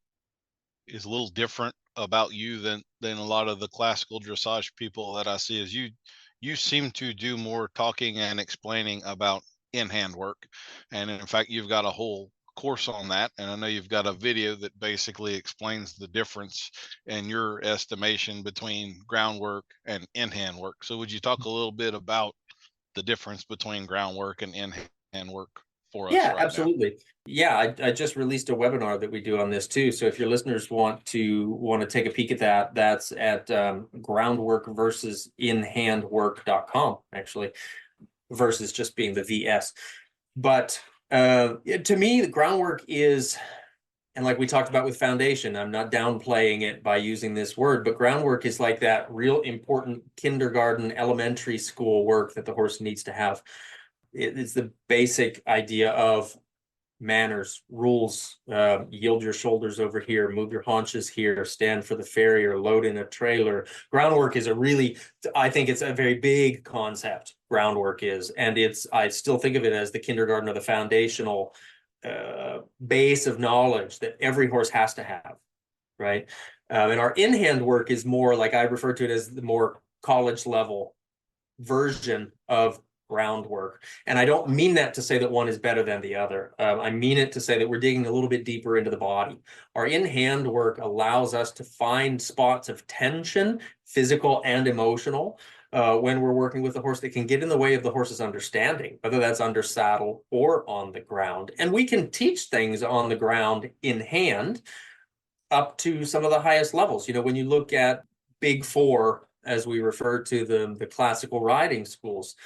is a little different about you than a lot of the classical dressage people that I see. Is you seem to do more talking and explaining about in-hand work, and in fact you've got a whole course on that, and I know you've got a video that basically explains the difference in your estimation between groundwork and in-hand work. So would you talk a little bit about the difference between groundwork and in-hand work for us Yeah, right now? absolutely. Yeah, I just released a webinar that we do on this too. So if your listeners want to take a peek at that, that's at groundwork versus inhandwork.com, actually, versus just being the VS. But to me, the groundwork is, and like we talked about with foundation, I'm not downplaying it by using this word, but groundwork is like that real important kindergarten, elementary school work that the horse needs to have. It's the basic idea of manners, rules, yield your shoulders over here, move your haunches here, stand for the farrier, load in a trailer. Groundwork is I think it's a very big concept, groundwork is, and I still think of it as the kindergarten or the foundational base of knowledge that every horse has to have, right? And our in-hand work is more, like I refer to it as the more college level version of groundwork. And I don't mean that to say that one is better than the other. I mean it to say that we're digging a little bit deeper into the body. Our in-hand work allows us to find spots of tension, physical and emotional, when we're working with a horse that can get in the way of the horse's understanding, whether that's under saddle or on the ground. And we can teach things on the ground in hand up to some of the highest levels. When you look at Big Four, as we refer to the classical riding schools,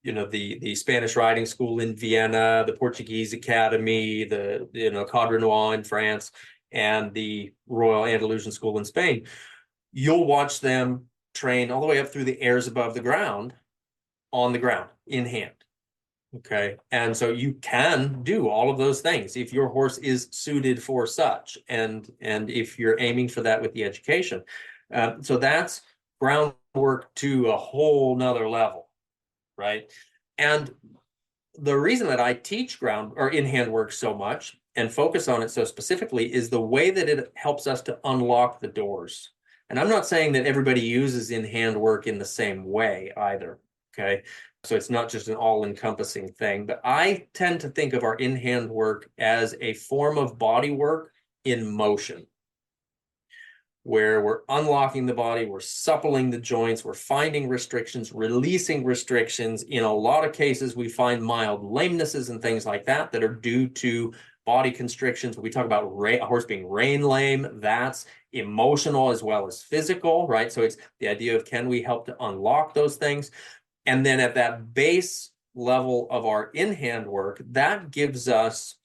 the Spanish riding school in Vienna, the Portuguese academy, the Cadre Noir in France, and the Royal Andalusian School in Spain. You'll watch them train all the way up through the airs above the ground, on the ground, in hand. Okay. And so you can do all of those things if your horse is suited for such, and if you're aiming for that with the education. So that's groundwork to a whole nother level, right? And the reason that I teach ground or in-hand work so much and focus on it so specifically is the way that it helps us to unlock the doors. And I'm not saying that everybody uses in-hand work in the same way either, okay? So it's not just an all-encompassing thing, but I tend to think of our in-hand work as a form of body work in motion, where we're unlocking the body, we're suppling the joints, we're finding restrictions, releasing restrictions. In a lot of cases, we find mild lamenesses and things like that that are due to body constrictions. We talk about a horse being rein lame. That's emotional as well as physical, right? So it's the idea of, can we help to unlock those things? And then at that base level of our in-hand work, that gives us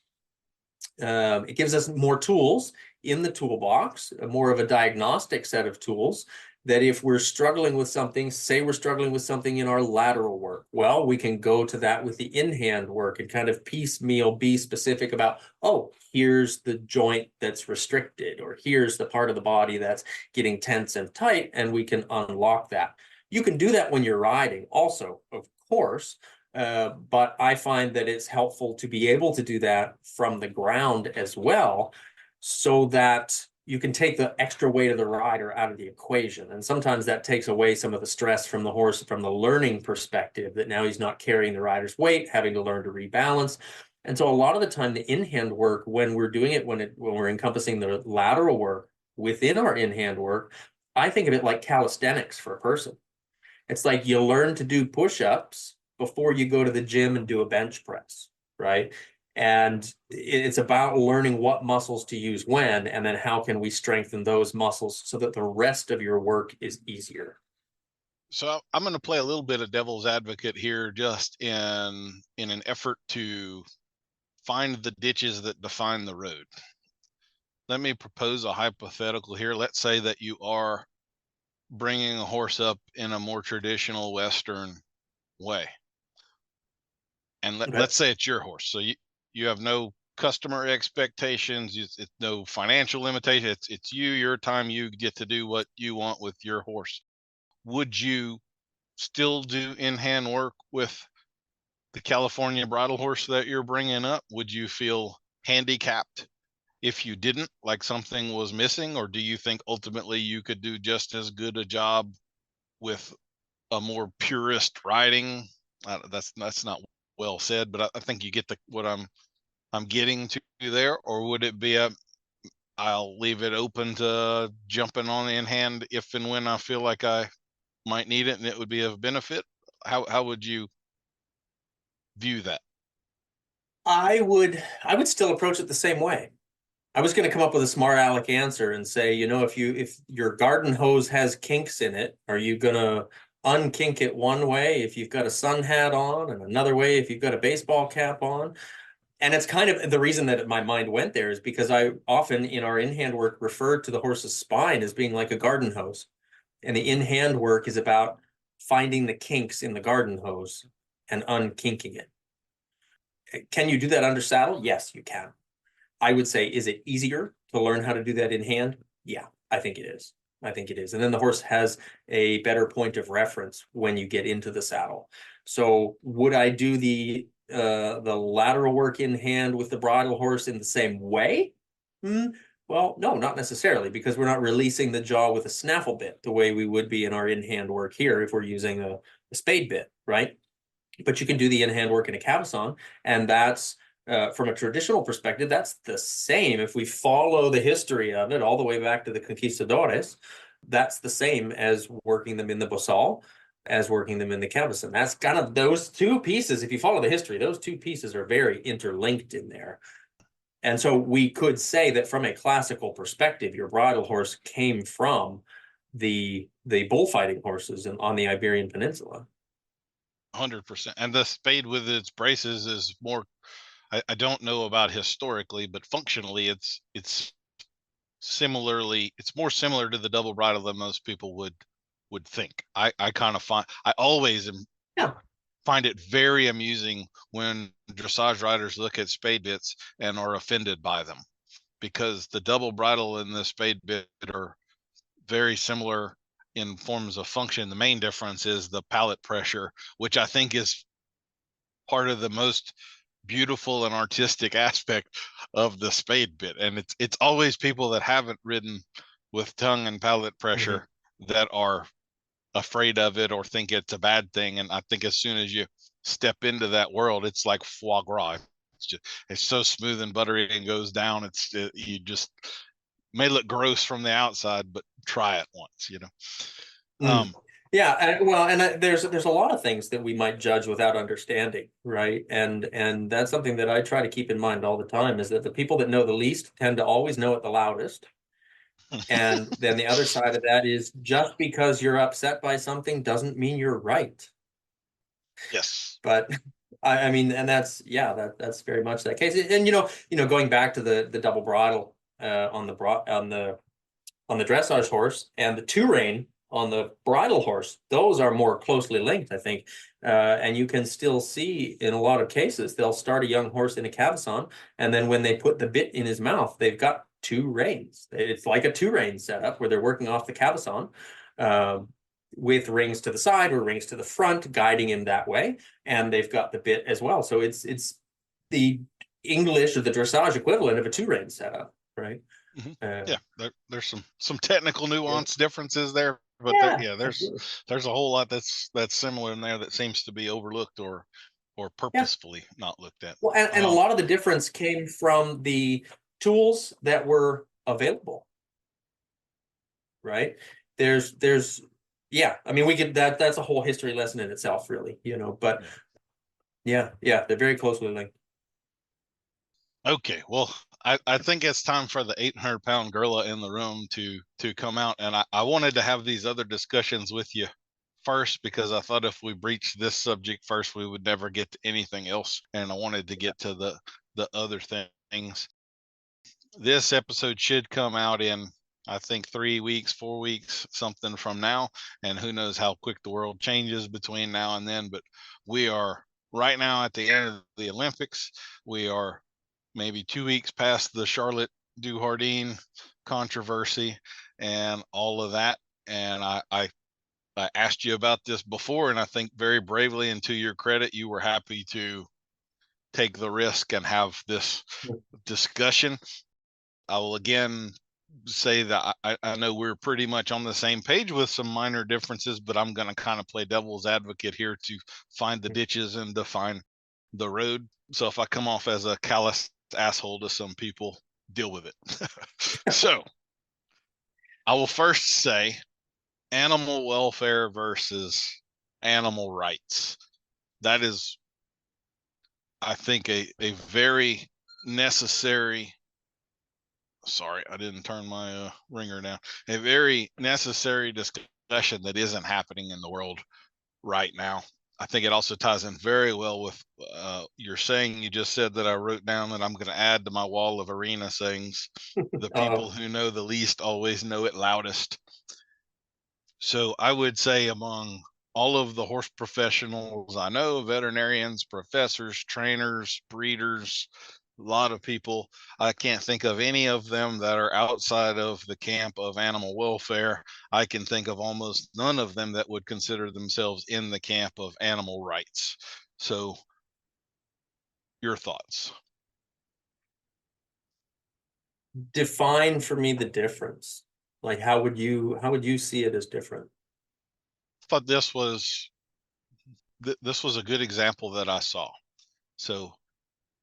more tools in the toolbox, more of a diagnostic set of tools, that if we're struggling with something, say we're struggling with something in our lateral work, well, we can go to that with the in-hand work and kind of piecemeal be specific about, oh, here's the joint that's restricted, or here's the part of the body that's getting tense and tight, and we can unlock that. You can do that when you're riding also, of course, but I find that it's helpful to be able to do that from the ground as well, so that you can take the extra weight of the rider out of the equation. And sometimes that takes away some of the stress from the horse, from the learning perspective, that now he's not carrying the rider's weight, having to learn to rebalance. And so a lot of the time, the in-hand work, when we're doing it, when we're encompassing the lateral work within our in-hand work, I think of it like calisthenics for a person. It's like you learn to do push-ups before you go to the gym and do a bench press, right? And it's about learning what muscles to use when, and then how can we strengthen those muscles so that the rest of your work is easier. So I'm going to play a little bit of devil's advocate here, just in an effort to find the ditches that define the road. Let me propose a hypothetical here. Let's say that you are bringing a horse up in a more traditional Western way. And let's say it's your horse. So you have no customer expectations. It's no financial limitation. It's your time. You get to do what you want with your horse. Would you still do in-hand work with the California bridle horse that you're bringing up? Would you feel handicapped if you didn't, like something was missing? Or do you think ultimately you could do just as good a job with a more purist riding? That's not well said, but I think you get what I'm getting to there. Or would it be I'll leave it open to jumping on in hand if and when I feel like I might need it and it would be of benefit? How would you view that? I would still approach it the same way. I was going to come up with a smart aleck answer and say, if your garden hose has kinks in it, are you going to unkink it one way if you've got a sun hat on, and another way if you've got a baseball cap on? And it's kind of the reason that my mind went there is because I often in our in-hand work refer to the horse's spine as being like a garden hose. And the in-hand work is about finding the kinks in the garden hose and unkinking it. Can you do that under saddle? Yes, you can. I would say, is it easier to learn how to do that in hand? Yeah, I think it is. I think it is. And then the horse has a better point of reference when you get into the saddle. So would I do the lateral work in hand with the bridle horse in the same way? Well, no, not necessarily, because we're not releasing the jaw with a snaffle bit the way we would be in our in-hand work here if we're using a spade bit, right? But you can do the in-hand work in a cavesson, and that's from a traditional perspective, that's the same. If we follow the history of it all the way back to the conquistadores, that's the same as working them in the bossal, as working them in the cavesson. That's kind of those two pieces. If you follow the history, those two pieces are very interlinked in there. And so we could say that from a classical perspective, your bridle horse came from the bullfighting horses on the Iberian Peninsula. 100%. And the spade with its braces is more, I don't know about historically, but functionally it's more similar to the double bridle than most people would think. I kind of find it very amusing when dressage riders look at spade bits and are offended by them, because the double bridle and the spade bit are very similar in forms of function. The main difference is the pallet pressure, which I think is part of the most beautiful and artistic aspect of the spade bit. And it's always people that haven't ridden with tongue and pallet pressure that are afraid of it or think it's a bad thing. And I think as soon as you step into that world, it's like foie gras. It's so smooth and buttery and goes down. You just may look gross from the outside, but try it once, Yeah, and there's a lot of things that we might judge without understanding, right? And that's something that I try to keep in mind all the time, is that the people that know the least tend to always know it the loudest. And then the other side of that is, just because you're upset by something doesn't mean you're right. Yes. But I mean, and that's very much that case. And going back to the double bridle on the dressage horse and the two rein on the bridle horse, those are more closely linked, I think. And you can still see in a lot of cases, they'll start a young horse in a cavesson, and then when they put the bit in his mouth, they've got two reins. It's like a two rein setup where they're working off the cavesson with rings to the side or rings to the front, guiding him that way. And they've got the bit as well. So it's the English or the dressage equivalent of a two rein setup, right? There's some technical nuance differences there, but there's a whole lot that's similar in there that seems to be overlooked or purposefully not looked at. Well, and a lot of the difference came from the tools that were available, right? There's I mean, we could that's a whole history lesson in itself, really, but they're very closely linked. Okay, well, I think it's time for the 800-pound gorilla in the room to come out. And I wanted to have these other discussions with you first, because I thought if we breached this subject first, we would never get to anything else. And I wanted to get to the other things. This episode should come out in, I think, 3 weeks, 4 weeks, something from now. And who knows how quick the world changes between now and then. But we are right now at the end of the Olympics. We are maybe 2 weeks past the Charlotte Dujardin controversy and all of that. And I asked you about this before, and I think very bravely, and to your credit, you were happy to take the risk and have this discussion. I will again say that I know we're pretty much on the same page with some minor differences, but I'm going to kind of play devil's advocate here to find the ditches and define the road. So if I come off as a callous asshole to some people, deal with it. So I will first say animal welfare versus animal rights. That is, I think, a very necessary, sorry, I didn't turn my ringer down, a very necessary discussion that isn't happening in the world right now. I think it also ties in very well with your saying you just said that I wrote down that I'm going to add to my wall of arena sayings. The people who know the least always know it loudest. So I would say among all of the horse professionals I know, veterinarians, professors, trainers, breeders, a lot of people, I can't think of any of them that are outside of the camp of animal welfare. I can think of almost none of them that would consider themselves in the camp of animal rights. So your thoughts? Define for me the difference. Like, how would you see it as different? I thought this was a good example that I saw. So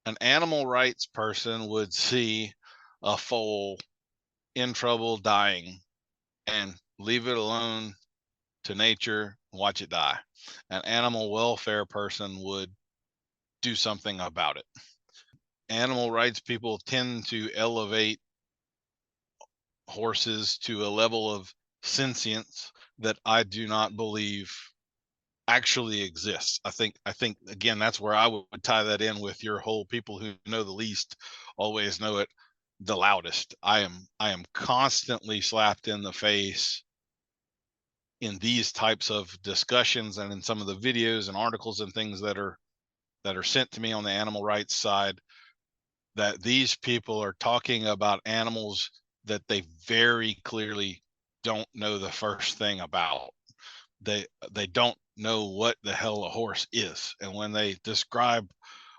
an animal rights person would see a foal in trouble, dying, and leave it alone to nature, watch it die. An animal welfare person would do something about it. Animal rights people tend to elevate horses to a level of sentience that I do not believe actually exists. I think again, that's where I would tie that in with your whole people who know the least always know it the loudest. I am constantly slapped in the face in these types of discussions and in some of the videos and articles and things that are sent to me on the animal rights side, that these people are talking about animals that they very clearly don't know the first thing about. They don't know what the hell a horse is, and when they describe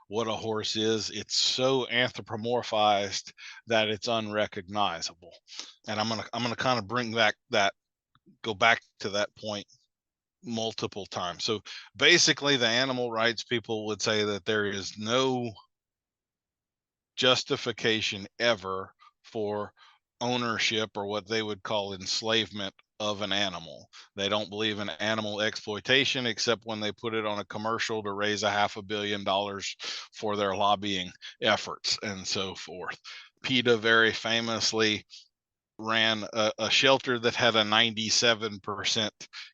what a horse is, it's so anthropomorphized that it's unrecognizable. And I'm gonna kind of bring back that, go back to that point multiple times. So basically, the animal rights people would say that there is no justification ever for ownership or what they would call enslavement of an animal. They don't believe in animal exploitation except when they put it on a commercial to raise $500 million for their lobbying efforts and so forth. PETA very famously ran a shelter that had a 97%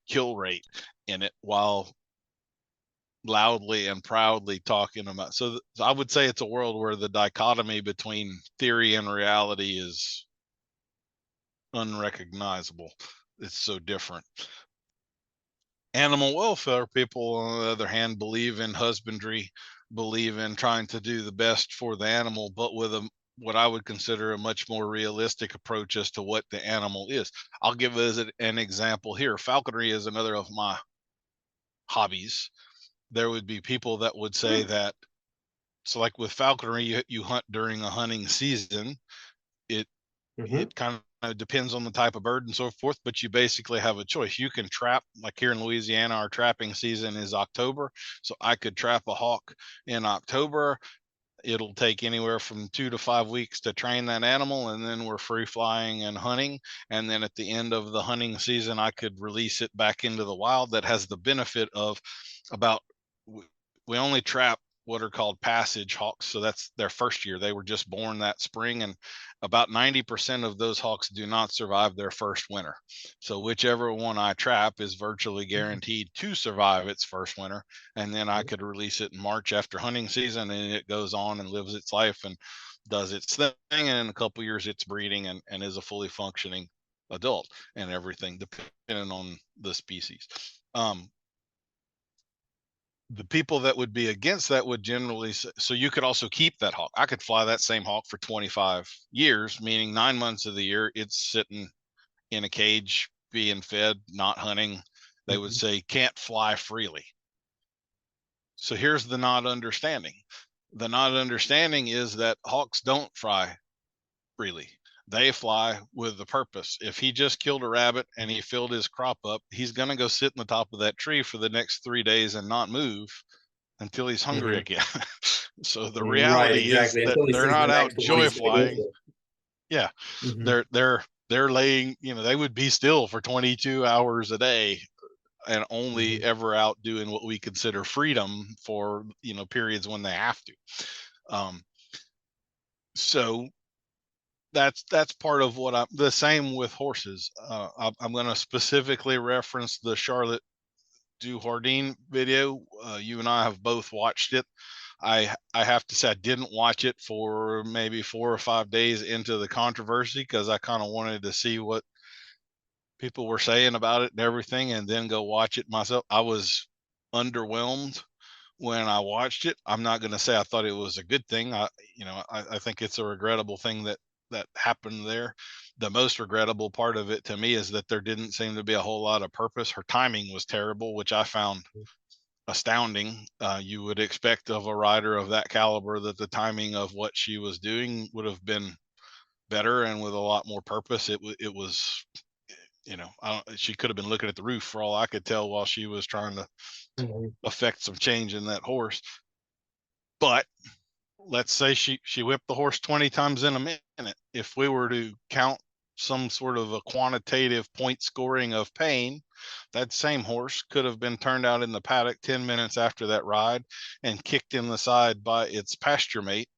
kill rate in it while loudly and proudly talking about. So I would say it's a world where the dichotomy between theory and reality is unrecognizable. It's so different. Animal welfare people, on the other hand, believe in husbandry, believe in trying to do the best for the animal, but with what I would consider a much more realistic approach as to what the animal is. I'll give as an example here. Falconry is another of my hobbies. There would be people that would say that, so like with falconry, you hunt during a hunting season. It kind of depends on the type of bird and so forth, but you basically have a choice. You can trap, like here in Louisiana, our trapping season is October. So I could trap a hawk in October. It'll take anywhere from 2 to 5 weeks to train that animal, and then we're free flying and hunting. And then at the end of the hunting season, I could release it back into the wild. That has the benefit of we only trap what are called passage hawks. So that's their first year. They were just born that spring, and about 90% of those hawks do not survive their first winter. So whichever one I trap is virtually guaranteed to survive its first winter. And then I could release it in March after hunting season, and it goes on and lives its life and does its thing. And in a couple years, it's breeding and is a fully functioning adult and everything, depending on the species. The people that would be against that would generally say, so you could also keep that hawk. I could fly that same hawk for 25 years, meaning 9 months of the year it's sitting in a cage being fed, not hunting. They would say can't fly freely. So here's the not understanding. The not understanding is that hawks don't fly freely. They fly with a purpose. If he just killed a rabbit and he filled his crop up, he's going to go sit in the top of that tree for the next 3 days and not move until he's hungry again. So the Right, reality is exactly. that Until he they're sees the not out next one joy he's gonna go flying. for. Yeah, Mhm. they're laying, they would be still for 22 hours a day and only ever out doing what we consider freedom for, periods when they have to. So that's part of what I'm the same with horses. I'm going to specifically reference the Charlotte Dujardin video. You and I have both watched it. I have to say I didn't watch it for maybe 4 or 5 days into the controversy because I kind of wanted to see what people were saying about it and everything, and then go watch it myself. I was underwhelmed when I watched it. I'm not going to say I thought it was a good thing. I think it's a regrettable thing that happened there. The most regrettable part of it to me is that there didn't seem to be a whole lot of purpose. Her timing was terrible, which I found astounding. You would expect of a rider of that caliber that the timing of what she was doing would have been better and with a lot more purpose. It was, she could have been looking at the roof for all I could tell while she was trying to affect some change in that horse. But let's say she whipped the horse 20 times in a minute. If we were to count some sort of a quantitative point scoring of pain, that same horse could have been turned out in the paddock 10 minutes after that ride and kicked in the side by its pasture mate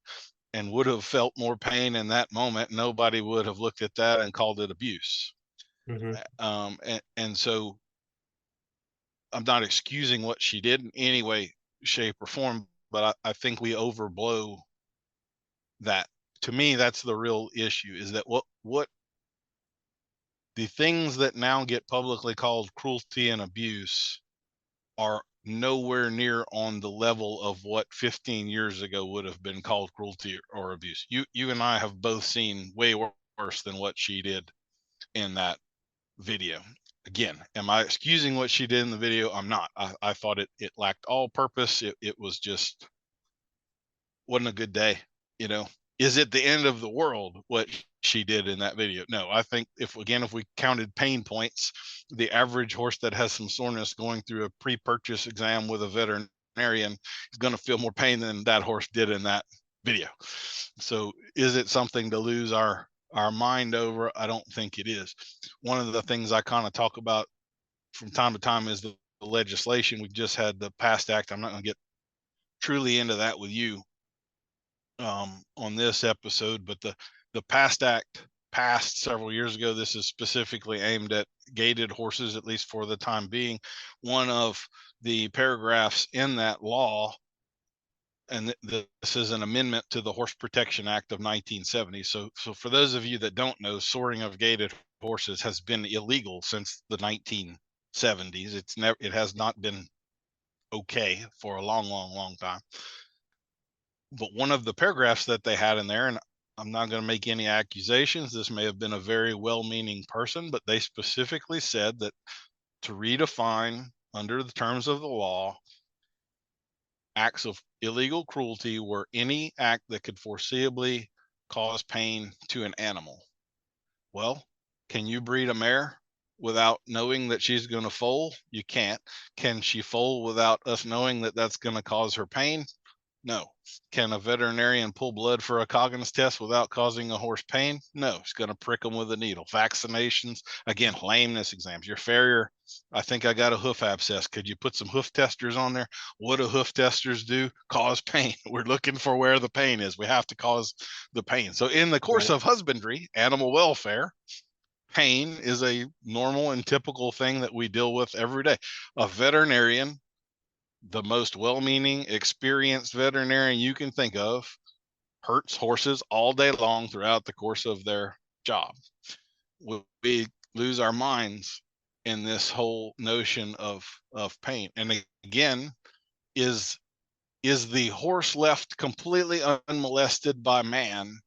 and would have felt more pain in that moment. Nobody would have looked at that and called it abuse. And so I'm not excusing what she did in any way, shape, or form, but I think we overblow that. To me, that's the real issue, is that what the things that now get publicly called cruelty and abuse are nowhere near on the level of what 15 years ago would have been called cruelty or abuse. You and I have both seen way worse than what she did in that video. Again, am I excusing what she did in the video? I'm not. I thought it lacked all purpose. It was just wasn't a good day. Is it the end of the world what she did in that video? No. I think if we counted pain points, the average horse that has some soreness going through a pre-purchase exam with a veterinarian is going to feel more pain than that horse did in that video. So is it something to lose our mind over? I don't think it is. One of the things I kind of talk about from time to time is the legislation. We've just had the PAST Act. I'm not going to get truly into that with you on this episode, but the PAST Act passed several years ago. This is specifically aimed at gaited horses, at least for the time being. One of the paragraphs in that law, and this is an amendment to the Horse Protection Act of 1970. So for those of you that don't know, soring of gaited horses has been illegal since the 1970s. It has not been okay for a long time. But one of the paragraphs that they had in there, and I'm not going to make any accusations, this may have been a very well-meaning person, but they specifically said that to redefine under the terms of the law, acts of illegal cruelty were any act that could foreseeably cause pain to an animal. Well, can you breed a mare without knowing that she's going to foal? You can't. Can she foal without us knowing that that's going to cause her pain? No. Can a veterinarian pull blood for a Coggins test without causing a horse pain? No. He's going to prick them with a needle. Vaccinations, again, lameness exams. Your farrier, I think I got a hoof abscess. Could you put some hoof testers on there? What do hoof testers do? Cause pain. We're looking for where the pain is. We have to cause the pain. So in the course of husbandry, animal welfare, pain is a normal and typical thing that we deal with every day. A veterinarian, the most well-meaning, experienced veterinarian you can think of, hurts horses all day long throughout the course of their job. We lose our minds in this whole notion of pain. And again, is the horse left completely unmolested by man,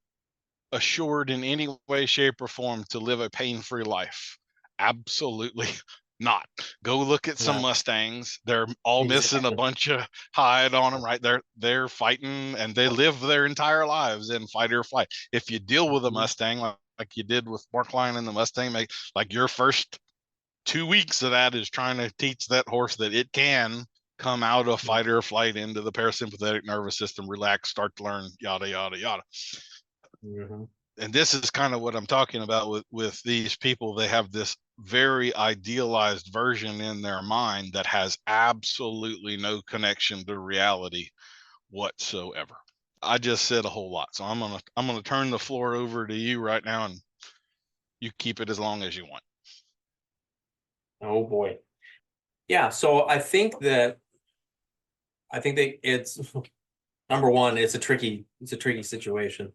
assured in any way, shape, or form to live a pain-free life? Absolutely not. Go look at some Right. Mustangs. They're all missing a Exactly. bunch of hide on them, right? They're fighting, and they live their entire lives in fight or flight. If you deal with a Mustang like you did with Mark Lyon and the Mustang, like your first 2 weeks of that is trying to teach that horse that it can come out of fight or flight into the parasympathetic nervous system, relax, start to learn, yada, yada, yada. Mm-hmm. And this is kind of what I'm talking about with these people. They have this very idealized version in their mind that has absolutely no connection to reality whatsoever. I just said a whole lot, so I'm gonna turn the floor over to you right now, and you keep it as long as you want. Oh boy. Yeah, so I think that it's number one, it's a tricky situation.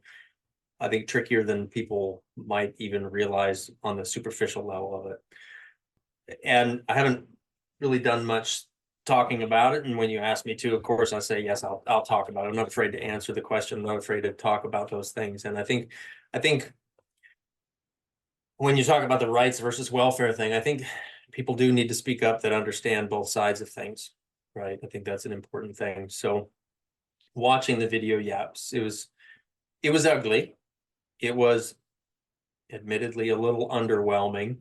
I think trickier than people might even realize on the superficial level of it. And I haven't really done much talking about it. And when you ask me to, of course, I say, yes, I'll talk about it. I'm not afraid to answer the question. I'm not afraid to talk about those things. And I think when you talk about the rights versus welfare thing, I think people do need to speak up that understand both sides of things, right? I think that's an important thing. So watching the video, it was ugly. It was admittedly a little underwhelming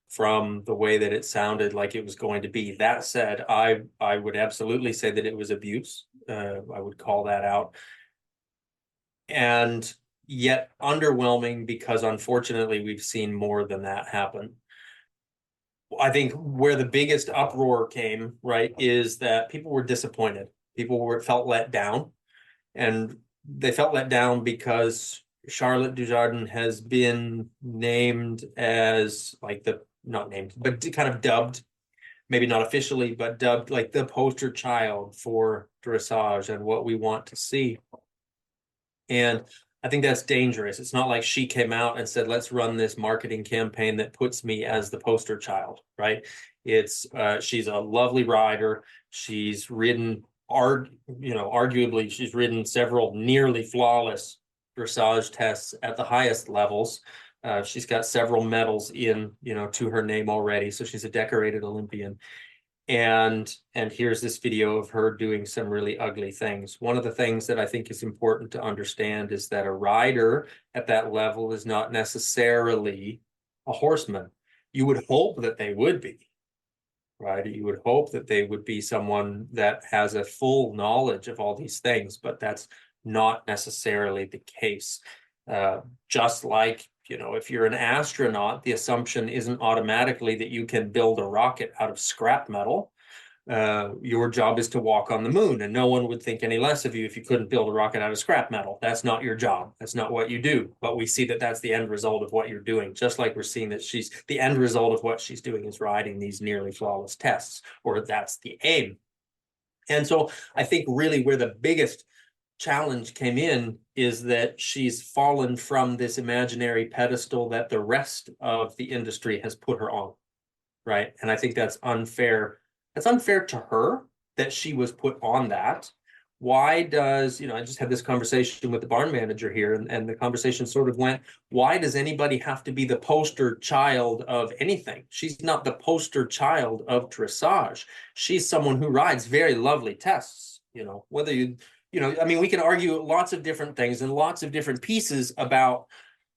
from the way that it sounded like it was going to be. That said, I would absolutely say that it was abuse. I would call that out. And yet underwhelming because unfortunately we've seen more than that happen. I think where the biggest uproar came, right, is that people were disappointed. People felt let down, and they felt let down because Charlotte Dujardin has been named as not named, but kind of dubbed, maybe not officially, but dubbed like the poster child for dressage and what we want to see. And I think that's dangerous. It's not like she came out and said, let's run this marketing campaign that puts me as the poster child, right? She's a lovely rider. She's ridden, arguably, she's ridden several nearly flawless dressage tests at the highest levels. She's got several medals to her name already. So she's a decorated Olympian. And here's this video of her doing some really ugly things. One of the things that I think is important to understand is that a rider at that level is not necessarily a horseman. You would hope that they would be, right? You would hope that they would be someone that has a full knowledge of all these things, but that's not necessarily the case. Just like, if you're an astronaut, the assumption isn't automatically that you can build a rocket out of scrap metal. Your job is to walk on the moon, and no one would think any less of you if you couldn't build a rocket out of scrap metal. That's not your job. That's not what you do. But we see that that's the end result of what you're doing, just like we're seeing that the end result of what she's doing is riding these nearly flawless tests, or that's the aim. And so I think really where the biggest challenge came in is that she's fallen from this imaginary pedestal that the rest of the industry has put her on, right? And I think that's unfair. It's unfair to her that she was put on that. Why does, I just had this conversation with the barn manager here, and the conversation sort of went, why does anybody have to be the poster child of anything? She's not the poster child of dressage. She's someone who rides very lovely tests, whether we can argue lots of different things and lots of different pieces about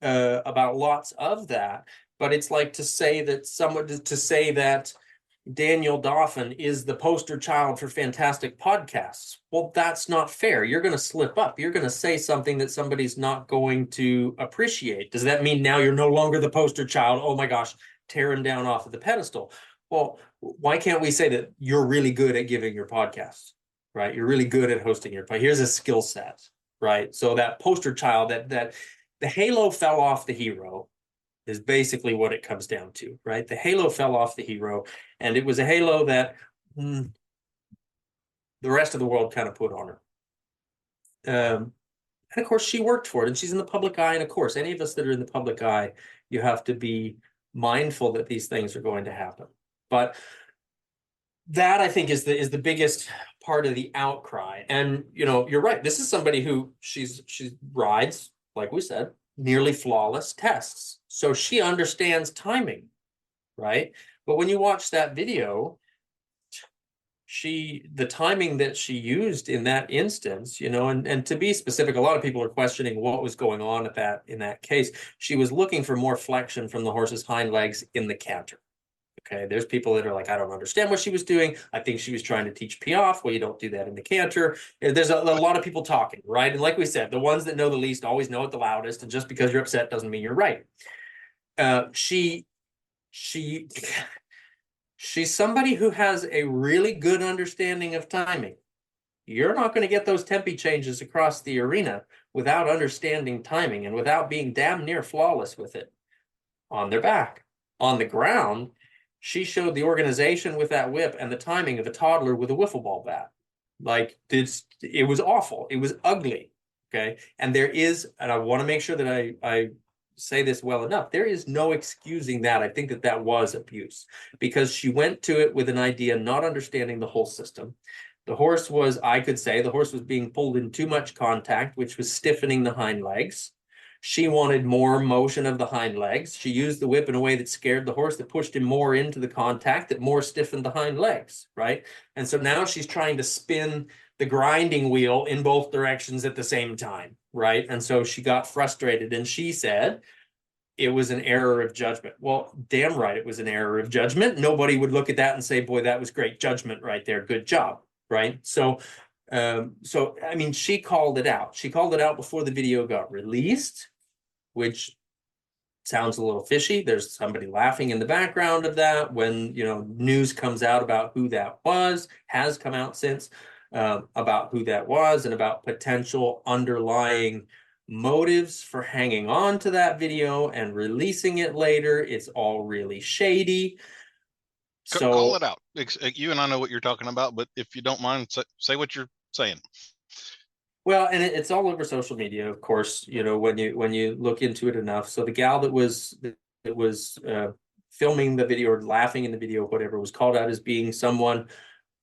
lots of that. But it's like to say that Daniel Dauphin is the poster child for fantastic podcasts. Well, that's not fair. You're going to slip up. You're going to say something that somebody's not going to appreciate. Does that mean now you're no longer the poster child? Oh my gosh, tear him down off of the pedestal. Well, why can't we say that you're really good at giving your podcasts? Right? You're really good at hosting your play. Here's a skill set, right? So that poster child, that the halo fell off the hero is basically what it comes down to, right? The halo fell off the hero, and it was a halo that the rest of the world kind of put on her. And of course, she worked for it, and she's in the public eye. And of course, any of us that are in the public eye, you have to be mindful that these things are going to happen. But that, I think, is the biggest part of the outcry. And you're right. This is somebody who she rides, like we said, nearly flawless tests. So she understands timing, right? But when you watch that video, the timing that she used in that instance, and to be specific, a lot of people are questioning what was going on in that case. She was looking for more flexion from the horse's hind legs in the canter. Okay, there's people that are like, I don't understand what she was doing. I think she was trying to teach piaffe. Well, you don't do that in the canter. There's a lot of people talking, right? And like we said, the ones that know the least always know it the loudest. And just because you're upset doesn't mean you're right. She's somebody who has a really good understanding of timing. You're not going to get those tempi changes across the arena without understanding timing and without being damn near flawless with it. On their back, on the ground, she showed the organization with that whip and the timing of a toddler with a wiffle ball bat. Like, it was awful. It was ugly. Okay. And I want to make sure that I say this well enough, there is no excusing that. I think that was abuse, because she went to it with an idea, not understanding the whole system. I could say the horse was being pulled in too much contact, which was stiffening the hind legs. She wanted more motion of the hind legs. She used the whip in a way that scared the horse, that pushed him more into the contact, that more stiffened the hind legs, right? And so now she's trying to spin the grinding wheel in both directions at the same time, right? And so she got frustrated, and she said it was an error of judgment. Well, damn right it was an error of judgment. Nobody would look at that and say, boy, that was great judgment right there. Good job, right? So I mean, she called it out. She called it out before the video got released, which sounds a little fishy. There's somebody laughing in the background of that when, news comes out about who that was, has come out since, about who that was and about potential underlying motives for hanging on to that video and releasing it later. It's all really shady. So call it out. You and I know what you're talking about, but if you don't mind, say what you're saying. Well, and it's all over social media, of course, when you look into it enough. So the gal that was filming the video or laughing in the video, whatever, was called out as being someone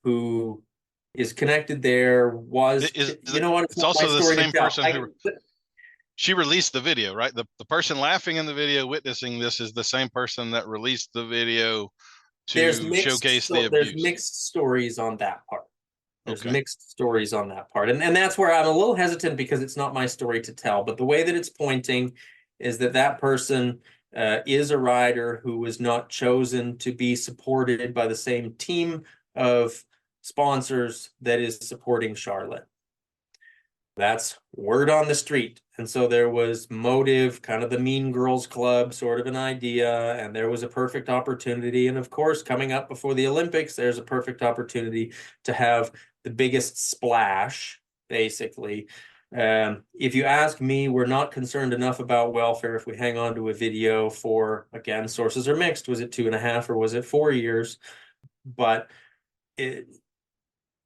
who is connected there. It's also the same person she released the video, right? The person laughing in the video, witnessing this, is the same person that released the video to showcase the abuse. There's mixed stories on that part. There's mixed stories on that part. And that's where I'm a little hesitant, because it's not my story to tell. But the way that it's pointing is that person is a rider who was not chosen to be supported by the same team of sponsors that is supporting Charlotte. That's word on the street. And so there was motive, kind of the Mean Girls Club sort of an idea, and there was a perfect opportunity. And of course, coming up before the Olympics, there's a perfect opportunity to have the biggest splash, basically. If you ask me, we're not concerned enough about welfare if we hang on to a video for, again, sources are mixed. Was it 2.5 or was it 4 years? But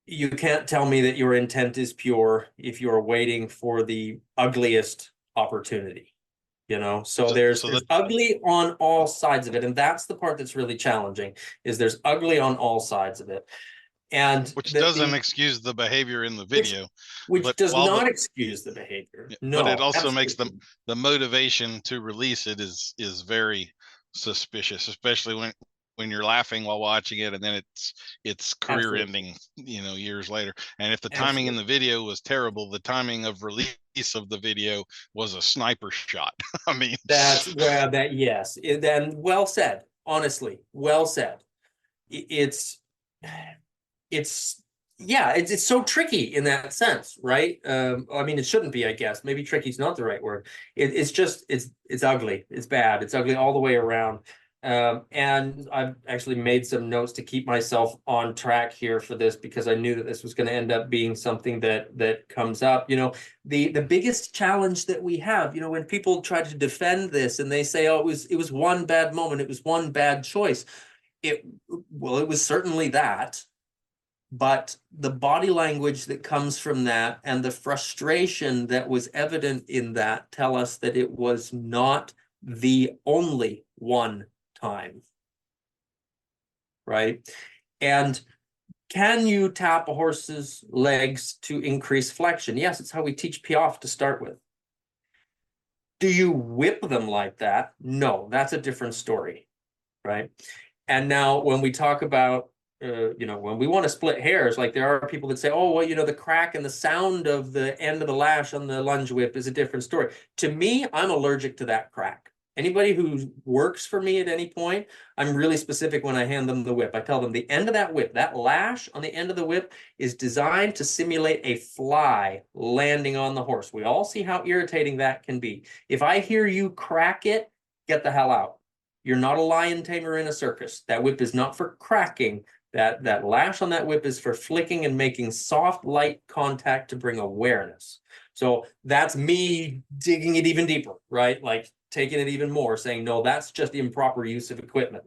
you can't tell me that your intent is pure if you're waiting for the ugliest opportunity, So there's ugly on all sides of it. And that's the part that's really challenging, is there's ugly on all sides of it. And which doesn't excuse the behavior in the video, which does not excuse the behavior. No, but it also makes the motivation to release it is very suspicious, especially when you're laughing while watching it, and then it's career ending, years later. And if the timing in the video was terrible, the timing of release of the video was a sniper shot. I mean, yes. Then well said, honestly, well said. It's so tricky in that sense, right? I mean, it shouldn't be, I guess. Maybe tricky is not the right word. It's ugly. It's bad. It's ugly all the way around. And I've actually made some notes to keep myself on track here for this, because I knew that this was going to end up being something that comes up. The biggest challenge that we have, when people try to defend this and they say, oh, it was one bad moment, it was one bad choice. It was certainly that. But the body language that comes from that and the frustration that was evident in that tell us that it was not the only one time, right? And can you tap a horse's legs to increase flexion? Yes, it's how we teach piaffe to start with. Do you whip them like that? No, that's a different story, right? And now when we talk about, when we want to split hairs, like there are people that say, oh, well, the crack and the sound of the end of the lash on the lunge whip is a different story. To me, I'm allergic to that crack. Anybody who works for me at any point, I'm really specific when I hand them the whip. I tell them the end of that whip, that lash on the end of the whip is designed to simulate a fly landing on the horse. We all see how irritating that can be. If I hear you crack it, get the hell out. You're not a lion tamer in a circus. That whip is not for cracking. That lash on that whip is for flicking and making soft, light contact to bring awareness. So that's me digging it even deeper, right? Like taking it even more, saying, no, that's just improper use of equipment.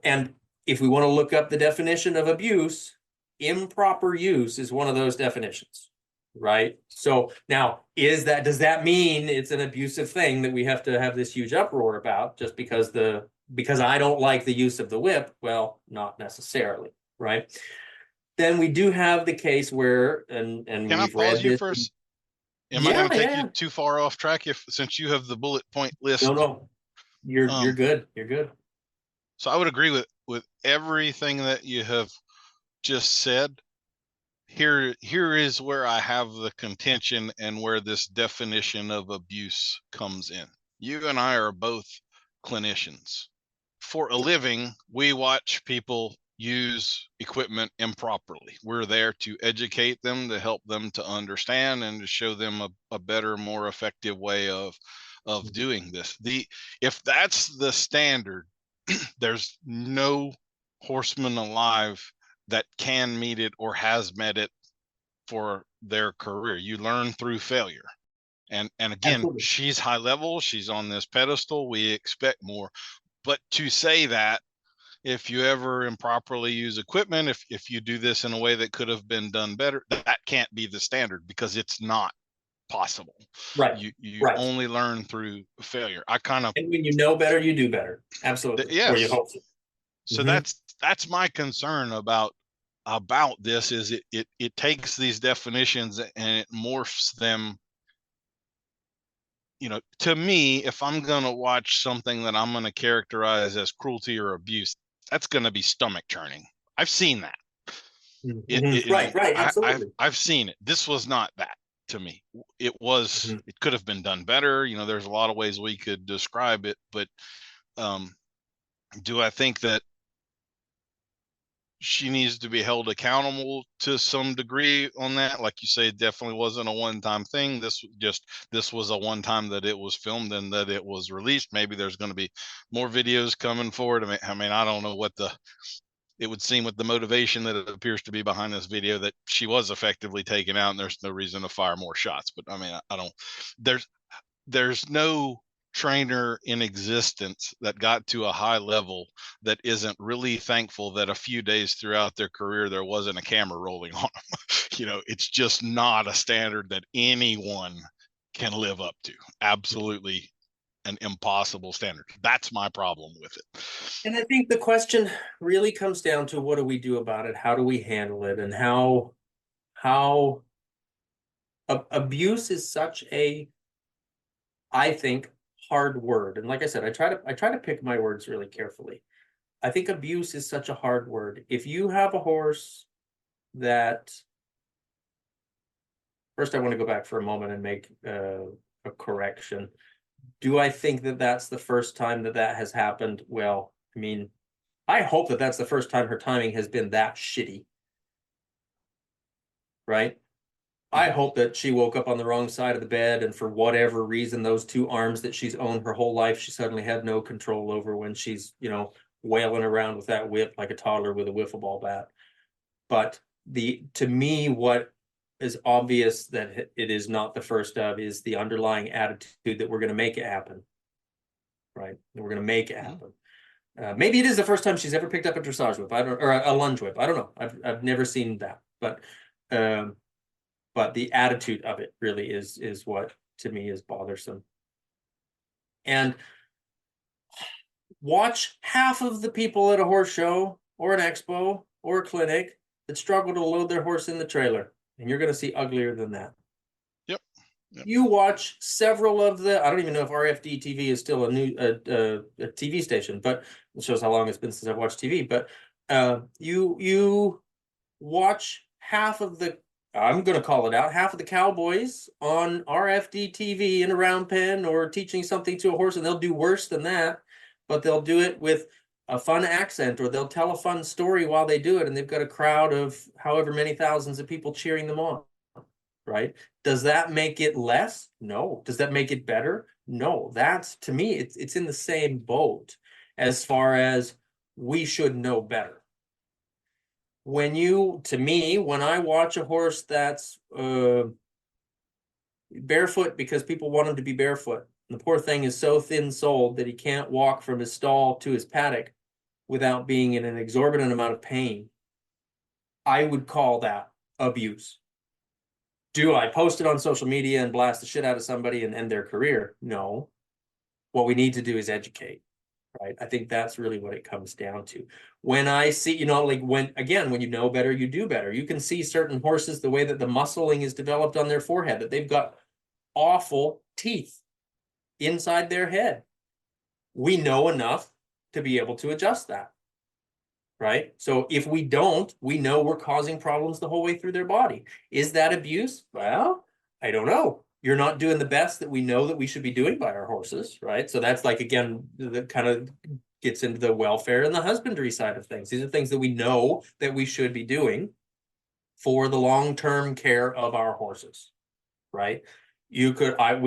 And if we want to look up the definition of abuse, improper use is one of those definitions, right? So now, does that mean it's an abusive thing that we have to have this huge uproar about just because I don't like the use of the whip? Well, not necessarily, right? Then we do have the case where, and Can I we've read pause you this. first? Am I going to take you too far off track since you have the bullet point list? No, you're good. You're good. So I would agree with everything that you have just said. Here is where I have the contention and where this definition of abuse comes in. You and I are both clinicians. For a living, we watch people use equipment improperly. We're there to educate them, to help them to understand, and to show them a better, more effective way of doing this. If that's the standard, there's no horseman alive that can meet it or has met it for their career. You learn through failure. And again, absolutely. She's high level, she's on this pedestal, we expect more. But to say that if you ever improperly use equipment, if you do this in a way that could have been done better, that can't be the standard, because it's not possible. Right. You right. Only learn through failure. And when you know better, you do better. Absolutely. Yes. Or you hope so. So that's my concern about this, is it takes these definitions and it morphs them. To me, if I'm going to watch something that I'm going to characterize as cruelty or abuse, that's going to be stomach churning. I've seen that. Right. Absolutely. I've seen it. This was not that to me. It was, it could have been done better. There's a lot of ways we could describe it, but do I think that she needs to be held accountable to some degree on that? Like you say, it definitely wasn't a one-time thing. This was a one-time that it was filmed and that it was released. Maybe there's going to be more videos coming forward. I mean, I don't know what it would seem with the motivation that it appears to be behind this video, that she was effectively taken out and there's no reason to fire more shots. But I mean, there's no trainer in existence that got to a high level that isn't really thankful that a few days throughout their career there wasn't a camera rolling on them. It's just not a standard that anyone can live up to. Absolutely an impossible standard. That's my problem with it. And I think the question really comes down to, what do we do about it? How do we handle it? And how abuse is such a, I think, hard word. And like I said, I try to pick my words really carefully. I think abuse is such a hard word. If you have a horse that, first I want to go back for a moment and make a correction. Do I think that that's the first time that has happened? Well, I mean, I hope that that's the first time her timing has been that shitty. Right? I hope that she woke up on the wrong side of the bed, and for whatever reason, those two arms that she's owned her whole life, she suddenly had no control over when she's, wailing around with that whip like a toddler with a wiffle ball bat. But to me, what is obvious that it is not the first of is the underlying attitude that we're going to make it happen. Right? That we're going to make it happen. Maybe it is the first time she's ever picked up a dressage whip, or a lunge whip. I don't know. I've never seen that, but the attitude of it really is what to me is bothersome. And watch half of the people at a horse show or an expo or a clinic that struggle to load their horse in the trailer, and you're going to see uglier than that. Yep. You watch several of I don't even know if RFD TV is still a TV station, but It shows how long it's been since I've watched TV. But you watch half of the, I'm going to call it out, half of the cowboys on RFD TV in a round pen or teaching something to a horse, and they'll do worse than that, but they'll do it with a fun accent, or they'll tell a fun story while they do it, and they've got a crowd of however many thousands of people cheering them on, right? Does that make it less? No. Does that make it better? No. That's, to me, it's in the same boat as far as we should know better. When I watch a horse that's barefoot because people want him to be barefoot, and the poor thing is so thin-soled that he can't walk from his stall to his paddock without being in an exorbitant amount of pain, I would call that abuse. Do I post it on social media and blast the shit out of somebody and end their career? No. What we need to do is educate. Right. I think that's really what it comes down to. When I see, like when you know better, you do better. You can see certain horses, the way that the muscling is developed on their forehead, that they've got awful teeth inside their head. We know enough to be able to adjust that. Right. So if we don't, we know we're causing problems the whole way through their body. Is that abuse? Well, I don't know. You're not doing the best that we know that we should be doing by our horses, right? So that's like, again, that kind of gets into the welfare and the husbandry side of things. These are things that we know that we should be doing for the long-term care of our horses, right? We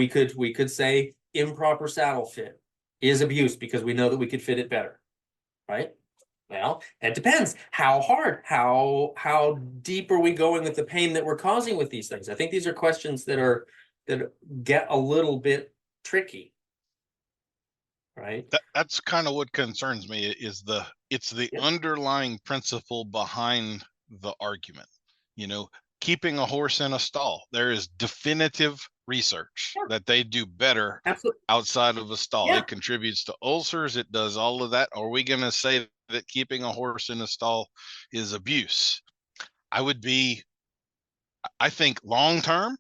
could say improper saddle fit is abuse because we know that we could fit it better, right? Well, it depends. How hard, how deep are we going with the pain that we're causing with these things? I think these are questions that get a little bit tricky, right? That's kind of what concerns me is it's the underlying principle behind the argument. Keeping a horse in a stall. There is definitive research that they do better outside of a stall. It contributes to ulcers. It does all of that. Are we going to say that keeping a horse in a stall is abuse? I think long term,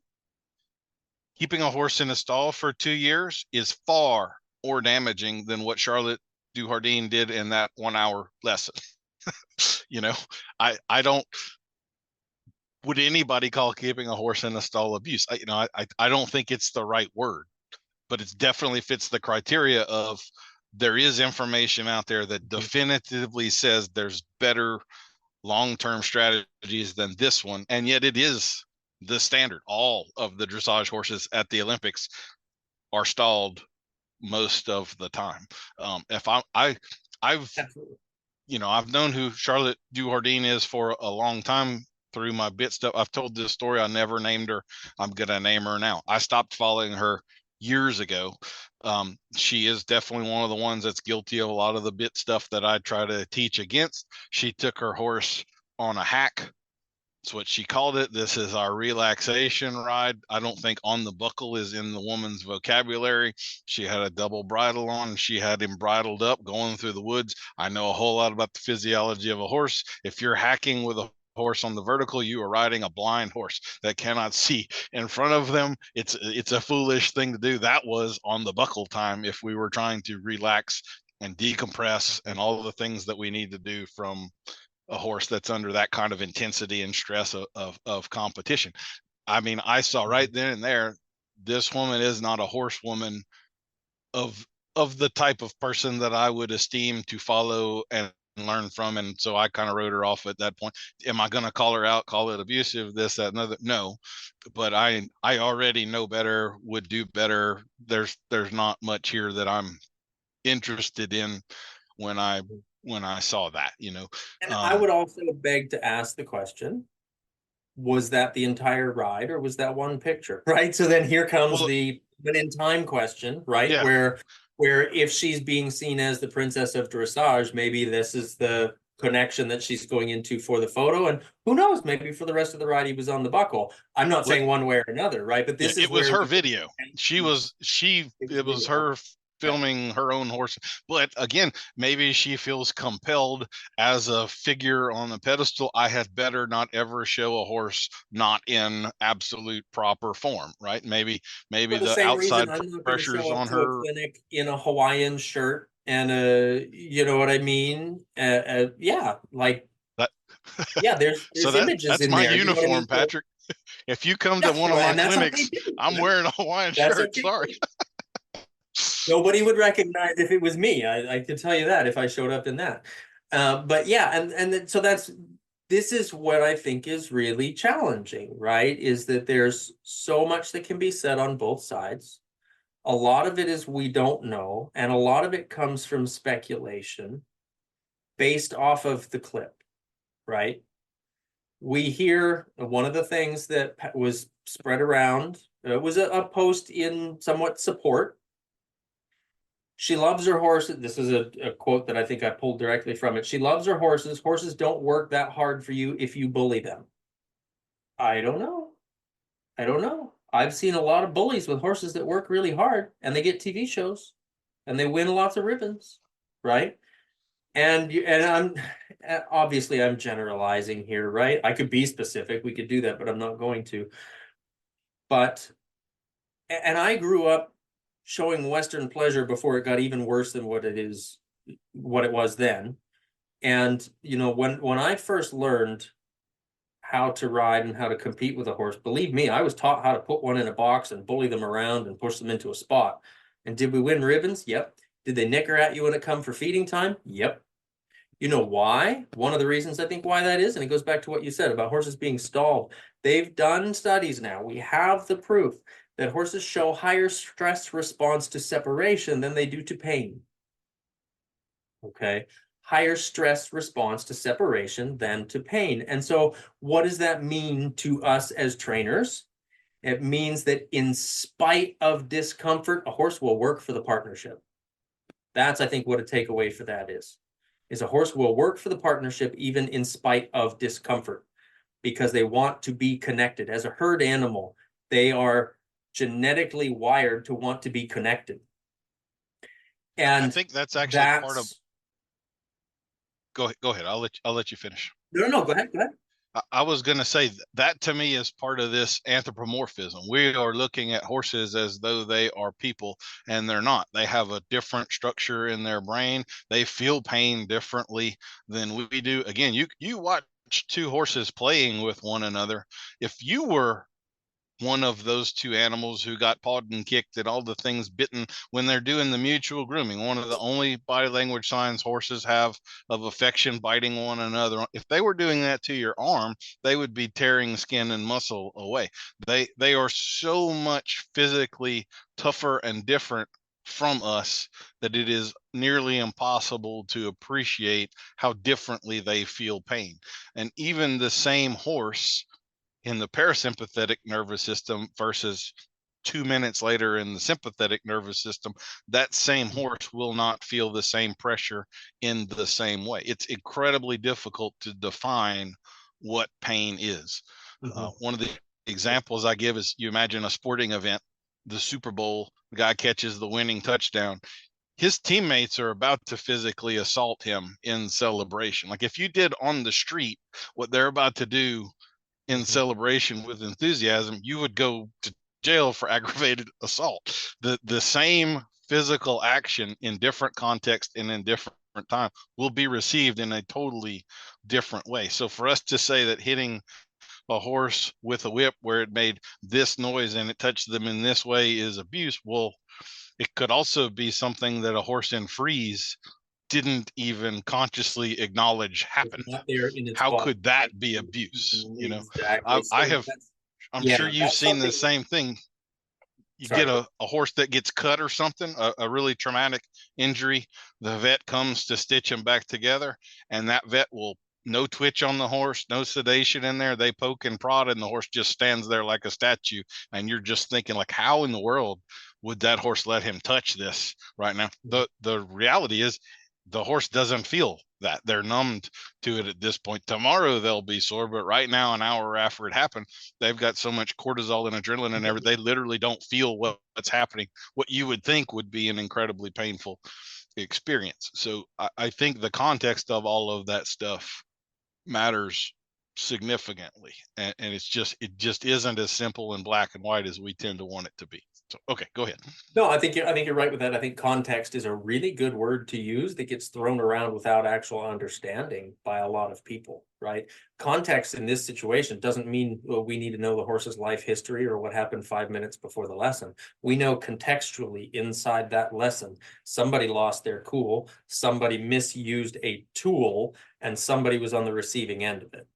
keeping a horse in a stall for 2 years is far more damaging than what Charlotte Dujardin did in that 1 hour lesson. I don't, would anybody call keeping a horse in a stall abuse? I don't think it's the right word, but it definitely fits the criteria of there is information out there that definitively says there's better long-term strategies than this one. And yet it is the standard. All of the dressage horses at the Olympics are stalled most of the time. I've known who Charlotte Dujardin is for a long time through my bit stuff. I've told this story. I never named her. I'm going to name her now. I stopped following her years ago. She is definitely one of the ones that's guilty of a lot of the bit stuff that I try to teach against. She took her horse on a hack. That's what she called it. This is our relaxation ride. I don't think on the buckle is in the woman's vocabulary. She had a double bridle on. She had him bridled up going through the woods. I know a whole lot about the physiology of a horse. If you're hacking with a horse on the vertical, you are riding a blind horse that cannot see in front of them. It's a foolish thing to do. That was on the buckle time if we were trying to relax and decompress and all of the things that we need to do from a horse that's under that kind of intensity and stress of competition. I mean, I saw right then and there, this woman is not a horsewoman of the type of person that I would esteem to follow and learn from. And so I kind of wrote her off at that point. Am I going to call her out, call it abusive, this, that, another? No, but I already know better, would do better. There's not much here that I'm interested in when I saw that, And I would also beg to ask the question, was that the entire ride or was that one picture? Right. So then here comes the in time question, right? Yeah. Where if she's being seen as the princess of dressage, maybe this is the connection that she's going into for the photo. And who knows, maybe for the rest of the ride, he was on the buckle. I'm not saying one way or another, right? But this is it was her video. It was her filming her own horse. But again, maybe she feels compelled as a figure on the pedestal. I had better not ever show a horse not in absolute proper form, right? Maybe the outside pressures on her. Clinic in a Hawaiian shirt you know what I mean? Yeah, like, That yeah, there's so images that's in my there. You know what I mean? uniform, So Patrick. If you come to that's one of my and that's okay clinics, too. I'm wearing a Hawaiian That's shirt. okay Sorry. too. Nobody would recognize if it was me. I could tell you that if I showed up in that. But yeah, so this is what I think is really challenging, right? Is that there's so much that can be said on both sides. A lot of it is we don't know, and a lot of it comes from speculation based off of the clip, right? We hear one of the things that was spread around, was a post in somewhat support. She loves her horses. This is a quote that I think I pulled directly from it. She loves her horses. Horses don't work that hard for you if you bully them. I don't know. I don't know. I've seen a lot of bullies with horses that work really hard and they get TV shows and they win lots of ribbons, right? And I'm obviously I'm generalizing here, right? I could be specific. We could do that, but I'm not going to. But and I grew up showing Western pleasure before it got even worse than what it was then. And you know, when I first learned how to ride and how to compete with a horse, believe me, I was taught how to put one in a box and bully them around and push them into a spot. And did we win ribbons? Yep. Did they nicker at you when it come for feeding time? Yep. You know why? One of the reasons I think why that is, and it goes back to what you said about horses being stalled. They've done studies now. We have the proof that horses show higher stress response to separation than they do to pain. Okay. Higher stress response to separation than to pain. And so what does that mean to us as trainers? It means that in spite of discomfort, a horse will work for the partnership. That's, I think, what a takeaway for that is a horse will work for the partnership even in spite of discomfort because they want to be connected. As a herd animal, they are genetically wired to want to be connected. And I think that's actually part of. Go ahead. I'll let you finish. No, go ahead. I was going to say that to me is part of this anthropomorphism. We are looking at horses as though they are people, and they're not. They have a different structure in their brain. They feel pain differently than we do. Again, you watch two horses playing with one another. If you were one of those two animals who got pawed and kicked and all the things bitten when they're doing the mutual grooming, one of the only body language signs horses have of affection, biting one another. If they were doing that to your arm, they would be tearing skin and muscle away. They are so much physically tougher and different from us that it is nearly impossible to appreciate how differently they feel pain. And even the same horse in the parasympathetic nervous system versus 2 minutes later in the sympathetic nervous system, that same horse will not feel the same pressure in the same way. It's incredibly difficult to define what pain is. One of the examples I give is you imagine a sporting event, the Super Bowl, the guy catches the winning touchdown. His teammates are about to physically assault him in celebration. Like if you did on the street what they're about to do in celebration with enthusiasm, you would go to jail for aggravated assault. The same physical action in different context and in different time will be received in a totally different way. So for us to say that hitting a horse with a whip where it made this noise and it touched them in this way is abuse, well, it could also be something that a horse in freeze didn't even consciously acknowledge happened. How could that be abuse? You know, exactly. I'm sure you've seen the same thing. You get a horse that gets cut or something, a really traumatic injury. The vet comes to stitch them back together, and that vet will no twitch on the horse, no sedation in there. They poke and prod, and the horse just stands there like a statue. And you're just thinking, like, how in the world would that horse let him touch this right now? The reality is, the horse doesn't feel that. They're numbed to it at this point. Tomorrow they'll be sore, but right now, an hour after it happened, they've got so much cortisol and adrenaline and everything, they literally don't feel what's happening, what you would think would be an incredibly painful experience. So I think the context of all of that stuff matters significantly. And it just isn't as simple and black and white as we tend to want it to be. So, okay, go ahead. No, I think you're right with that. I think context is a really good word to use that gets thrown around without actual understanding by a lot of people, right? Context in this situation doesn't mean, well, we need to know the horse's life history or what happened 5 minutes before the lesson. We know contextually inside that lesson, somebody lost their cool, somebody misused a tool, and somebody was on the receiving end of it.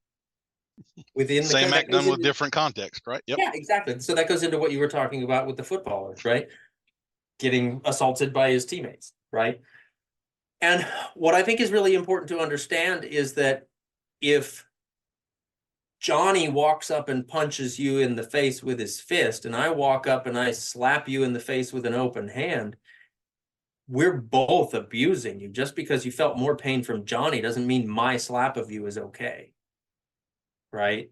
Within the Same act done with different context, right? Yep. Yeah, exactly. So that goes into what you were talking about with the footballer, right? Getting assaulted by his teammates, right? And what I think is really important to understand is that if Johnny walks up and punches you in the face with his fist, and I walk up and I slap you in the face with an open hand, we're both abusing you. Just because you felt more pain from Johnny doesn't mean my slap of you is okay, right?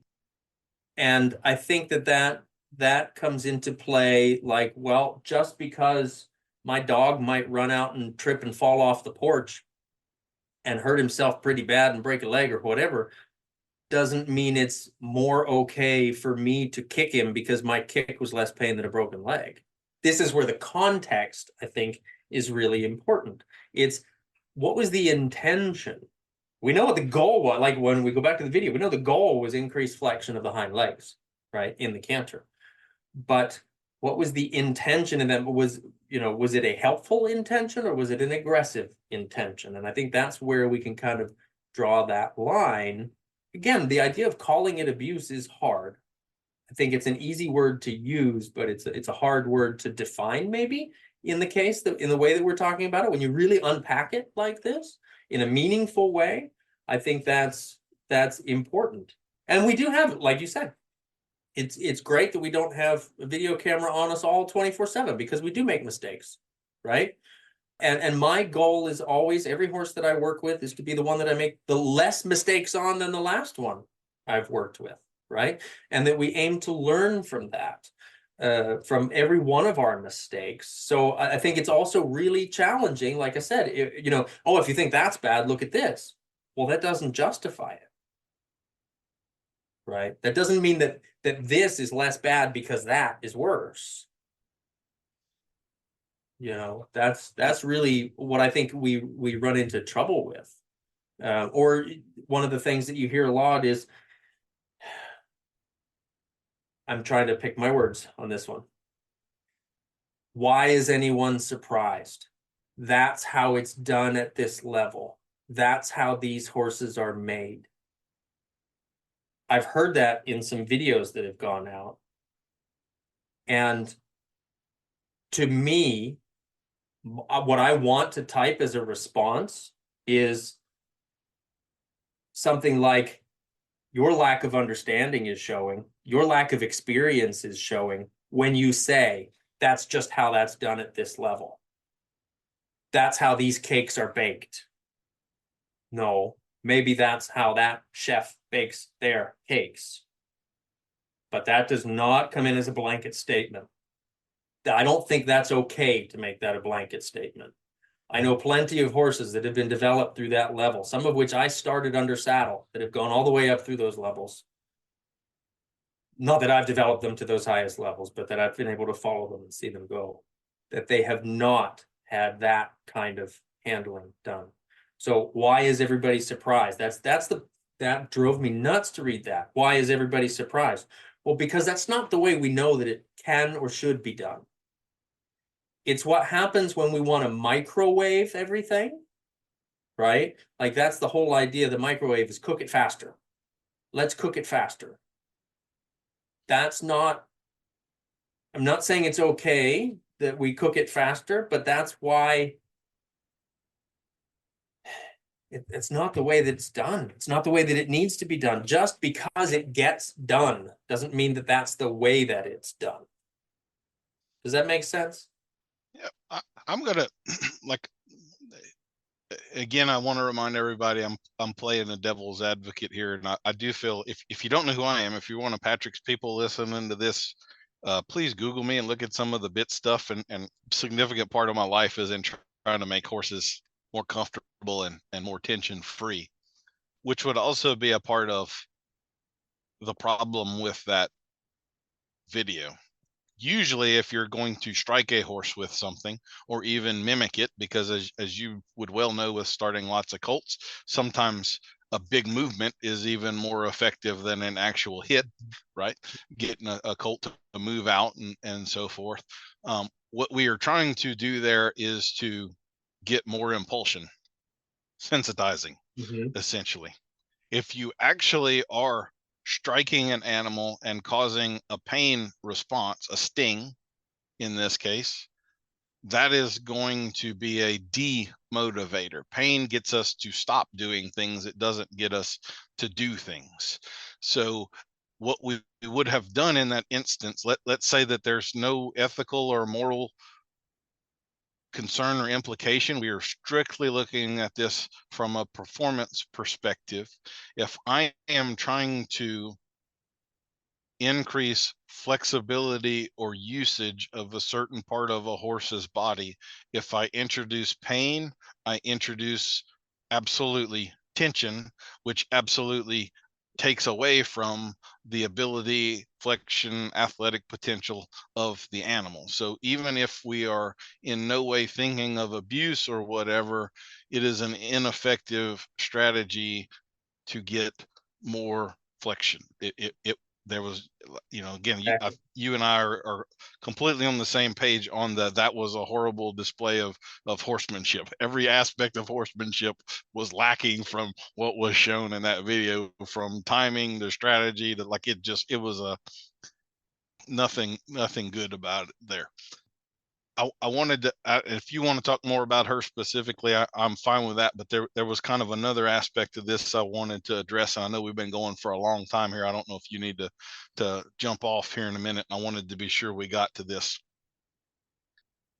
And I think that comes into play, like, well, just because my dog might run out and trip and fall off the porch and hurt himself pretty bad and break a leg or whatever, doesn't mean it's more okay for me to kick him because my kick was less pain than a broken leg. This is where the context, I think, is really important. It's what was the intention? We know what the goal was. Like when we go back to the video, we know the goal was increased flexion of the hind legs, right, in the canter. But what was the intention in that? Was it a helpful intention or was it an aggressive intention? And I think that's where we can kind of draw that line. Again, the idea of calling it abuse is hard. I think it's an easy word to use, but it's a hard word to define, maybe, in the case that in the way that we're talking about it. When you really unpack it like this in a meaningful way, I think that's important. And we do have, like you said, it's great that we don't have a video camera on us all 24/7 because we do make mistakes, right? And my goal is always, every horse that I work with is to be the one that I make the less mistakes on than the last one I've worked with, right? And that we aim to learn from that, from every one of our mistakes. So I think it's also really challenging. Like I said, if you think that's bad, look at this. Well, that doesn't justify it, right? That doesn't mean that this is less bad because that is worse. That's really what I think we run into trouble with. Or one of the things that you hear a lot is, I'm trying to pick my words on this one. Why is anyone surprised? That's how it's done at this level. That's how these horses are made. I've heard that in some videos that have gone out. And to me, what I want to type as a response is something like, your lack of understanding is showing, your lack of experience is showing when you say, that's just how that's done at this level. That's how these cakes are baked. No, maybe that's how that chef bakes their cakes. But that does not come in as a blanket statement. I don't think that's okay to make that a blanket statement. I know plenty of horses that have been developed through that level, some of which I started under saddle, that have gone all the way up through those levels. Not that I've developed them to those highest levels, but that I've been able to follow them and see them go. That they have not had that kind of handling done. So why is everybody surprised? That drove me nuts to read that. Why is everybody surprised? Well, because that's not the way we know that it can or should be done. It's what happens when we want to microwave everything, right? Like that's the whole idea of the microwave, is cook it faster. Let's cook it faster. I'm not saying it's okay that we cook it faster, but that's why it's not the way that it's done. It's not the way that it needs to be done. Just because it gets done doesn't mean that that's the way that it's done. Does that make sense? Yeah, I'm gonna like, again, I want to remind everybody I'm playing a devil's advocate here, and I do feel, if you don't know who I am, if you're one of Patrick's people listening to this, please Google me and look at some of the bit stuff, and significant part of my life is in trying to make horses more comfortable and more tension free, which would also be a part of the problem with that video. usually if you're going to strike a horse with something or even mimic it, because as you would well know with starting lots of colts, sometimes a big movement is even more effective than an actual hit, right? Getting a colt to move out and so forth. What we are trying to do there is to get more impulsion, sensitizing, essentially. If you actually are striking an animal and causing a pain response, a sting in this case, that is going to be a demotivator. Pain gets us to stop doing things. It doesn't get us to do things. So what we would have done in that instance, let's say that there's no ethical or moral concern or implication. We are strictly looking at this from a performance perspective. If I am trying to increase flexibility or usage of a certain part of a horse's body, if I introduce pain, I introduce absolutely tension, which absolutely takes away from the ability, flexion, athletic potential of the animal. So even if we are in no way thinking of abuse or whatever, it is an ineffective strategy to get more flexion. There was, again, you and I are completely on the same page on that was a horrible display of horsemanship. Every aspect of horsemanship was lacking from what was shown in that video, from timing to strategy to it was a nothing good about it there. I wanted to, if you want to talk more about her specifically, I'm fine with that. But there was kind of another aspect of this I wanted to address. And I know we've been going for a long time here. I don't know if you need to jump off here in a minute. I wanted to be sure we got to this.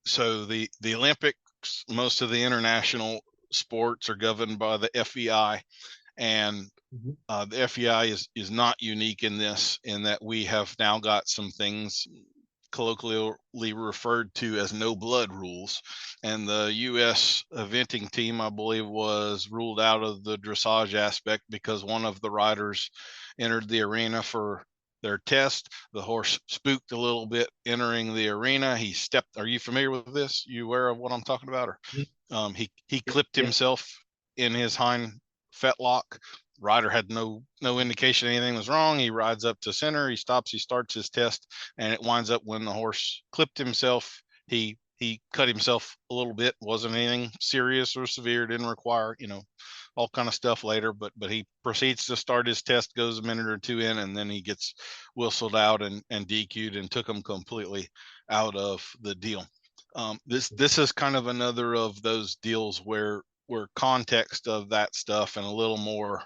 So the Olympics, most of the international sports are governed by the FEI, and the FEI is not unique in this, in that we have now got some things colloquially referred to as no blood rules, and the U.S. eventing team, I believe, was ruled out of the dressage aspect because one of the riders entered the arena for their test. The horse spooked a little bit entering the arena. He stepped. Are you familiar with this? You aware of what I'm talking about? Or he clipped himself in his hind fetlock. Rider had no indication anything was wrong. He rides up to center. He stops. He starts his test, and it winds up when the horse clipped himself. He cut himself a little bit. Wasn't anything serious or severe. Didn't require all kind of stuff later. But he proceeds to start his test. Goes a minute or two in, and then he gets whistled out and DQ'd and took him completely out of the deal. This is kind of another of those deals where context of that stuff and a little more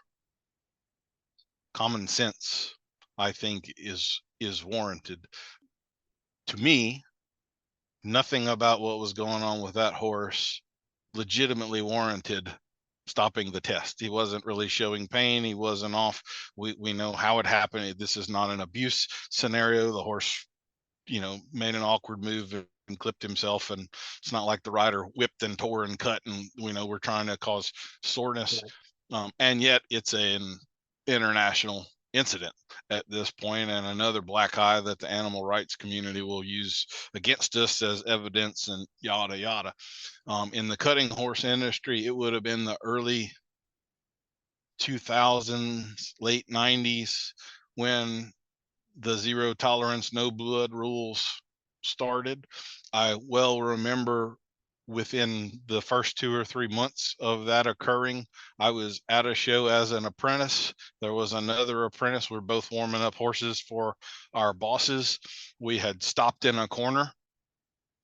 common sense, I think, is warranted. To me, nothing about what was going on with that horse legitimately warranted stopping the test. He wasn't really showing pain. He wasn't off. We know how it happened. This is not an abuse scenario. The horse, made an awkward move and clipped himself, and it's not like the rider whipped and tore and cut and we're trying to cause soreness. And yet it's an international incident at this point, and another black eye that the animal rights community will use against us as evidence, and yada yada. In the cutting horse industry, it would have been the early 2000s, late 90s, when the zero tolerance, no blood rules started. I well remember within the first 2 or 3 months of that occurring, I was at a show as an apprentice. There was another apprentice. We're both warming up horses for our bosses. We had stopped in a corner.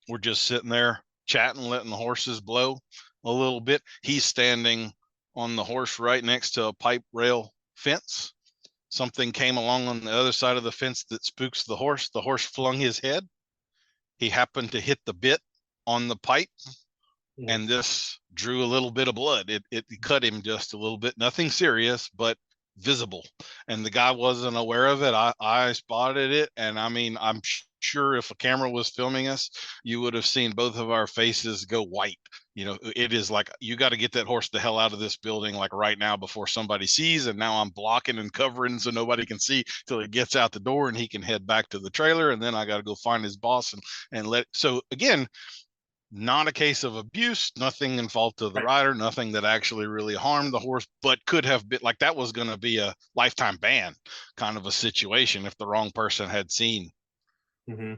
We're just sitting there chatting, letting the horses blow a little bit. He's standing on the horse right next to a pipe rail fence. Something came along on the other side of the fence that spooks the horse. The horse flung his head. He happened to hit the bit on the pipe, and this drew a little bit of blood. It cut him just a little bit. Nothing serious, but visible, and the guy wasn't aware of it. I spotted it, and I mean, I'm sure if a camera was filming us, you would have seen both of our faces go white. It is like, you got to get that horse the hell out of this building, like right now, before somebody sees. And now I'm blocking and covering so nobody can see till he gets out the door and he can head back to the trailer. And then I got to go find his boss and so again, not a case of abuse, nothing in fault of the rider, nothing that actually really harmed the horse, but could have been like, that was going to be a lifetime ban kind of a situation if the wrong person had seen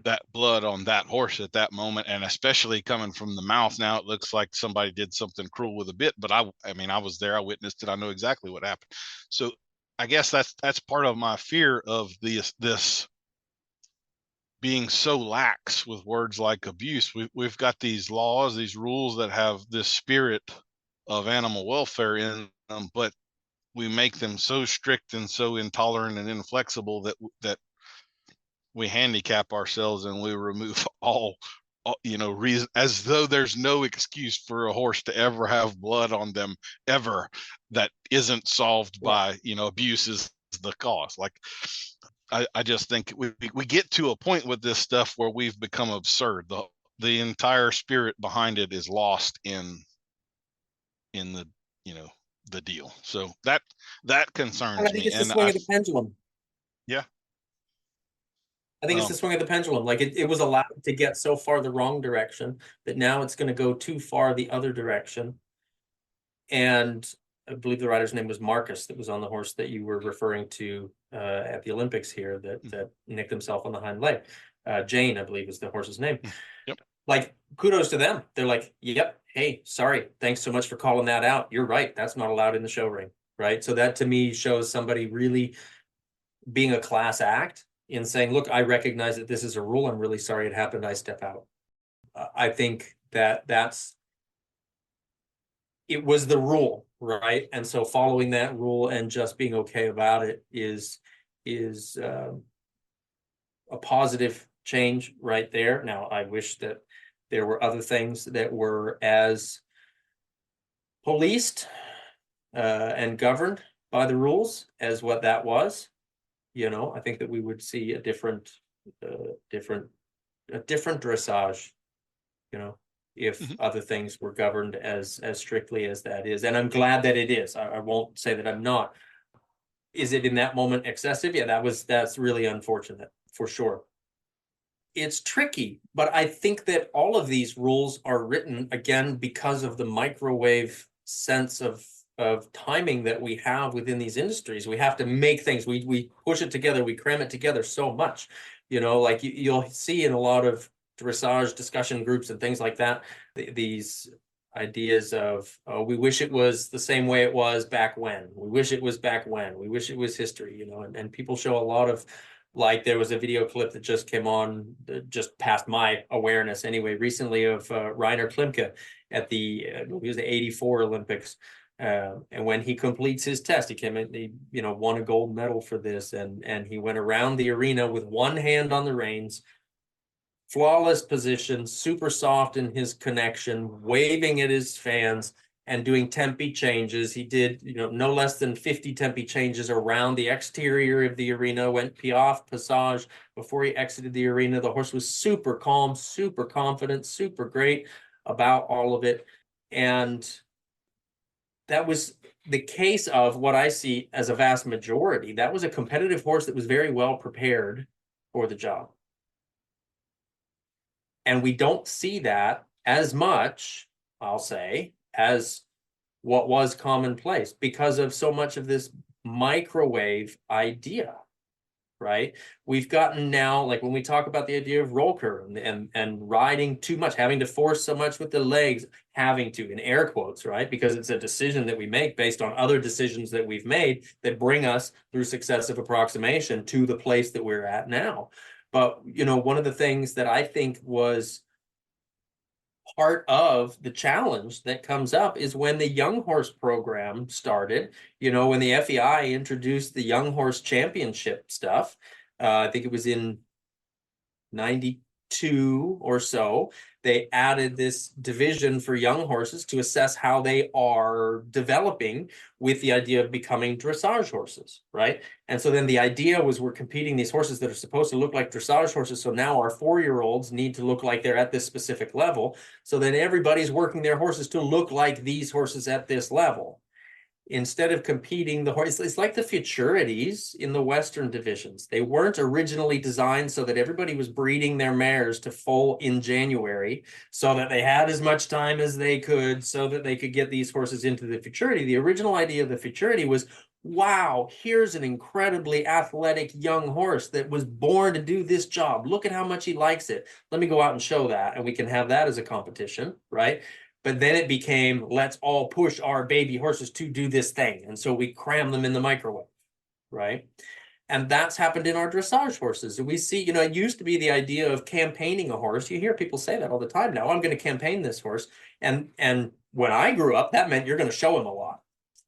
that blood on that horse at that moment. And especially coming from the mouth, now it looks like somebody did something cruel with a bit, but I mean, I was there, I witnessed it, I know exactly what happened. So I guess that's part of my fear of this being so lax with words like abuse. We've got these laws, these rules that have this spirit of animal welfare in them, but we make them so strict and so intolerant and inflexible that we handicap ourselves, and we remove all reason, as though there's no excuse for a horse to ever have blood on them ever that isn't solved by abuse is the cause. Like, I just think we get to a point with this stuff where we've become absurd. The entire spirit behind it is lost in the the deal. So that concerns I think me. it's the And swing of the pendulum. Yeah. I think it's the swing of the pendulum. Like, it was allowed to get so far the wrong direction that now it's going to go too far the other direction. And I believe the rider's name was Marcus, that was on the horse that you were referring to at the Olympics here, that nicked himself on the hind leg. Jane, I believe, is the horse's name. Yep. Like, kudos to them. They're like, yep, hey, sorry, thanks so much for calling that out. You're right, that's not allowed in the show ring, right? So that to me shows somebody really being a class act in saying, look, I recognize that this is a rule. I'm really sorry it happened. I step out. I think it was the rule, right? And so following that rule and just being okay about it is a positive change right there. Now, I wish that there were other things that were as policed and governed by the rules as what that was. I think that we would see a different dressage, if other things were governed as strictly as that is. And I'm glad that it is. I won't say that I'm not. Is it in that moment excessive? Yeah, that's really unfortunate, for sure. It's tricky, but I think that all of these rules are written, again, because of the microwave sense of timing that we have within these industries. We have to make things, we push it together, we cram it together so much, like you'll see in a lot of dressage discussion groups and things like that, these ideas of, oh, we wish it was the same way it was back when, we wish it was back when, we wish it was history, and people show a lot of, like, there was a video clip that just came on, just past my awareness anyway, recently, of Reiner Klimke at he was the 84 Olympics. And when he completes his test, he came in, he won a gold medal for this, and he went around the arena with one hand on the reins, flawless position, super soft in his connection, waving at his fans and doing tempi changes. He did, no less than 50 tempi changes around the exterior of the arena, went piaffe, passage before he exited the arena. The horse was super calm, super confident, super great about all of it. And that was the case of what I see as a vast majority. That was a competitive horse that was very well prepared for the job. And we don't see that as much, I'll say, as what was commonplace because of so much of this microwave idea, right? We've gotten now, like when we talk about the idea of roll curve and riding too much, having to force so much with the legs, having to, in air quotes, right? Because it's a decision that we make based on other decisions that we've made that bring us through successive approximation to the place that we're at now. But, one of the things that I think was part of the challenge that comes up is when the young horse program started, when the FEI introduced the young horse championship stuff, I think it was in 92, two or so, they added this division for young horses to assess how they are developing with the idea of becoming dressage horses, right? And so then the idea was we're competing these horses that are supposed to look like dressage horses. So now our 4-year-olds need to look like they're at this specific level. So then everybody's working their horses to look like these horses at this level. Instead of competing the horse, it's like the futurities in the Western divisions. They weren't originally designed so that everybody was breeding their mares to foal in January so that they had as much time as they could so that they could get these horses into the futurity. The original idea of the futurity was, wow, here's an incredibly athletic young horse that was born to do this job. Look at how much he likes it. Let me go out and show that, and we can have that as a competition, right? But then it became, let's all push our baby horses to do this thing. And so we cram them in the microwave, right? And that's happened in our dressage horses. And we see, it used to be the idea of campaigning a horse. You hear people say that all the time now. I'm going to campaign this horse. And when I grew up, that meant you're going to show him a lot.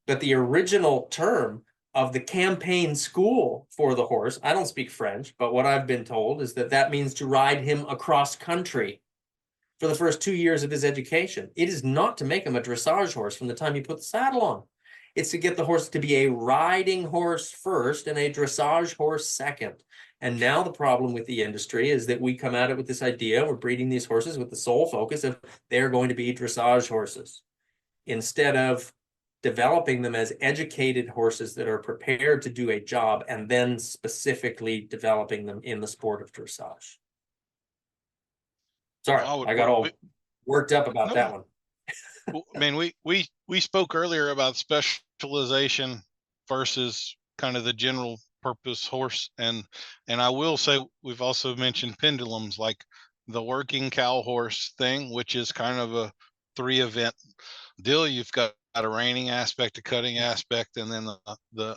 But the original term of the campaign school for the horse, I don't speak French, but what I've been told is that means to ride him across country for the first 2 years of his education. It is not to make him a dressage horse from the time you put the saddle on. It's to get the horse to be a riding horse first and a dressage horse second. And now the problem with the industry is that we come at it with this idea, we're breeding these horses with the sole focus of they're going to be dressage horses, instead of developing them as educated horses that are prepared to do a job and then specifically developing them in the sport of dressage. Sorry, I got all worked up about that one. I mean, we spoke earlier about specialization versus kind of the general purpose horse, and I will say we've also mentioned pendulums, like the working cow horse thing, which is kind of a 3-event deal. You've got a reining aspect, a cutting aspect, and then the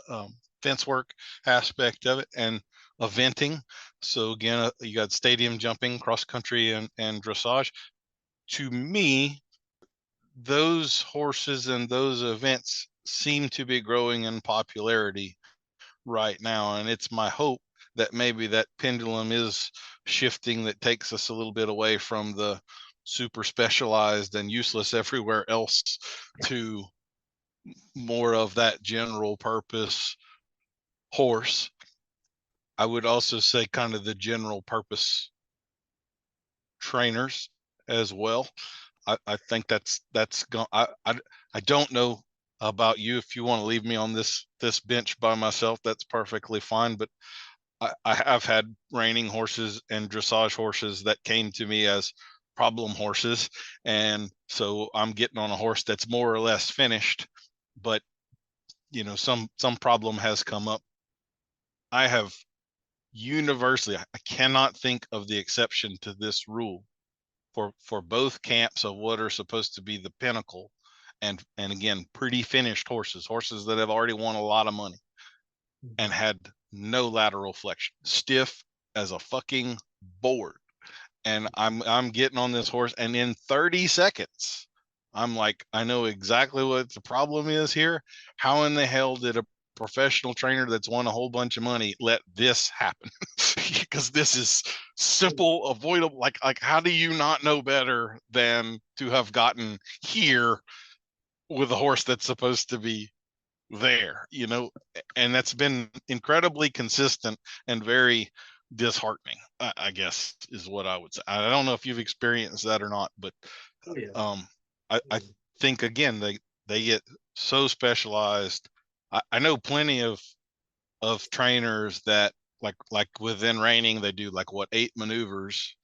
fence work aspect of it, and eventing. So again, you got stadium jumping, cross country, and dressage. To me, those horses and those events seem to be growing in popularity right now, and it's my hope that maybe that pendulum is shifting, that takes us a little bit away from the super specialized and useless everywhere else to more of that general purpose horse. I would also say kind of the general purpose trainers as well. I think that's going. I don't know about you. If you want to leave me on this bench by myself, that's perfectly fine. But I have had reining horses and dressage horses that came to me as problem horses, and so I'm getting on a horse that's more or less finished, but some problem has come up. I have universally, I cannot think of the exception to this rule for both camps of what are supposed to be the pinnacle, and again, pretty finished horses that have already won a lot of money and had no lateral flexion, stiff as a fucking board. And I'm getting on this horse, and in 30 seconds, I'm like, I know exactly what the problem is here. How in the hell did a professional trainer that's won a whole bunch of money let this happen? Because this is simple, avoidable. Like how do you not know better than to have gotten here with a horse that's supposed to be there, and that's been incredibly consistent and very disheartening, I guess is what I would say. I don't know if you've experienced that or not, but I think again they get so specialized. I know plenty of trainers that like within reining, they do 8 maneuvers.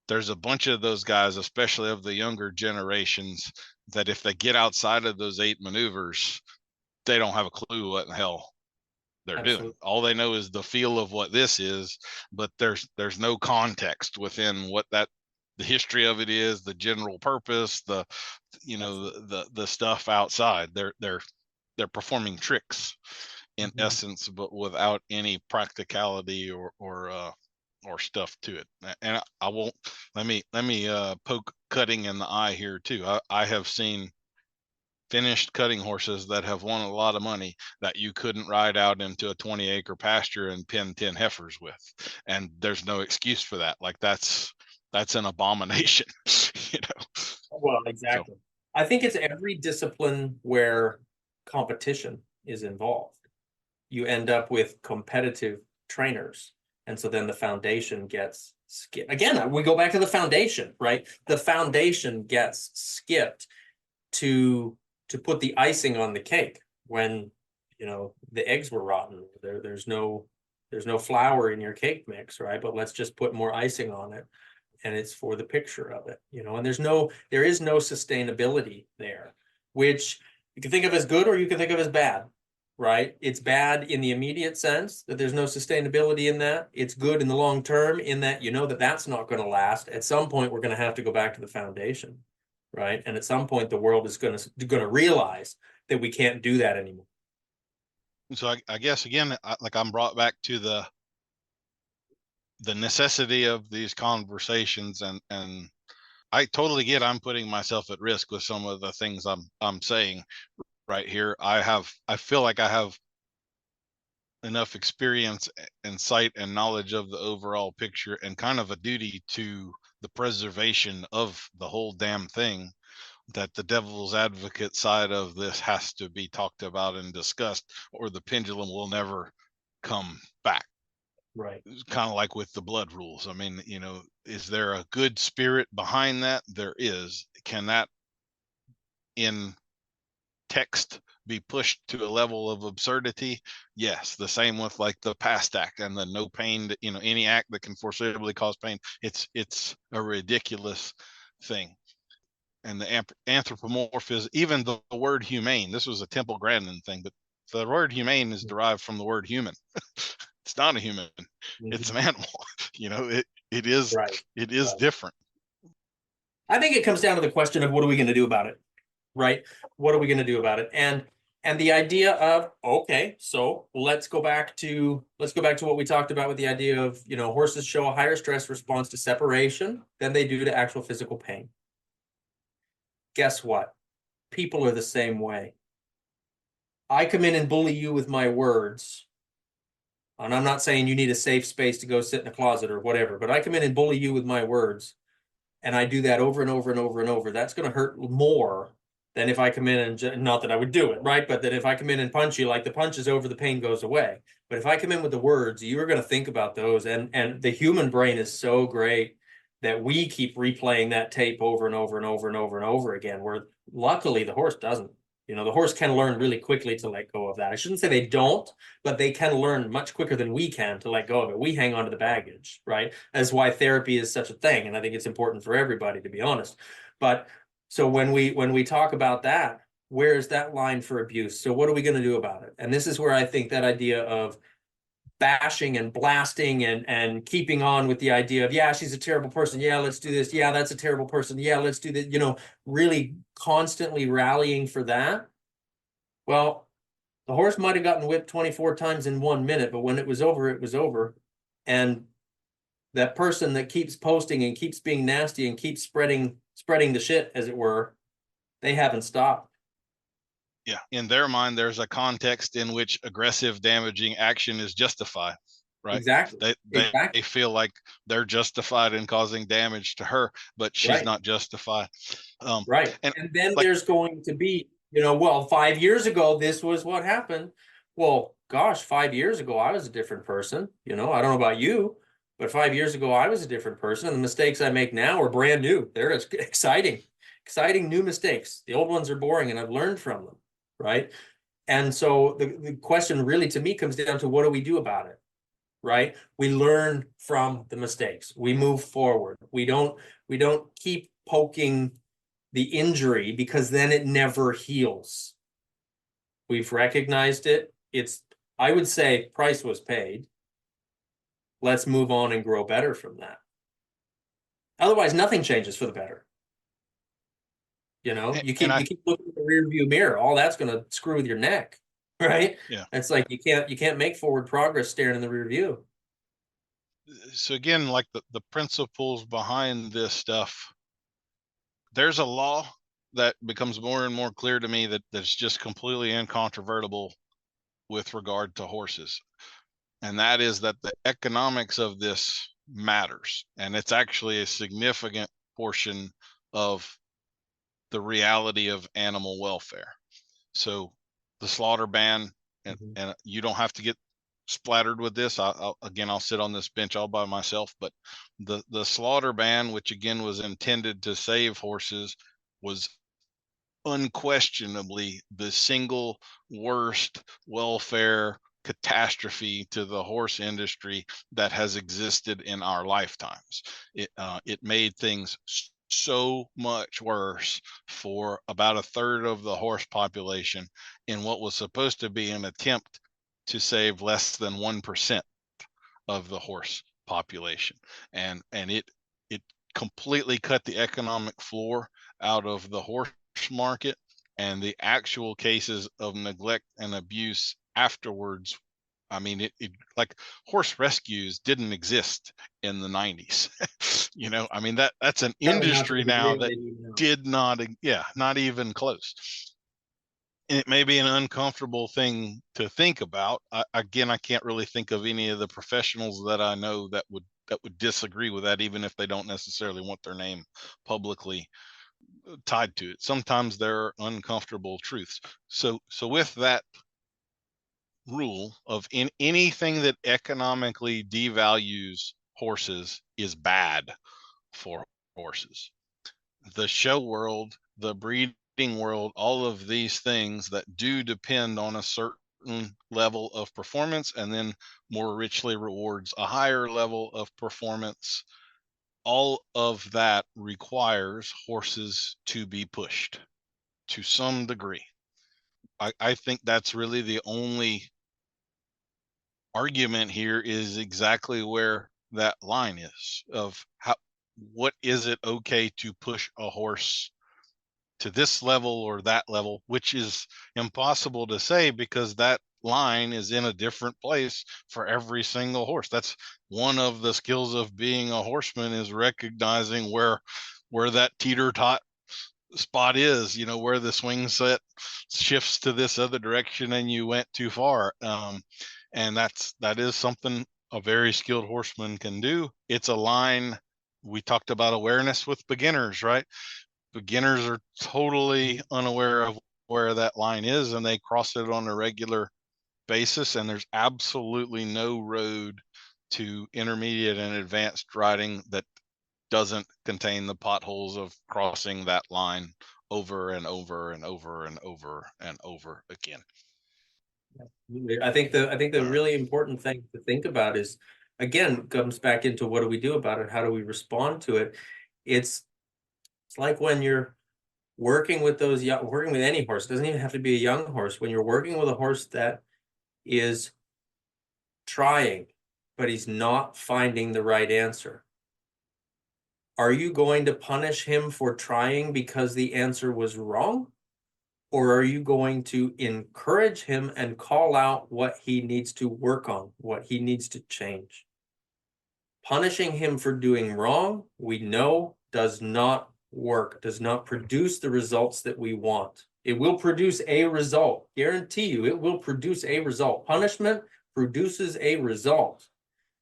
There's a bunch of those guys, especially of the younger generations, that if they get outside of those 8 maneuvers, they don't have a clue what in the hell they're doing. All they know is the feel of what this is, but there's no context within what the history of it is, the general purpose, the stuff outside. They're performing tricks in essence, but without any practicality or stuff to it. And I won't let me poke cutting in the eye here too. I have seen finished cutting horses that have won a lot of money that you couldn't ride out into a 20-acre pasture and pin 10 heifers with, and there's no excuse for that. Like that's that's an abomination. Well, So, exactly. I think it's every discipline where competition is involved. You end up with competitive trainers. And so then the foundation gets skipped. Again, we go back to the foundation, right? The foundation gets skipped to put the icing on the cake when, the eggs were rotten. There's no flour in your cake mix, right? But let's just put more icing on it. And it's for the picture of it, and there is no sustainability there, which you can think of as good or you can think of as bad, right? It's bad in the immediate sense that there's no sustainability in that. It's good in the long term in that that's not going to last. At some point, we're going to have to go back to the foundation, right? And at some point, the world is going to realize that we can't do that anymore. so I guess again, I'm brought back to the necessity of these conversations, and I totally get I'm putting myself at risk with some of the things I'm saying right here. I feel like I have enough experience and sight and knowledge of the overall picture and kind of a duty to the preservation of the whole damn thing, that the devil's advocate side of this has to be talked about and discussed, or the pendulum will never come back. Right. Kind of like with the blood rules. I mean, is there a good spirit behind that? There is. Can that in text be pushed to a level of absurdity? Yes. The same with like the PAST Act and the no pain, any act that can foreseeably cause pain. It's a ridiculous thing. And the anthropomorphism, even the word humane, this was a Temple Grandin thing, but the word humane is derived from the word human. It's not a human, it's an animal. It is right. It is different. I think it comes down to the question of what are we going to do about it, right? What are we going to do about it? And the idea of, okay, so let's go back to what we talked about with the idea of, horses show a higher stress response to separation than they do to actual physical pain. Guess what? People are the same way. I come in and bully you with my words. And I'm not saying you need a safe space to go sit in a closet or whatever, but I come in and bully you with my words. And I do that over and over and over and over. That's going to hurt more than if I come in and, not that I would do it, right? But that if I come in and punch you, like the punch is over, the pain goes away. But if I come in with the words, you're going to think about those. And the human brain is so great that we keep replaying that tape over and over and over and over and over again, where luckily the horse doesn't. The horse can learn really quickly to let go of that. I shouldn't say they don't, but they can learn much quicker than we can to let go of it. We hang on to the baggage, right? That's why therapy is such a thing. And I think it's important for everybody, to be honest. But so when we talk about that, where is that line for abuse? So what are we going to do about it? And this is where I think that idea of bashing and blasting and keeping on with the idea of, yeah, she's a terrible person. Yeah, let's do this. Yeah, that's a terrible person. Yeah, let's do that. Really constantly rallying for that. Well, the horse might have gotten whipped 24 times in 1 minute, but when it was over, it was over. And that person that keeps posting and keeps being nasty and keeps spreading the shit, as it were, they haven't stopped. Yeah. In their mind, there's a context in which aggressive, damaging action is justified, right? Exactly. They feel like they're justified in causing damage to her, but she's not justified. Right. And then there's going to be, well, 5 years ago, this was what happened. Well, gosh, 5 years ago, I was a different person. I don't know about you, but 5 years ago, I was a different person. And the mistakes I make now are brand new. They're exciting new mistakes. The old ones are boring, and I've learned from them. Right. And so the question really to me comes down to, what do we do about it? Right. We learn from the mistakes. We move forward. We don't keep poking the injury, because then it never heals. We've recognized it. I would say, price was paid. Let's move on and grow better from that. Otherwise, nothing changes for the better. You keep looking at the rear view mirror. All that's going to screw with your neck, right? Yeah. It's like you can't make forward progress staring in the rear view. So again, like the principles behind this stuff, there's a law that becomes more and more clear to me that's just completely incontrovertible with regard to horses. And that is that the economics of this matters, and it's actually a significant portion of the reality of animal welfare. So the slaughter ban, and you don't have to get splattered with this. I'll sit on this bench all by myself, but the slaughter ban, which again was intended to save horses, was unquestionably the single worst welfare catastrophe to the horse industry that has existed in our lifetimes. It made things so much worse for about a third of the horse population in what was supposed to be an attempt to save less than 1% of the horse population. And it completely cut the economic floor out of the horse market, and the actual cases of neglect and abuse afterwards. I mean, it like horse rescues didn't exist in the 90s. I mean, that's an industry now that did not, not even close. And it may be an uncomfortable thing to think about. I can't really think of any of the professionals that I know that would disagree with that, even if they don't necessarily want their name publicly tied to it. Sometimes there are uncomfortable truths. So with that rule of anything that economically devalues horses is bad for horses. The show world, the breeding world, all of these things that do depend on a certain level of performance and then more richly rewards a higher level of performance, all of that requires horses to be pushed to some degree. I think that's really the only argument here, is exactly where that line is of what is it okay to push a horse to this level or that level, which is impossible to say because that line is in a different place for every single horse. That's one of the skills of being a horseman, is recognizing where that teeter-tot spot is, where the swing set shifts to this other direction and you went too far. And that is something a very skilled horseman can do. It's a line. We talked about awareness with beginners, right? Beginners are totally unaware of where that line is, and they cross it on a regular basis, and there's absolutely no road to intermediate and advanced riding that doesn't contain the potholes of crossing that line over and over and over and over and over again. I think the really important thing to think about is, again, comes back into what do we do about it? How do we respond to it? It's like when you're working with working with any horse, it doesn't even have to be a young horse. When you're working with a horse that is trying, but he's not finding the right answer, are you going to punish him for trying because the answer was wrong? Or are you going to encourage him and call out what he needs to work on, what he needs to change? Punishing him for doing wrong, we know, does not work, does not produce the results that we want. It will produce a result. Guarantee you, it will produce a result. Punishment produces a result,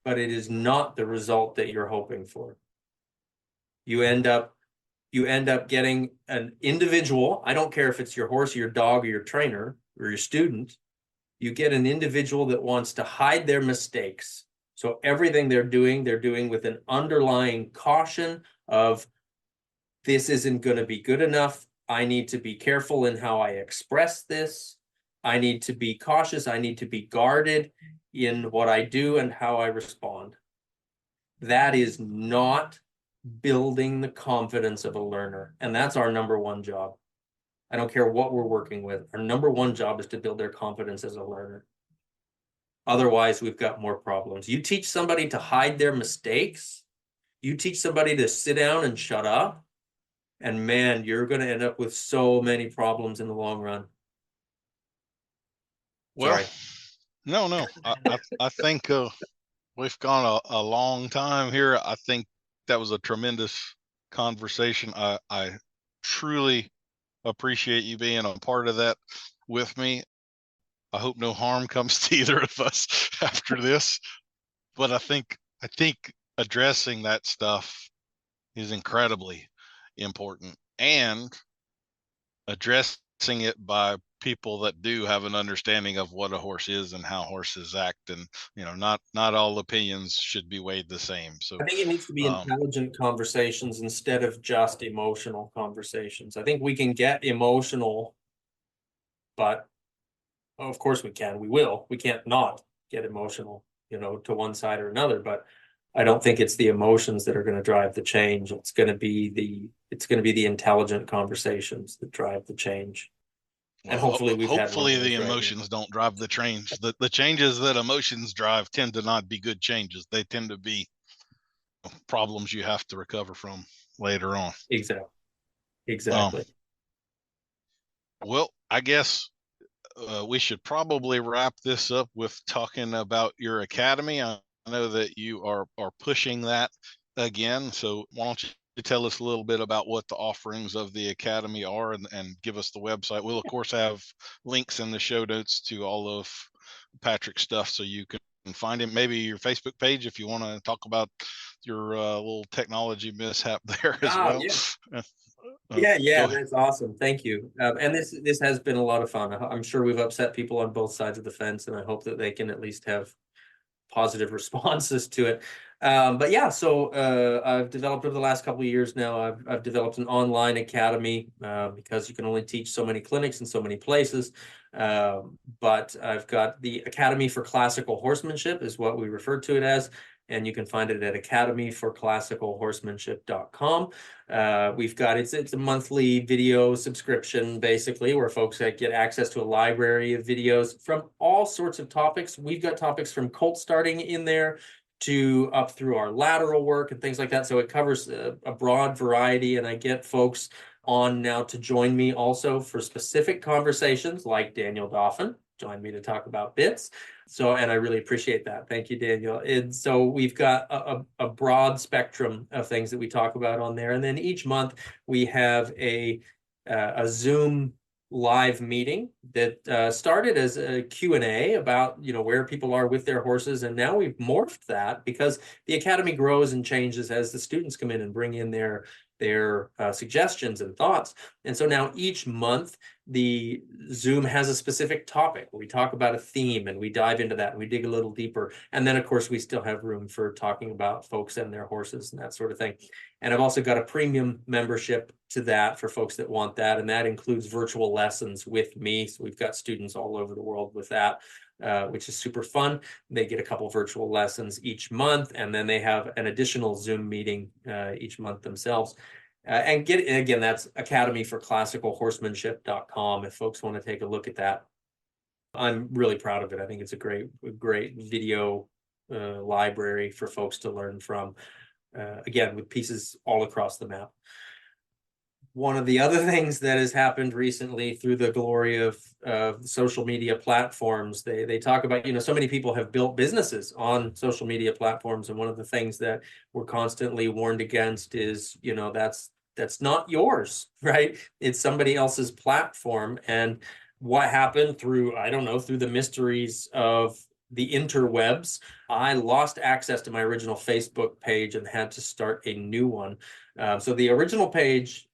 but it is not the result that you're hoping for. You end up getting an individual. I don't care if it's your horse or your dog or your trainer or your student. You get an individual that wants to hide their mistakes. So everything they're doing with an underlying caution of, this isn't going to be good enough. I need to be careful in how I express this. I need to be cautious. I need to be guarded in what I do and how I respond. That is not building the confidence of a learner. And that's our number one job. I don't care what we're working with. Our number one job is to build their confidence as a learner. Otherwise, we've got more problems. You teach somebody to hide their mistakes. You teach somebody to sit down and shut up. And man, you're going to end up with so many problems in the long run. Well, sorry. No. I think we've gone a long time here. I think that was a tremendous conversation. I truly appreciate you being a part of that with me. I hope no harm comes to either of us after this. But I think addressing that stuff is incredibly important, and addressing it by people that do have an understanding of what a horse is and how horses act. And, not all opinions should be weighed the same. So I think it needs to be intelligent conversations instead of just emotional conversations. I think we can get emotional, but of course we can. We can't not get emotional, to one side or another. But I don't think it's the emotions that are going to drive the change. It's going to be the intelligent conversations that drive the change. And hopefully the emotions don't drive the change. The changes that emotions drive tend to not be good changes. They tend to be problems you have to recover from later on. Exactly. Well, I guess we should probably wrap this up with talking about your academy. I know that you are pushing that again. So why don't you tell us a little bit about what the offerings of the academy are, and give us the website. We'll of course have links in the show notes to all of Patrick's stuff, so you can find him. Maybe your Facebook page if you want to talk about your little technology mishap there as well. Yeah, that's awesome. Thank you. And this has been a lot of fun. I'm sure we've upset people on both sides of the fence, and I hope that they can at least have positive responses to it. But yeah, so I've developed over the last couple of years now, I've developed an online academy because you can only teach so many clinics in so many places. But I've got the Academy for Classical Horsemanship is what we refer to it as. And you can find it at academyforclassicalhorsemanship.com. We've got it's a monthly video subscription, basically, where folks get access to a library of videos from all sorts of topics. We've got topics from colt starting in there to up through our lateral work and things like that. So it covers a broad variety, and I get folks on now to join me also for specific conversations, like Daniel Dauphin joined me to talk about bits. So, and I really appreciate that. Thank you, Daniel. And so we've got a broad spectrum of things that we talk about on there. And then each month we have a Zoom live meeting that started as a Q&A about, where people are with their horses. And now we've morphed that because the academy grows and changes as the students come in and bring in their suggestions and thoughts. And so now each month the Zoom has a specific topic where we talk about a theme and we dive into that and we dig a little deeper. And then of course we still have room for talking about folks and their horses and that sort of thing. And I've also got a premium membership to that for folks that want that. And that includes virtual lessons with me. So we've got students all over the world with that. Which is super fun. They get a couple virtual lessons each month, and then they have an additional Zoom meeting each month themselves. And again, that's academyforclassicalhorsemanship.com if folks want to take a look at that. I'm really proud of it. I think it's a great video library for folks to learn from, again, with pieces all across the map. One of the other things that has happened recently through the glory of social media platforms, they talk about, so many people have built businesses on social media platforms. And one of the things that we're constantly warned against is, that's not yours, right? It's somebody else's platform. And what happened through the mysteries of the interwebs, I lost access to my original Facebook page and had to start a new one. So the original page,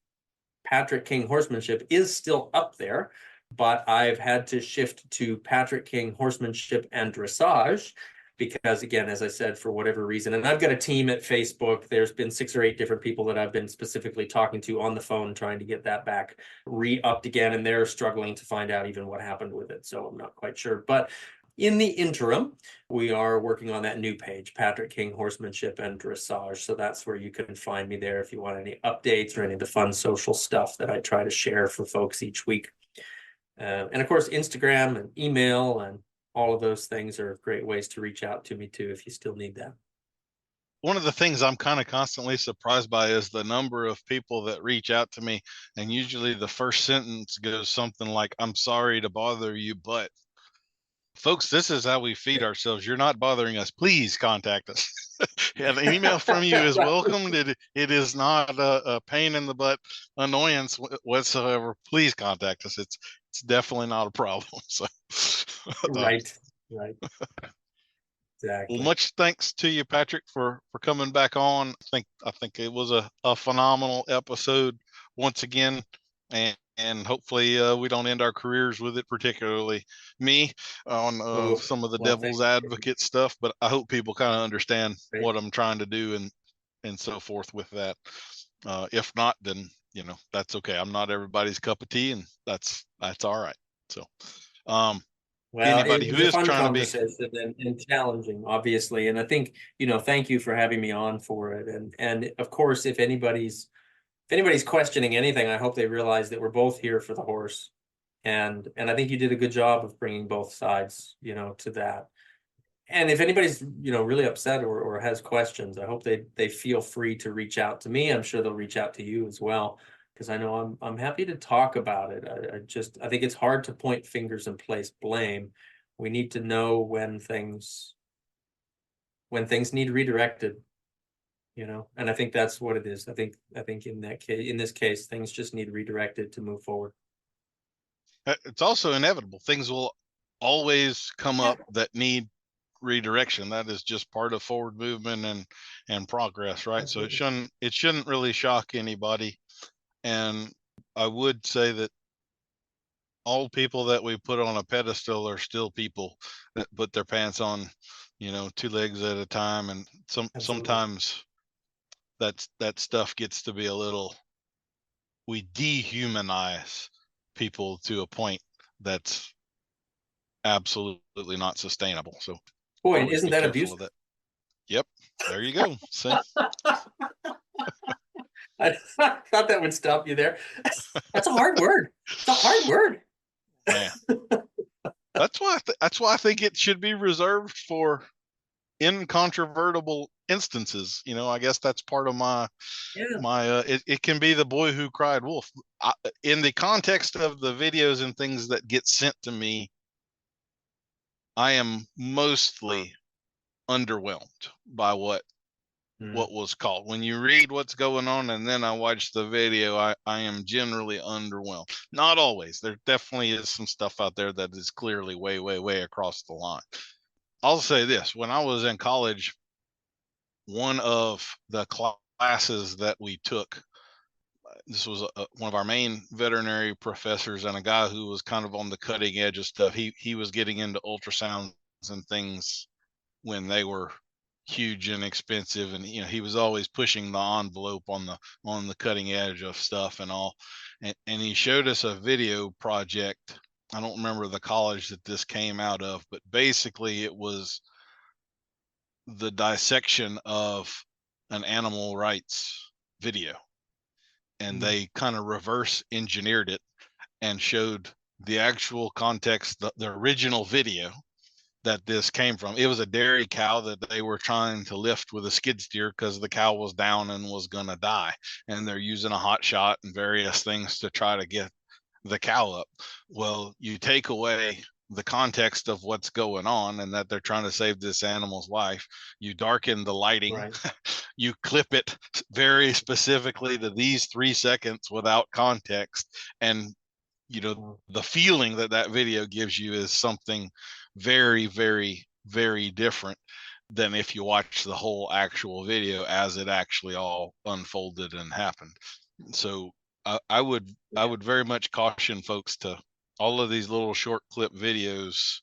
Patrick King Horsemanship, is still up there, but I've had to shift to Patrick King Horsemanship and Dressage because, again, as I said, for whatever reason, and I've got a team at Facebook. There's been 6 or 8 different people that I've been specifically talking to on the phone, trying to get that back re-upped again, and they're struggling to find out even what happened with it. So I'm not quite sure, but in the interim, we are working on that new page, Patrick King Horsemanship and Dressage. So that's where you can find me there if you want any updates or any of the fun social stuff that I try to share for folks each week. And of course, Instagram and email and all of those things are great ways to reach out to me too, if you still need that. One of the things I'm kind of constantly surprised by is the number of people that reach out to me. And usually the first sentence goes something like, "I'm sorry to bother you, but..." Folks, this is how we feed ourselves. You're not bothering us. Please contact us. An email from you is welcomed. It is not a pain in the butt annoyance whatsoever. Please contact us. It's definitely not a problem. So, Right. Exactly. Well, much thanks to you, Patrick, for coming back on. I think it was a phenomenal episode once again, and hopefully we don't end our careers with it, particularly me on Oh, some of the well, thank devil's advocate stuff. But I hope people kind of understand you. what I'm trying to do and so forth with that. If not, then that's okay. I'm not everybody's cup of tea, and that's all right. So, um, Well, it anybody who was a is fun trying to be conversation and challenging, obviously. And I think, thank you for having me on for it. And of course, if anybody's questioning anything, I hope they realize that we're both here for the horse. And I think you did a good job of bringing both sides, to that. And if anybody's, really upset or has questions, I hope they feel free to reach out to me. I'm sure they'll reach out to you as well, because I know I'm happy to talk about it. I think it's hard to point fingers and place blame. We need to know when things need redirected, and I think that's what it is. I think in this case, things just need redirected to move forward. It's also inevitable. Things will always come up that need redirection. That is just part of forward movement and progress, right? Absolutely. So it shouldn't really shock anybody. And I would say that all people that we put on a pedestal are still people that put their pants on, two legs at a time. And sometimes that stuff gets to be a little, we dehumanize people to a point that's absolutely not sustainable. So Boy, always isn't be that careful abusive? of that. Yep. There you go. See? I thought that would stop you there. That's a hard word. It's a hard word. Man. That's why I think it should be reserved for incontrovertible instances. I guess that's part of my it can be the boy who cried wolf. In the context of the videos and things that get sent to me, I am mostly underwhelmed by what was called. When you read what's going on and then I watch the video, I am generally underwhelmed. Not always. There definitely is some stuff out there that is clearly way, way, way across the line. I'll say this. When I was in college, one of the classes that we took, this was one of our main veterinary professors and a guy who was kind of on the cutting edge of stuff. He was getting into ultrasounds and things when they were huge and expensive, and he was always pushing the envelope on the cutting edge of stuff and all. And he showed us a video project. I don't remember the college that this came out of, but basically it was the dissection of an animal rights video, and they kind of reverse engineered it and showed the actual context, the original video that this came from. It was a dairy cow that they were trying to lift with a skid steer because the cow was down and was going to die. And they're using a hot shot and various things to try to get the cow up. Well, you take away the context of what's going on and that they're trying to save this animal's life. You darken the lighting, right. You clip it very specifically to these 3 seconds without context. And the feeling that video gives you is something very, very, very different than if you watch the whole actual video as it actually all unfolded and happened. So I would very much caution folks to all of these little short clip videos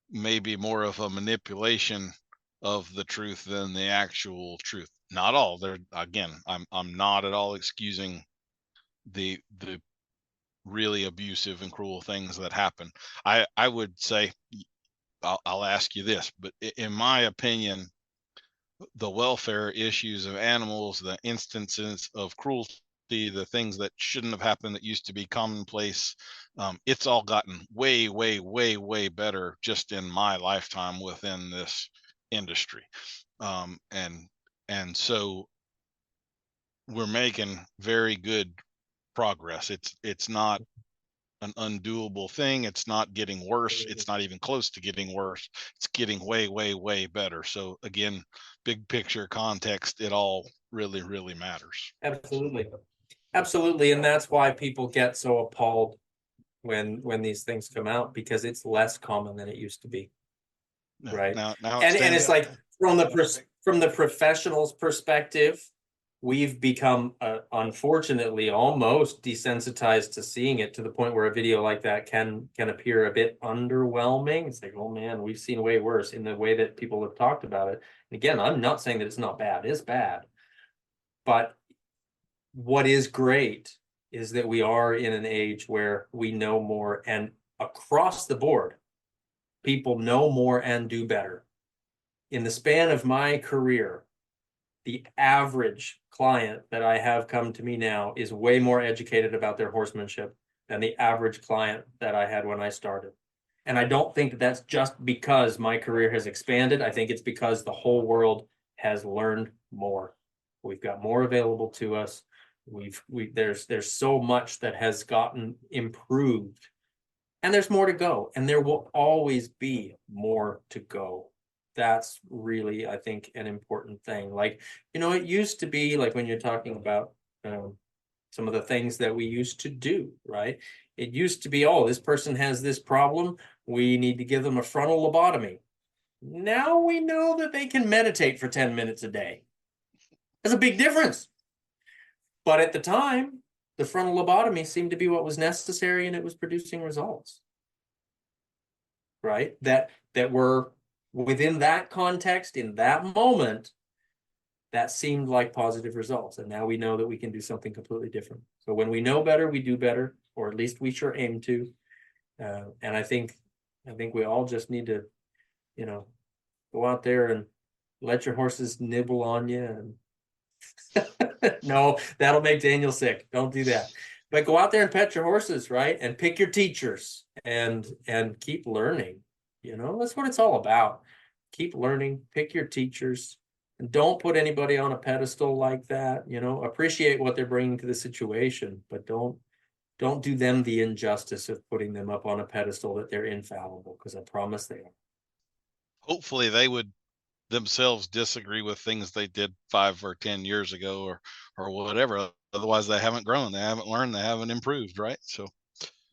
may be more of a manipulation of the truth than the actual truth. Not all. Again, I'm not at all excusing the really abusive and cruel things that happen. I would say, I'll ask you this, but in my opinion, the welfare issues of animals, the instances of cruelty, the things that shouldn't have happened that used to be commonplace, it's all gotten way, way, way, way better just in my lifetime within this industry. And so we're making very good progress. It's not an undoable thing. It's not getting worse. It's not even close to getting worse. It's getting way, way, way better. So again, big picture context, it all really, really matters. Absolutely. And that's why people get so appalled when these things come out, because it's less common than it used to be. No, right? now it And stands it's out. like from the professional's perspective, we've become unfortunately almost desensitized to seeing it, to the point where a video like that can appear a bit underwhelming. It's like, oh man, we've seen way worse, in the way that people have talked about it. And again, I'm not saying that it's not bad, it's bad. But what is great is that we are in an age where we know more, and across the board, people know more and do better. In the span of my career, the average client that I have come to me now is way more educated about their horsemanship than the average client that I had when I started. And I don't think that that's just because my career has expanded. I think it's because the whole world has learned more. We've got more available to us. There's so much that has gotten improved, and there's more to go, and there will always be more to go. That's really, I think, an important thing. Like, it used to be like, when you're talking about some of the things that we used to do, right? It used to be, oh, this person has this problem, we need to give them a frontal lobotomy. Now we know that they can meditate for 10 minutes a day. That's a big difference. But at the time, the frontal lobotomy seemed to be what was necessary, and it was producing results, right? That were within that context, in that moment, that seemed like positive results. And now we know that we can do something completely different. So when we know better, we do better, or at least we sure aim to. And I think we all just need to, go out there and let your horses nibble on you. And no, that'll make Daniel sick. Don't do that. But go out there and pet your horses, right? And pick your teachers, and keep learning. That's what it's all about. Keep learning, pick your teachers, and don't put anybody on a pedestal like that. Appreciate what they're bringing to the situation, but don't do them the injustice of putting them up on a pedestal that they're infallible, because I promise they are. Hopefully they would themselves disagree with things they did 5 or 10 years ago, or whatever. Otherwise they haven't grown, they haven't learned, they haven't improved, right? So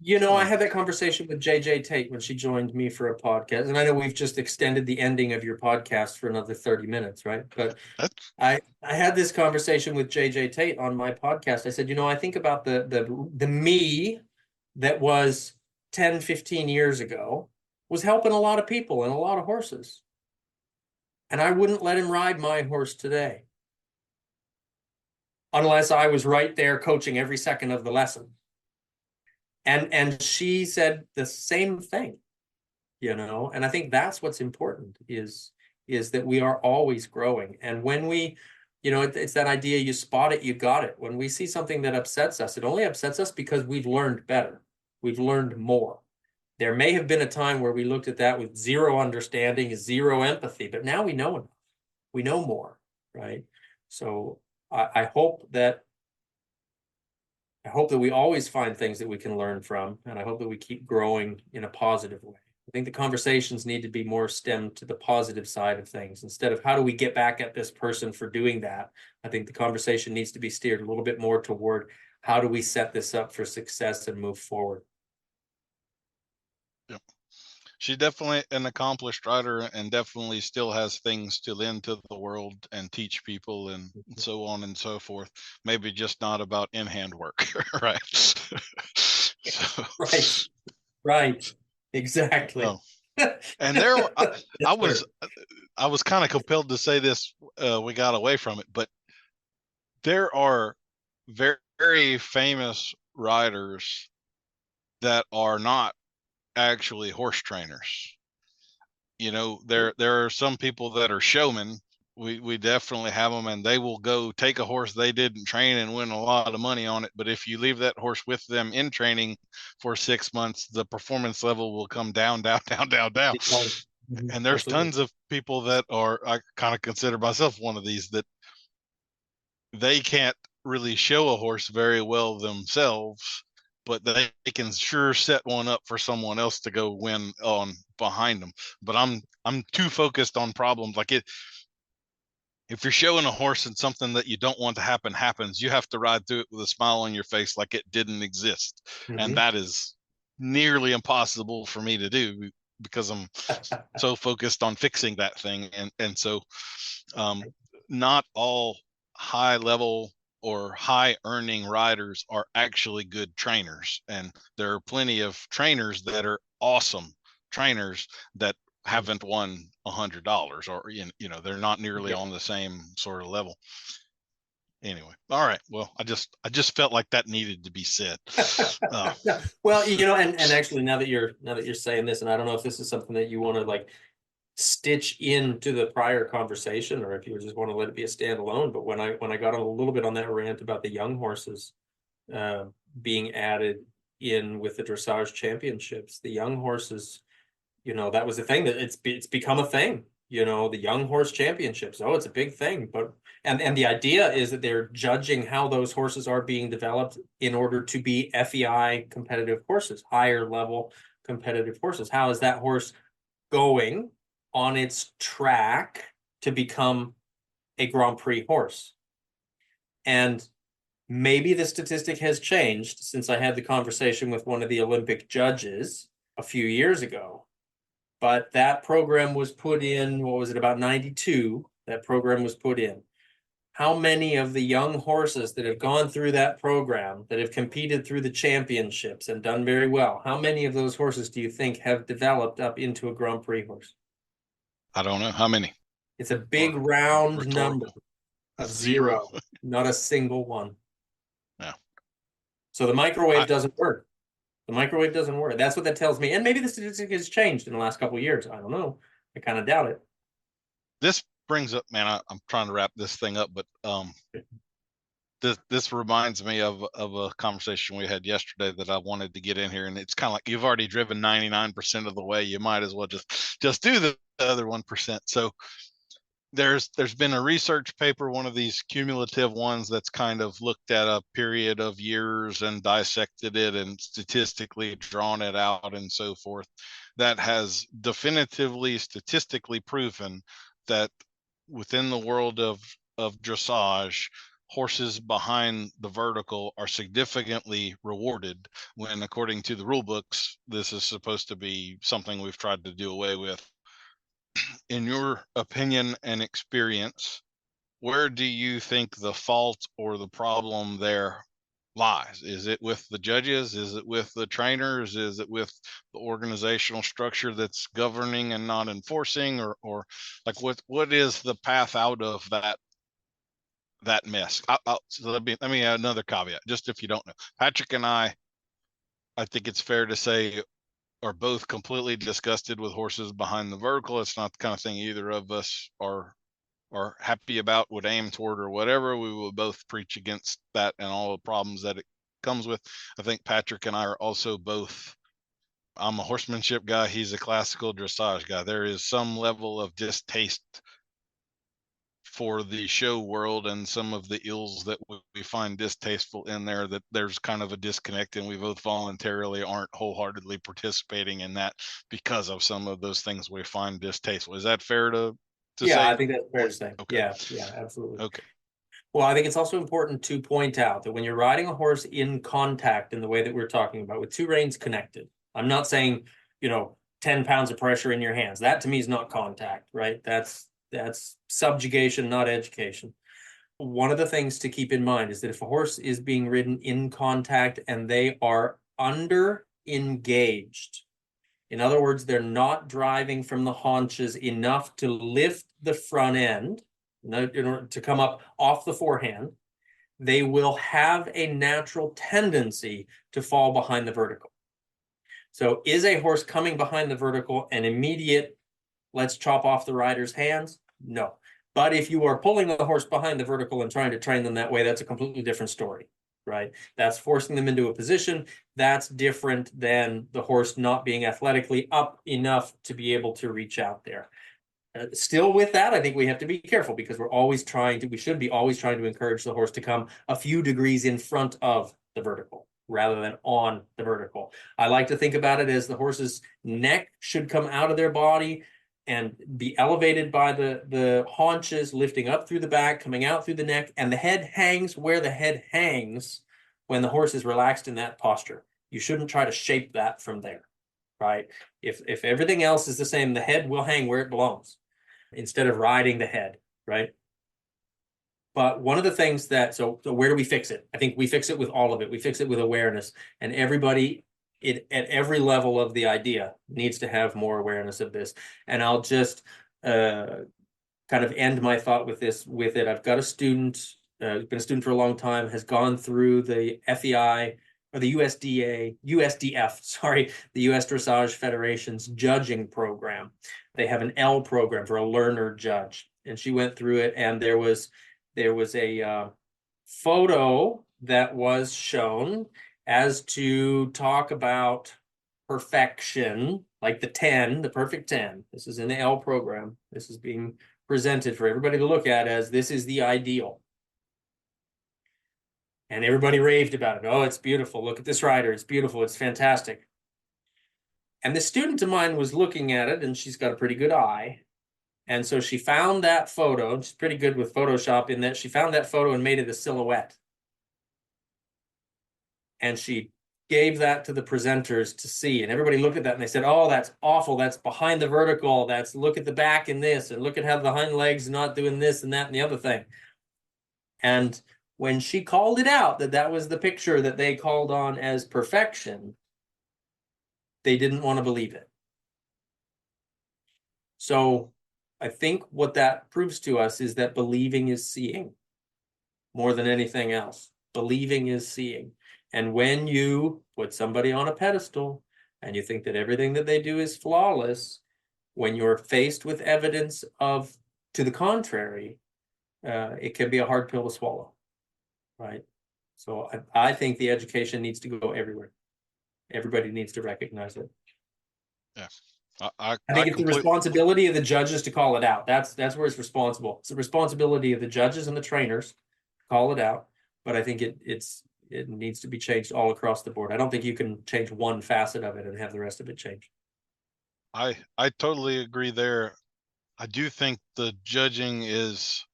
I had that conversation with JJ Tate when she joined me for a podcast, and I know we've just extended the ending of your podcast for another 30 minutes, right? But I had this conversation with JJ Tate on my podcast. I said, I think about the me that was 10, 15 years ago was helping a lot of people and a lot of horses. And I wouldn't let him ride my horse today, unless I was right there coaching every second of the lesson. And she said the same thing, and I think that's what's important, is that we are always growing. And when we, it's that idea, you spot it, you got it. When we see something that upsets us, it only upsets us because we've learned better. We've learned more. There may have been a time where we looked at that with zero understanding, zero empathy, but now we know enough. We know more, right? So I hope that we always find things that we can learn from, and I hope that we keep growing in a positive way. I think the conversations need to be more stemmed to the positive side of things, instead of how do we get back at this person for doing that. I think the conversation needs to be steered a little bit more toward how do we set this up for success and move forward. Yep. She's definitely an accomplished rider, and definitely still has things to lend to the world and teach people, and so on and so forth. Maybe just not about in-hand work, right? So, right, exactly. No. And there, I was kind of compelled to say this. We got away from it, but there are very, very famous riders that are not actually horse trainers. There are some people that are showmen. We definitely have them, and they will go take a horse they didn't train and win a lot of money on it. But if you leave that horse with them in training for 6 months, the performance level will come down. And there's tons of people that are, I kind of consider myself one of these, that they can't really show a horse very well themselves, but they can sure set one up for someone else to go win on behind them. But I'm too focused on problems. Like, if you're showing a horse and something that you don't want to happen happens, you have to ride through it with a smile on your face like it didn't exist. And that is nearly impossible for me to do, because I'm so focused on fixing that thing. And so not all high level or high earning riders are actually good trainers. And there are plenty of trainers that are awesome trainers that haven't won $100, or, you know, they're not nearly on the same sort of level. Anyway, all right. Well, I just felt like that needed to be said. Well, you know, and actually, now that you're saying this, and I don't know if this is something that you want to like stitch into the prior conversation, or if you just want to let it be a standalone. But when I got a little bit on that rant about the young horses being added in with the dressage championships, the young horses, you know, that was the thing that it's become a thing. You know, the young horse championships. Oh, it's a big thing. But and the idea is that they're judging how those horses are being developed in order to be FEI competitive horses, higher level competitive horses. How is that horse going on its track to become a Grand Prix horse? And maybe the statistic has changed since I had the conversation with one of the Olympic judges a few years ago. But that program was put in, what was it, about 92? That program was put in. How many of the young horses that have gone through that program, that have competed through the championships and done very well, how many of those horses do you think have developed up into a Grand Prix horse? I don't know. How many? It's a big round rhetorical. number of zero. Not a single one. Yeah. So the microwave doesn't work. The microwave doesn't work. That's what that tells me. And maybe the statistic has changed in the last couple of years. I don't know. I kind of doubt it. This brings up, man, I'm trying to wrap this thing up, but this reminds me of a conversation we had yesterday that I wanted to get in here. And it's kind of like, you've already driven 99% of the way. You might as well just do the other 1%. So there's been a research paper, one of these cumulative ones, that's kind of looked at a period of years and dissected it and statistically drawn it out and so forth, that has definitively statistically proven that within the world of dressage, horses behind the vertical are significantly rewarded, when, according to the rule books, this is supposed to be something we've tried to do away with. In your opinion and experience, where do you think the fault or the problem there lies? Is it with the judges? Is it with the trainers? Is it with the organizational structure that's governing and not enforcing? Or like, what is the path out of that mess? So let me add another caveat, just if you don't know. Patrick and I think it's fair to say, are both completely disgusted with horses behind the vertical. It's not the kind of thing either of us are happy about, would aim toward, or whatever. We will both preach against that and all the problems that it comes with. I think Patrick and I are also both, I'm a horsemanship guy, he's a classical dressage guy. There is some level of distaste for the show world and some of the ills that we find distasteful in there, that there's kind of a disconnect, and we both voluntarily aren't wholeheartedly participating in that because of some of those things we find distasteful. Is that fair to say? I think that's fair to say. Okay. Yeah, absolutely. Okay. Well, I think it's also important to point out that when you're riding a horse in contact in the way that we're talking about, with two reins connected, I'm not saying, 10 pounds of pressure in your hands. That to me is not contact, right? That's subjugation, not education. One of the things to keep in mind is that if a horse is being ridden in contact and they are under engaged, in other words, they're not driving from the haunches enough to lift the front end in order to come up off the forehand, they will have a natural tendency to fall behind the vertical. So is a horse coming behind the vertical an immediate, let's chop off the rider's hands? No. But if you are pulling the horse behind the vertical and trying to train them that way, that's a completely different story, right? That's forcing them into a position. That's different than the horse not being athletically up enough to be able to reach out there. Still with that, I think we have to be careful, because we should be always trying to encourage the horse to come a few degrees in front of the vertical rather than on the vertical. I like to think about it as the horse's neck should come out of their body and be elevated by the haunches, lifting up through the back, coming out through the neck, and the head hangs where the head hangs when the horse is relaxed in that posture. You shouldn't try to shape that from there, right? If everything else is the same, the head will hang where it belongs instead of riding the head, right? But one of the things that, so where do we fix it? I think we fix it with all of it. We fix it with awareness, and everybody at every level of the idea needs to have more awareness of this. And I'll just kind of end my thought with it. I've got a student, been a student for a long time, has gone through the FEI or the USDF, sorry, the US Dressage Federation's judging program. They have an L program for a learner judge. And she went through it, and there was a photo that was shown as to talk about perfection, like the 10, the perfect 10. This is in the L program. This is being presented for everybody to look at as this is the ideal. And everybody raved about it. Oh, it's beautiful. Look at this rider. It's beautiful. It's fantastic. And the student of mine was looking at it, and she's got a pretty good eye. And so she found that photo. She's pretty good with Photoshop in that she found that photo and made it a silhouette. And she gave that to the presenters to see. And everybody looked at that and they said, oh, that's awful. That's behind the vertical. That's, look at the back in this, and look at how the hind legs not doing this and that and the other thing. And when she called it out, that was the picture that they called on as perfection, they didn't want to believe it. So I think what that proves to us is that believing is seeing more than anything else. Believing is seeing. And when you put somebody on a pedestal and you think that everything that they do is flawless, when you're faced with evidence of to the contrary, it can be a hard pill to swallow, right? So I think the education needs to go everywhere. Everybody needs to recognize it. Yeah. I think it's the responsibility of the judges to call it out. That's where it's responsible. It's the responsibility of the judges and the trainers to call it out. But I think it needs to be changed all across the board. I don't think you can change one facet of it and have the rest of it change. I totally agree there. I do think the judging is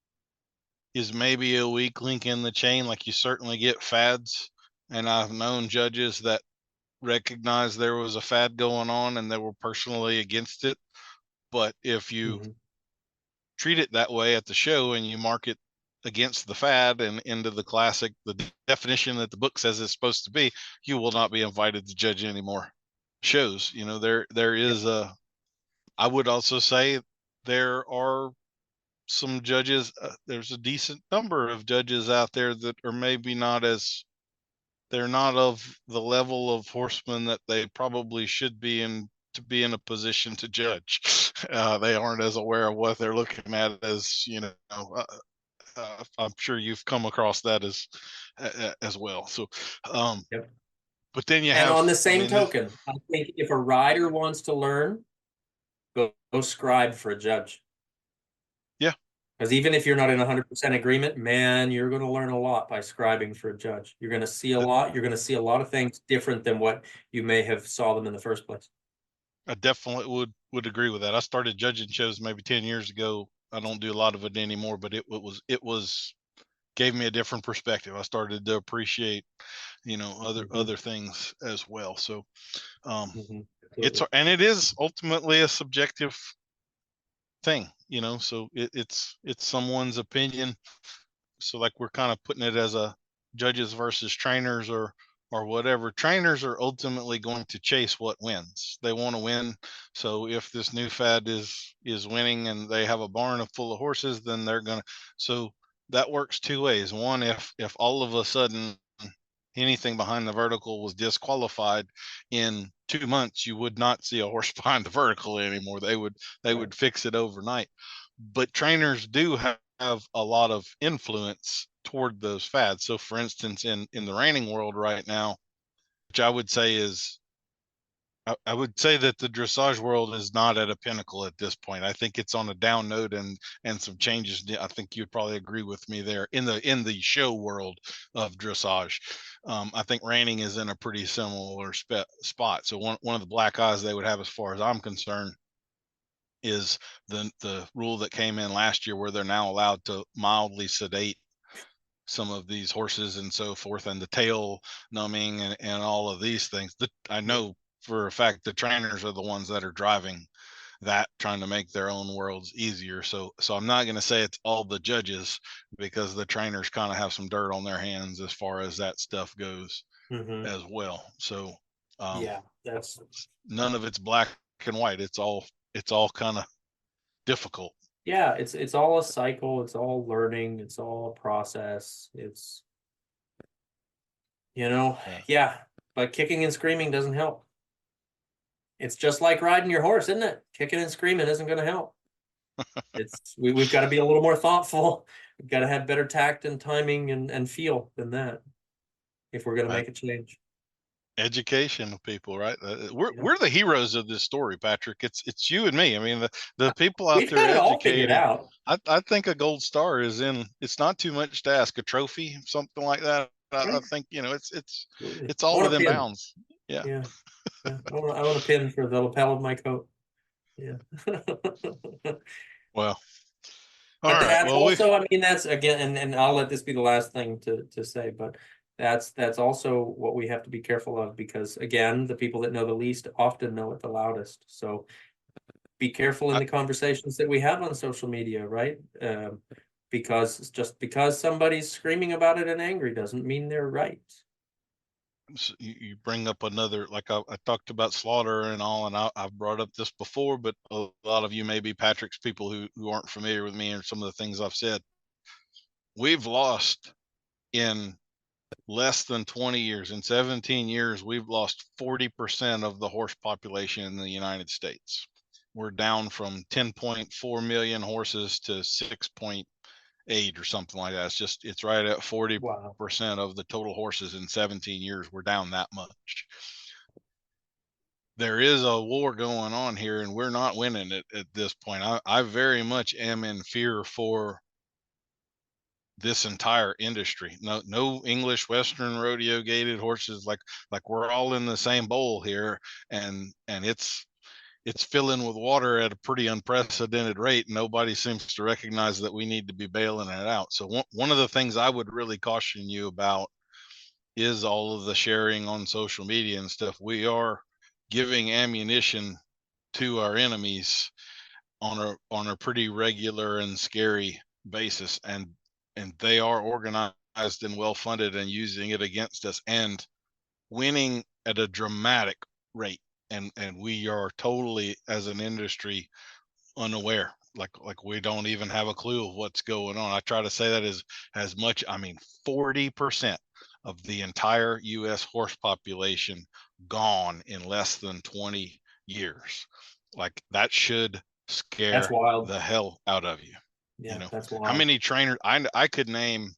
maybe a weak link in the chain. Like, you certainly get fads, and I've known judges that recognize there was a fad going on and they were personally against it. But if you treat it that way at the show and you mark it against the fad and into the classic, the definition that the book says it's supposed to be, you will not be invited to judge any more shows. You know, there is I would also say there are some judges, there's a decent number of judges out there that are maybe not as, they're not of the level of horsemen that they probably should be in to be in a position to judge. They aren't as aware of what they're looking at as, you know, I'm sure you've come across that as well. So, Yep. But then you and have, on the same token, I think if a rider wants to learn, go scribe for a judge. Yeah. Because even if you're not in 100% agreement, man, you're going to learn a lot by scribing for a judge. You're going to see a lot. You're going to see a lot of things different than what you may have saw them in the first place. I definitely would agree with that. I started judging shows maybe 10 years ago. I don't do a lot of it anymore, but it was gave me a different perspective. I started to appreciate, you know, other things as well. So it is ultimately a subjective thing, you know, so it's someone's opinion. So like, we're kind of putting it as a judges versus trainers or whatever. Trainers are ultimately going to chase what wins. They want to win. So if this new fad is winning and they have a barn full of horses, then they're gonna, so that works two ways. One, if all of a sudden anything behind the vertical was disqualified, in 2 months you would not see a horse behind the vertical anymore. They would fix it overnight. But trainers do have a lot of influence toward those fads. So for instance, in the reining world right now, which I would say that the dressage world is not at a pinnacle at this point. I think it's on a down note, and some changes. I think you'd probably agree with me there. In the show world of dressage, I think reining is in a pretty similar spot. So one of the black eyes they would have, as far as I'm concerned, is the rule that came in last year, where they're now allowed to mildly sedate some of these horses and so forth, and the tail numbing and all of these things. I know for a fact the trainers are the ones that are driving that, trying to make their own worlds easier. So I'm not going to say it's all the judges, because the trainers kind of have some dirt on their hands as far as that stuff goes as well. So Yeah, that's none of it's black and white. It's all kind of difficult. Yeah, it's all a cycle. It's all learning. It's all a process. It's, yeah, but kicking and screaming doesn't help. It's just like riding your horse, isn't it? Kicking and screaming isn't going to help. We've got to be a little more thoughtful. We've got to have better tact and timing and feel than that if we're going to make a change. Education of people, right? We're the heroes of this story, Patrick. It's you and me. I mean, the people out there educating. I think a gold star is in. It's not too much to ask. A trophy, something like that. I think it's all within bounds. Yeah. I want a pin for the lapel of my coat. Yeah. Well. All right. That's well, also, I mean, that's again, and I'll let this be the last thing to say, but that's also what we have to be careful of, because again, the people that know the least often know it the loudest. So be careful in the conversations that we have on social media, right? Because just because somebody's screaming about it and angry doesn't mean they're right. So you bring up another, like I talked about slaughter and all, and I've brought up this before, but a lot of you may be Patrick's people who aren't familiar with me and some of the things I've said. We've lost in less than 20 years, in 17 years, we've lost 40% of the horse population in the United States. We're down from 10.4 million horses to 6.8 or something like that. It's right at 40% of the total horses in 17 years. We're down that much. There is a war going on here, and we're not winning it at this point. I very much am in fear for this entire industry. No English Western rodeo gated horses, like we're all in the same bowl here, and it's filling with water at a pretty unprecedented rate. Nobody seems to recognize that we need to be bailing it out. So one of the things I would really caution you about is all of the sharing on social media and stuff. We are giving ammunition to our enemies on a pretty regular and scary basis, and they are organized and well funded and using it against us and winning at a dramatic rate. And we are totally, as an industry, unaware. Like we don't even have a clue of what's going on. I try to say that as much. I mean, 40% of the entire U.S. horse population gone in less than 20 years. Like that should scare the hell out of you. Yeah, that's wild. How many trainers? I could name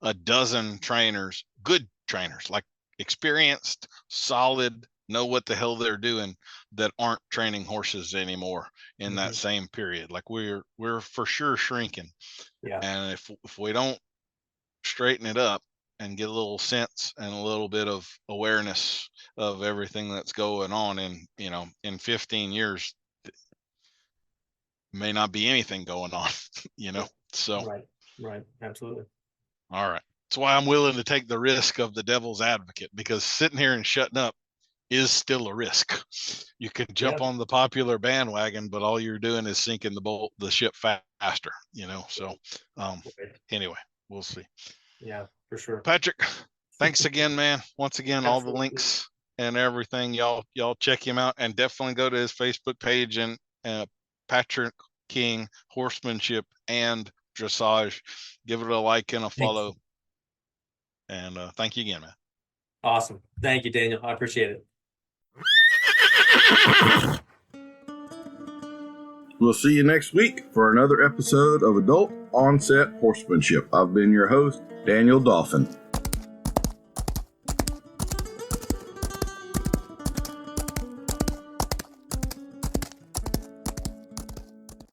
a dozen trainers, good trainers, like experienced, solid, know what the hell they're doing, that aren't training horses anymore in that same period. Like we're for sure shrinking. Yeah. And if we don't straighten it up and get a little sense and a little bit of awareness of everything that's going on in 15 years, may not be anything going on, so. Right. Absolutely. All right. That's why I'm willing to take the risk of the devil's advocate, because sitting here and shutting up is still a risk. You can jump on the popular bandwagon, but all you're doing is sinking the ship faster, so anyway, we'll see. Yeah, for sure. Patrick, thanks again, man. Once again, all the links and everything, y'all check him out, and definitely go to his Facebook page and Patrick King Horsemanship and Dressage. Give it a like and a follow. And thank you again, man. Awesome. Thank you, Daniel. I appreciate it. We'll see you next week for another episode of Adult Onset Horsemanship. I've been your host, Daniel Dolphin.